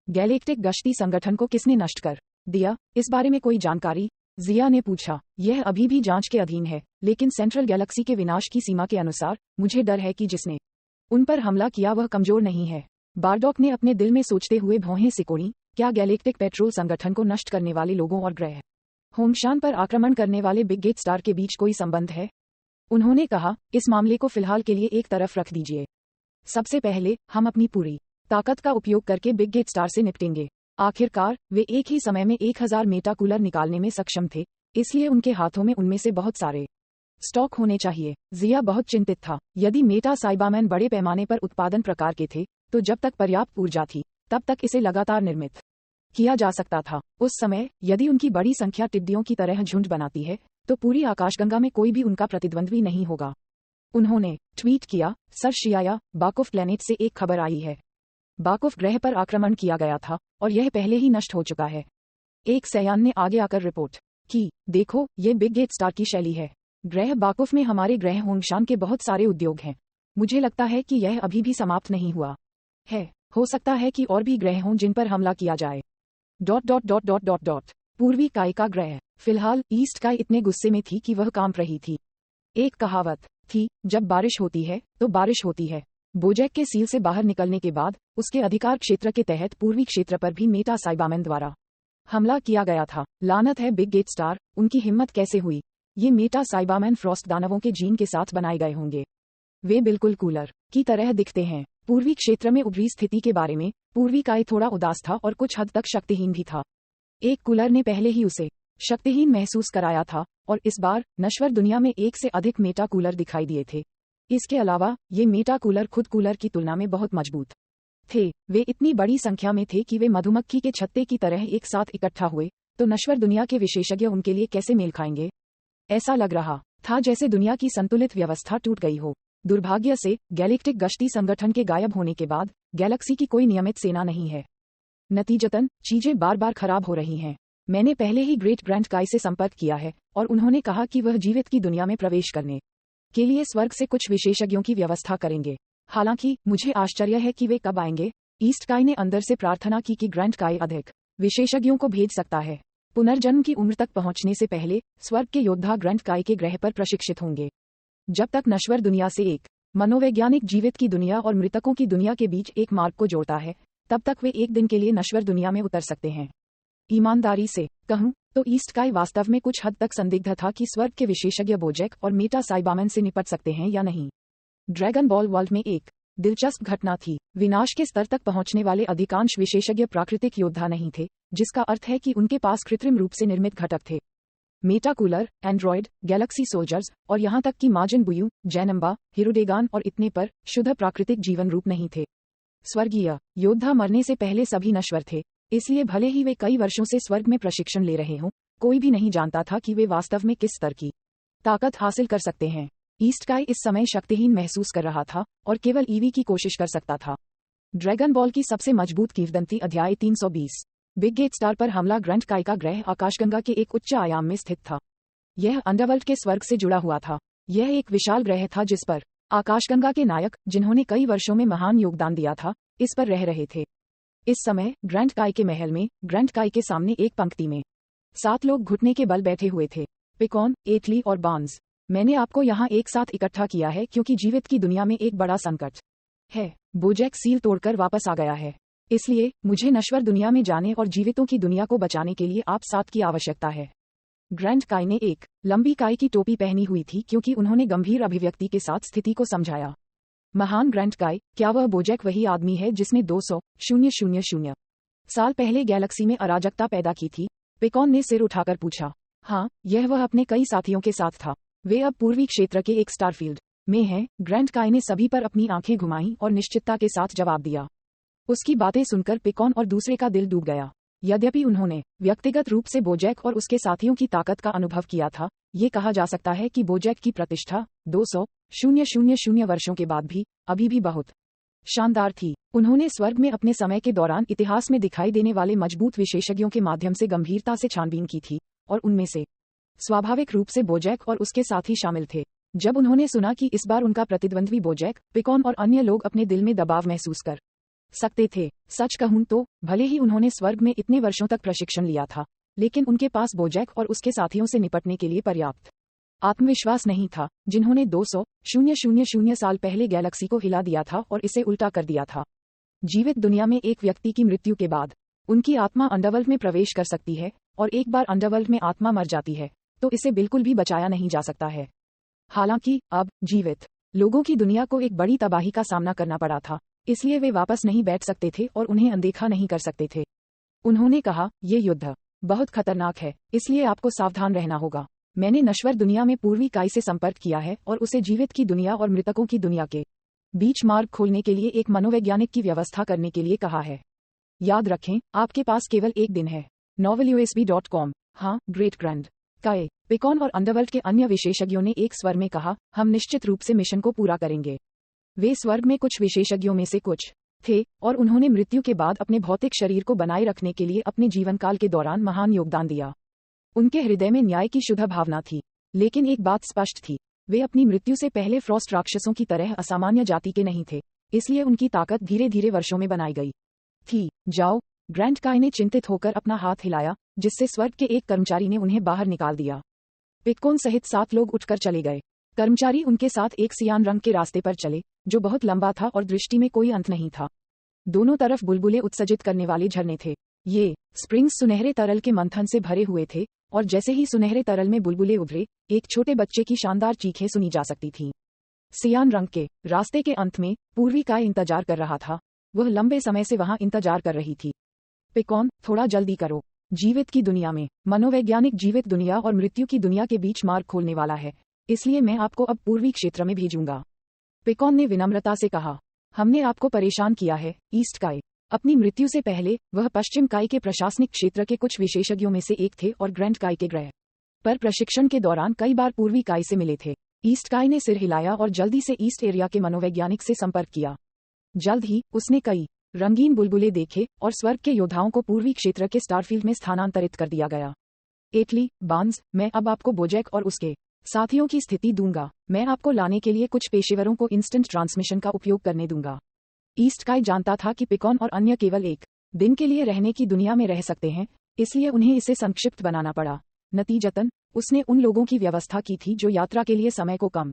गैलेक्टिक गश्ती संगठन को किसने नष्ट कर दिया, इस बारे में कोई जानकारी? जिया ने पूछा। यह अभी भी जांच के अधीन है, लेकिन सेंट्रल गैलेक्सी के विनाश की सीमा के अनुसार मुझे डर है कि जिसने उन पर हमला किया वह कमजोर नहीं है। बारडॉक ने अपने दिल में सोचते हुए भौहें सिकोड़ी। क्या गैलेक्टिक पेट्रोल संगठन को नष्ट करने वाले लोगों और ग्रह होंगशान पर आक्रमण करने वाले बिग गेट स्टार के बीच कोई संबंध है? उन्होंने कहा, इस मामले को फिलहाल के लिए एक तरफ रख दीजिए। सबसे पहले हम अपनी पूरी ताकत का उपयोग करके बिग गेट स्टार से निपटेंगे। आखिरकार वे एक ही समय में 1000 मेटा कूलर निकालने में सक्षम थे, इसलिए उनके हाथों में उनमें से बहुत सारे स्टॉक होने चाहिए। जिया बहुत चिंतित था। यदि मेटा साइबामैन बड़े पैमाने पर उत्पादन प्रकार के थे, तो जब तक पर्याप्त ऊर्जा थी, तब तक इसे लगातार निर्मित किया जा सकता था। उस समय यदि उनकी बड़ी संख्या टिड्डियों की तरह झुंड बनाती है, तो पूरी आकाशगंगा में कोई भी उनका प्रतिद्वंद्वी नहीं होगा। उन्होंने ट्वीट किया, सर शियाया, बाकूफ प्लेनेट से एक खबर आई है। बाकूफ ग्रह पर आक्रमण किया गया था और यह पहले ही नष्ट हो चुका है। एक सयान ने आगे आकर रिपोर्ट की, देखो ये बिग गेट स्टार की शैली है। ग्रह बाकूफ में हमारे ग्रह होंगशान के बहुत सारे उद्योग हैं। मुझे लगता है कि यह अभी भी समाप्त नहीं हुआ है। हो सकता है कि और भी ग्रह हों जिन पर हमला किया जाए। ... पूर्वी काय का ग्रह। फिलहाल ईस्ट काय इतने गुस्से में थी कि वह कांप रही थी। एक कहावत थी, जब बारिश होती है तो बारिश होती है। बोजैक के सील से बाहर निकलने के बाद उसके अधिकार क्षेत्र के तहत पूर्वी क्षेत्र पर भी मेटा साइबामैन द्वारा हमला किया गया था। लानत है बिग गेट स्टार, उनकी हिम्मत कैसे हुई? ये मेटा साइबामैन फ्रॉस्ट दानवों के जीन के साथ बनाए गए होंगे। वे बिल्कुल कूलर की तरह दिखते हैं। पूर्वी क्षेत्र में उभरी स्थिति के बारे में पूर्वी काय थोड़ा उदास था और कुछ हद तक शक्तिहीन भी था। एक कूलर ने पहले ही उसे शक्तिहीन महसूस कराया था और इस बार नश्वर दुनिया में एक से अधिक मेटा कूलर दिखाई दिए थे। इसके अलावा ये मेटा कूलर खुद कूलर की तुलना में बहुत मजबूत थे। वे इतनी बड़ी संख्या में थे कि वे मधुमक्खी के छत्ते की तरह एक साथ इकट्ठा हुए, तो नश्वर दुनिया के विशेषज्ञ उनके लिए कैसे मेल खाएंगे? ऐसा लग रहा था जैसे दुनिया की संतुलित व्यवस्था टूट गई हो। दुर्भाग्य से गैलेक्टिक गश्ती संगठन के गायब होने के बाद गैलेक्सी की कोई नियमित सेना नहीं है। नतीजतन चीजें बार बार खराब हो रही हैं। मैंने पहले ही ग्रेट ग्रैंड काय से संपर्क किया है और उन्होंने कहा कि वह जीवित की दुनिया में प्रवेश करने के लिए स्वर्ग से कुछ विशेषज्ञों की व्यवस्था करेंगे। हालांकि मुझे आश्चर्य है कि वे कब आएंगे। ईस्ट काय ने अंदर से प्रार्थना की कि ग्रैंड काय अधिक विशेषज्ञों को भेज सकता है। पुनर्जन्म की उम्र तक पहुंचने से पहले स्वर्ग के योद्धा ग्रैंड काई के ग्रह पर प्रशिक्षित होंगे। जब तक नश्वर दुनिया से एक मनोवैज्ञानिक जीवित की दुनिया और मृतकों की दुनिया के बीच एक मार्ग को जोड़ता है, तब तक वे एक दिन के लिए नश्वर दुनिया में उतर सकते हैं। ईमानदारी से कहूं तो ईस्ट काई वास्तव में कुछ हद तक संदिग्ध था कि स्वर्ग के विशेषज्ञ बोजैक और मेटा साइबामैन से निपट सकते हैं या नहीं। ड्रैगन बॉल वर्ल्ड में एक दिलचस्प घटना थी। विनाश के स्तर तक पहुंचने वाले अधिकांश विशेषज्ञ प्राकृतिक योद्धा नहीं थे, जिसका अर्थ है कि उनके पास कृत्रिम रूप से निर्मित घटक थे। Meta cooler, Android, Galaxy soldiers और यहां तक कि माजन बुयू, जैनम्बा, हिरुडेगान और इतने पर शुद्ध प्राकृतिक जीवन रूप नहीं थे। स्वर्गीय योद्धा मरने से पहले सभी नश्वर थे, इसलिए भले ही वे कई वर्षों से स्वर्ग में प्रशिक्षण ले रहे हों, कोई भी नहीं जानता था कि वे वास्तव में किस स्तर की ताकत हासिल कर सकते हैं। ईस्ट काई इस समय शक्तिहीन महसूस कर रहा था और केवल ईवी की कोशिश कर सकता था। ड्रैगन बॉल की सबसे मजबूत किंवदंती अध्याय 320। बिग गेट स्टार पर हमला। ग्रैंड काई का ग्रह आकाशगंगा के एक उच्च आयाम में स्थित था। यह अंडरवर्ल्ड के स्वर्ग से जुड़ा हुआ था। यह एक विशाल ग्रह था जिस पर आकाशगंगा के नायक, जिन्होंने कई वर्षों में महान योगदान दिया था, इस पर रह रहे थे। इस समय ग्रैंड काई के महल में ग्रैंड काई के सामने एक पंक्ति में 7 लोग घुटने के बल बैठे हुए थे। पिकॉन, एटली और बार्न्स। मैंने आपको यहाँ एक साथ इकट्ठा किया है क्योंकि जीवित की दुनिया में एक बड़ा संकट है। बोजैक सील तोड़कर वापस आ गया है, इसलिए मुझे नश्वर दुनिया में जाने और जीवितों की दुनिया को बचाने के लिए आप 7 की आवश्यकता है। ग्रैंड काई ने एक लंबी काई की टोपी पहनी हुई थी क्योंकि उन्होंने गंभीर अभिव्यक्ति के साथ स्थिति को समझाया। महान ग्रैंड काई, क्या वह बोजैक वही आदमी है जिसने 200,000 साल पहले गैलेक्सी में अराजकता पैदा की थी? पिकॉन ने सिर उठाकर पूछा। हाँ, यह वह अपने कई साथियों के साथ था। वे अब पूर्वी क्षेत्र के एक स्टारफील्ड में हैं। ग्रैंड काई ने सभी पर अपनी आंखें घुमाईं और निश्चितता के साथ जवाब दिया। उसकी बातें सुनकर पिकॉन और दूसरे का दिल डूब गया। यद्यपि उन्होंने व्यक्तिगत रूप से बोजैक और उसके साथियों की ताकत का अनुभव किया था, ये कहा जा सकता है कि बोजैक की प्रतिष्ठा 200,000 वर्षों के बाद भी अभी भी बहुत शानदार थी। उन्होंने स्वर्ग में अपने समय के दौरान इतिहास में दिखाई देने वाले मजबूत विशेषज्ञों के माध्यम से गंभीरता से छानबीन की थी, और उनमें से स्वाभाविक रूप से बोजैक और उसके साथी शामिल थे। जब उन्होंने सुना कि इस बार उनका प्रतिद्वंद्वी बोजैक, पिकॉन और अन्य लोग अपने दिल में दबाव महसूस कर सकते थे। सच कहूं तो भले ही उन्होंने स्वर्ग में इतने वर्षों तक प्रशिक्षण लिया था, लेकिन उनके पास बोजैक और उसके साथियों से निपटने के लिए पर्याप्त आत्मविश्वास नहीं था, जिन्होंने 200,000 साल पहले गैलेक्सी को हिला दिया था और इसे उल्टा कर दिया था। जीवित दुनिया में एक व्यक्ति की मृत्यु के बाद उनकी आत्मा अंडरवर्ल्ड में प्रवेश कर सकती है, और एक बार अंडरवर्ल्ड में आत्मा मर जाती है तो इसे बिल्कुल भी बचाया नहीं जा सकता है। हालांकि अब जीवित लोगों की दुनिया को एक बड़ी तबाही का सामना करना पड़ा था, इसलिए वे वापस नहीं बैठ सकते थे और उन्हें अनदेखा नहीं कर सकते थे। उन्होंने कहा, ये युद्ध बहुत खतरनाक है, इसलिए आपको सावधान रहना होगा। मैंने नश्वर दुनिया में पूर्वी काई से संपर्क किया है और उसे जीवित की दुनिया और मृतकों की दुनिया के बीच मार्ग खोलने के लिए एक मनोवैज्ञानिक की व्यवस्था करने के लिए कहा है। याद रखें, आपके पास केवल एक दिन है। novelUSB.com। हाँ, ग्रेट ग्रैंड काई, पिकॉन और अंडरवर्ल्ड के अन्य विशेषज्ञों ने एक स्वर में कहा, हम निश्चित रूप से मिशन को पूरा करेंगे। वे स्वर्ग में कुछ विशेषज्ञों में से कुछ थे, और उन्होंने मृत्यु के बाद अपने भौतिक शरीर को बनाए रखने के लिए अपने जीवन काल के दौरान महान योगदान दिया। उनके हृदय में न्याय की शुद्ध भावना थी, लेकिन एक बात स्पष्ट थी, वे अपनी मृत्यु से पहले फ्रॉस्ट राक्षसों की तरह असामान्य जाति के नहीं थे, इसलिए उनकी ताकत धीरे धीरे वर्षों में बनाई गई थी। जाओ, ग्रैंड काई ने चिंतित होकर अपना हाथ हिलाया, जिससे स्वर्ग के एक कर्मचारी ने उन्हें बाहर निकाल दिया। पिकॉन सहित 7 लोग उठकर चले गए। कर्मचारी उनके साथ एक सियान रंग के रास्ते पर चले, जो बहुत लंबा था और दृष्टि में कोई अंत नहीं था। दोनों तरफ बुलबुले उत्सर्जित करने वाले झरने थे। ये स्प्रिंग्स सुनहरे तरल के मंथन से भरे हुए थे, और जैसे ही सुनहरे तरल में बुलबुले उभरे, एक छोटे बच्चे की शानदार चीखें सुनी जा सकती थीं। सियान रंग के रास्ते के अंत में पूर्वी काई इंतजार कर रहा था। वह लंबे समय से वहां इंतजार कर रही थी। पिकॉन, थोड़ा जल्दी करो। जीवित की दुनिया में मनोवैज्ञानिक जीवित दुनिया और मृत्यु की दुनिया के बीच मार्ग खोलने वाला है, इसलिए मैं आपको अब पूर्वी क्षेत्र में भेजूंगा। पिकॉन ने विनम्रता से कहा, हमने आपको परेशान किया है, ईस्ट काई। अपनी मृत्यु से पहले वह पश्चिम काई के प्रशासनिक क्षेत्र के कुछ विशेषज्ञों में से एक थे और ग्रैंड काई के ग्रह पर प्रशिक्षण के दौरान कई बार पूर्वी काई से मिले थे। ईस्ट काई ने सिर हिलाया और जल्दी से ईस्ट एरिया के मनोवैज्ञानिक से संपर्क किया। जल्द ही उसने कई रंगीन बुलबुले देखे और स्वर्ग के योद्धाओं को पूर्वी क्षेत्र के स्टारफील्ड में स्थानांतरित कर दिया गया। एटली, बार्न्स, मैं अब आपको बोजैक और उसके साथियों की स्थिति दूंगा। मैं आपको लाने के लिए कुछ पेशेवरों को इंस्टेंट ट्रांसमिशन का उपयोग करने दूंगा। ईस्ट काई जानता था कि पिकॉन और अन्य केवल एक दिन के लिए रहने की दुनिया में रह सकते हैं, इसलिए उन्हें इसे संक्षिप्त बनाना पड़ा। नतीजतन उसने उन लोगों की व्यवस्था की थी जो यात्रा के लिए समय को कम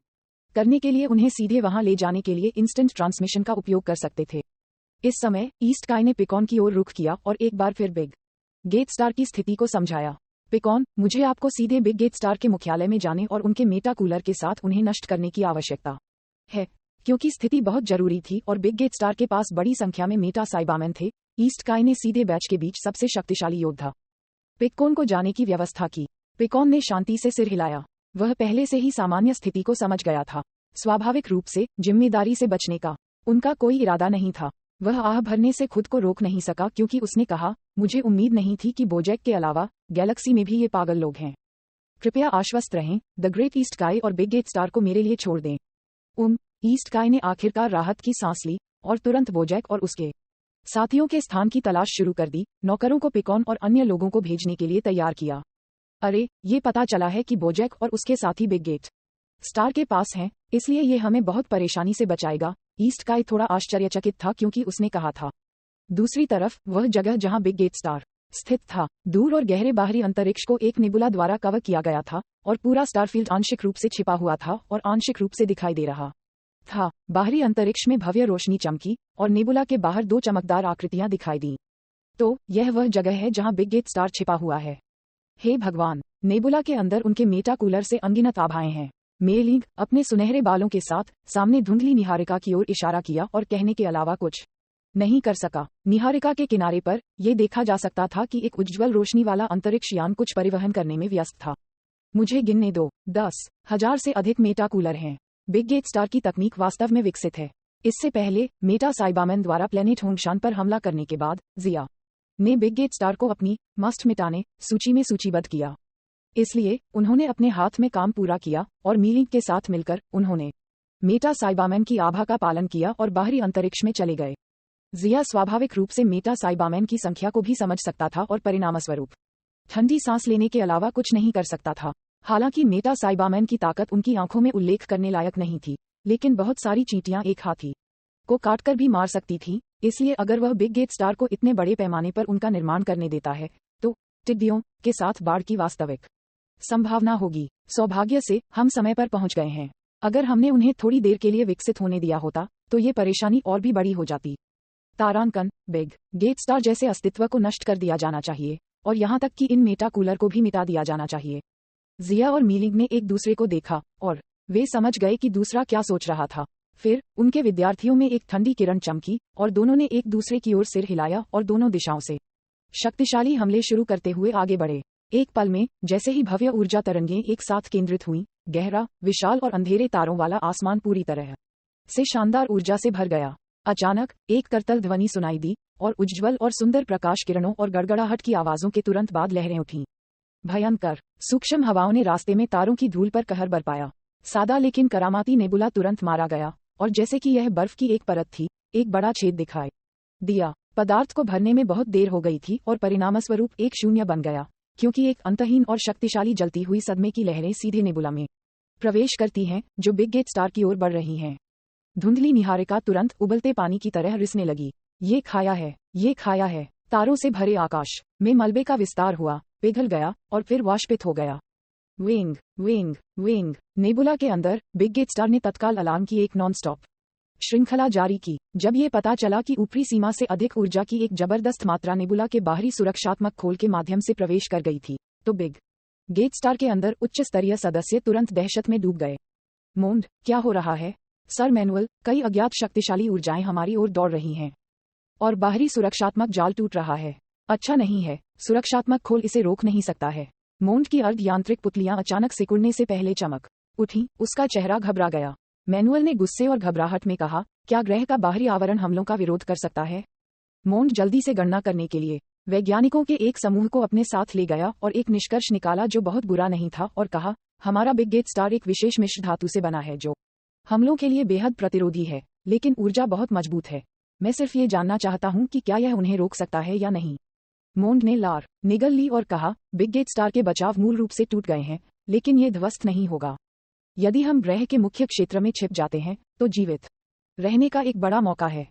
करने के लिए उन्हें सीधे वहां ले जाने के लिए इंस्टेंट ट्रांसमिशन का उपयोग कर सकते थे। इस समय ईस्ट काई ने पिकॉन की ओर रुख किया और एक बार फिर बिग गेट स्टार की स्थिति को समझाया। पिकॉन, मुझे आपको सीधे बिग गेट स्टार के मुख्यालय में जाने और उनके मेटा कूलर के साथ उन्हें नष्ट करने की आवश्यकता है, क्योंकि स्थिति बहुत जरूरी थी और बिग गेट स्टार के पास बड़ी संख्या में मेटा साइबामैन थे। ईस्ट काई ने सीधे बैच के बीच सबसे शक्तिशाली योद्धा पिकॉन को जाने की व्यवस्था की। पिकॉन ने शांति से सिर हिलाया। वह पहले से ही सामान्य स्थिति को समझ गया था। स्वाभाविक रूप से जिम्मेदारी से बचने का उनका कोई इरादा नहीं था। वह आह भरने से खुद को रोक नहीं सका क्योंकि उसने कहा, मुझे उम्मीद नहीं थी कि बोजैक के अलावा गैलेक्सी में भी ये पागल लोग हैं। कृपया आश्वस्त रहें, द ग्रेट ईस्ट काई और बिग गेट स्टार को मेरे लिए छोड़ दें। ईस्ट काई ने आखिरकार राहत की सांस ली और तुरंत बोजैक और उसके साथियों के स्थान की तलाश शुरू कर दी। नौकरों को पिकॉन और अन्य लोगों को भेजने के लिए तैयार किया। अरे, ये पता चला है कि बोजैक और उसके साथी बिग गेट स्टार के पास हैं, इसलिए ये हमें बहुत परेशानी से बचाएगा। ईस्ट काई थोड़ा आश्चर्यचकित था क्योंकि उसने कहा था। दूसरी तरफ वह जगह जहां बिग गेट स्टार स्थित था, दूर और गहरे बाहरी अंतरिक्ष को एक नेबुला द्वारा कवर किया गया था और पूरा स्टारफील्ड आंशिक रूप से छिपा हुआ था और आंशिक रूप से दिखाई दे रहा था। बाहरी अंतरिक्ष में भव्य रोशनी चमकी और नेबुला के बाहर दो चमकदार आकृतियां दिखाई दी। तो यह वह जगह है जहां बिग गेट स्टार छिपा हुआ है। हे भगवान, नेबुला के अंदर उनके मेटा कूलर से अनगिनत आभाएं हैं। मेलिंग अपने सुनहरे बालों के साथ सामने धुंधली निहारिका की ओर इशारा किया और कहने के अलावा कुछ नहीं कर सका। निहारिका के किनारे पर यह देखा जा सकता था कि एक उज्ज्वल रोशनी वाला अंतरिक्ष यान कुछ परिवहन करने में व्यस्त था। मुझे गिनने दो, 10,000 से अधिक मेटा कूलर हैं। बिग गेट स्टार की तकनीक वास्तव में विकसित है। इससे पहले मेटा साइबामैन द्वारा प्लेनेट होंगशान पर हमला करने के बाद जिया ने बिग गेट स्टार को अपनी मस्ट मिटाने सूची में सूचीबद्ध किया। इसलिए उन्होंने अपने हाथ में काम पूरा किया और मीलिंग के साथ मिलकर उन्होंने मेटा साइबामैन की आभा का पालन किया और बाहरी अंतरिक्ष में चले गए। जिया स्वाभाविक रूप से मेटा साइबामैन की संख्या को भी समझ सकता था और परिणामस्वरूप ठंडी सांस लेने के अलावा कुछ नहीं कर सकता था। हालांकि मेटा साइबामैन की ताकत उनकी आंखों में उल्लेख करने लायक नहीं थी, लेकिन बहुत सारी चींटियां एक हाथी को काटकर भी मार सकती थीं। इसलिए अगर वह बिग गेट स्टार को इतने बड़े पैमाने पर उनका निर्माण करने देता है तो टिड्डियों के साथ बाढ़ की वास्तविक संभावना होगी। सौभाग्य से हम समय पर पहुंच गए हैं। अगर हमने उन्हें थोड़ी देर के लिए विकसित होने दिया होता तो ये परेशानी और भी बड़ी हो जाती। तारांकन, बिग गेट स्टार जैसे अस्तित्व को नष्ट कर दिया जाना चाहिए और यहाँ तक कि इन मेटा कूलर को भी मिटा दिया जाना चाहिए। जिया और मीलिंग ने एक दूसरे को देखा और वे समझ गए कि दूसरा क्या सोच रहा था। फिर उनके विद्यार्थियों में एक ठंडी किरण चमकी और दोनों ने एक दूसरे की ओर सिर हिलाया और दोनों दिशाओं से शक्तिशाली हमले शुरू करते हुए आगे बढ़े। एक पल में जैसे ही भव्य ऊर्जा तरंगें एक साथ केंद्रित हुईं, गहरा, विशाल और अंधेरे तारों वाला आसमान पूरी तरह से शानदार ऊर्जा से भर गया। अचानक एक करतल ध्वनि सुनाई दी और उज्ज्वल और सुंदर प्रकाश किरणों और गड़गड़ाहट की आवाजों के तुरंत बाद लहरें उठीं। भयंकर सूक्ष्म हवाओं ने रास्ते में तारों की धूल पर कहर बरपाया। सादा लेकिन करामाती नेबुला तुरंत मारा गया और जैसे कि यह बर्फ की एक परत थी, एक बड़ा छेद दिखाई दिया। पदार्थ को भरने में बहुत देर हो गई थी और परिणामस्वरूप एक शून्य बन गया, क्योंकि एक अंतहीन और शक्तिशाली जलती हुई सदमे की लहरें सीधे नेबुला में प्रवेश करती हैं जो बिग गेट स्टार की ओर बढ़ रही हैं। धुंधली निहारिका तुरंत उबलते पानी की तरह रिसने लगी। ये खाया है, ये खाया है। तारों से भरे आकाश में मलबे का विस्तार हुआ, पिघल गया और फिर वाष्पित हो गया। Wing wing wing. नेबुला के अंदर बिग गेट स्टार ने तत्काल अलार्म की एक नॉन स्टॉप श्रृंखला जारी की। जब ये पता चला कि ऊपरी सीमा से अधिक ऊर्जा की एक जबरदस्त मात्रा नेबुला के बाहरी सुरक्षात्मक खोल के माध्यम से प्रवेश कर गई थी, तो बिग गेट स्टार के अंदर उच्च स्तरीय सदस्य तुरंत दहशत में डूब गए। मोंड, क्या हो रहा है? सर मैनुअल, कई अज्ञात शक्तिशाली ऊर्जाएं हमारी ओर दौड़ रही हैं और बाहरी सुरक्षात्मक जाल टूट रहा है। अच्छा नहीं है, सुरक्षात्मक खोल इसे रोक नहीं सकता है। मोंड की अर्ध यांत्रिक पुतलियां अचानक सिकुड़ने से पहले चमक उठी। उसका चेहरा घबरा गया। मैनुअल ने गुस्से और घबराहट में कहा, क्या ग्रह का बाहरी आवरण हमलों का विरोध कर सकता है? मोंड जल्दी से गणना करने के लिए वैज्ञानिकों के एक समूह को अपने साथ ले गया और एक निष्कर्ष निकाला जो बहुत बुरा नहीं था और कहा, हमारा बिग गेट स्टार एक विशेष मिश्र धातु से बना है जो हमलों के लिए बेहद प्रतिरोधी है, लेकिन ऊर्जा बहुत मजबूत है। मैं सिर्फ ये जानना चाहता हूँ कि क्या यह उन्हें रोक सकता है या नहीं। मोंड ने लार निगल ली और कहा, बिग गेट स्टार के बचाव मूल रूप से टूट गए हैं, लेकिन ये ध्वस्त नहीं होगा। यदि हम ग्रह के मुख्य क्षेत्र में छिप जाते हैं तो जीवित रहने का एक बड़ा मौका है।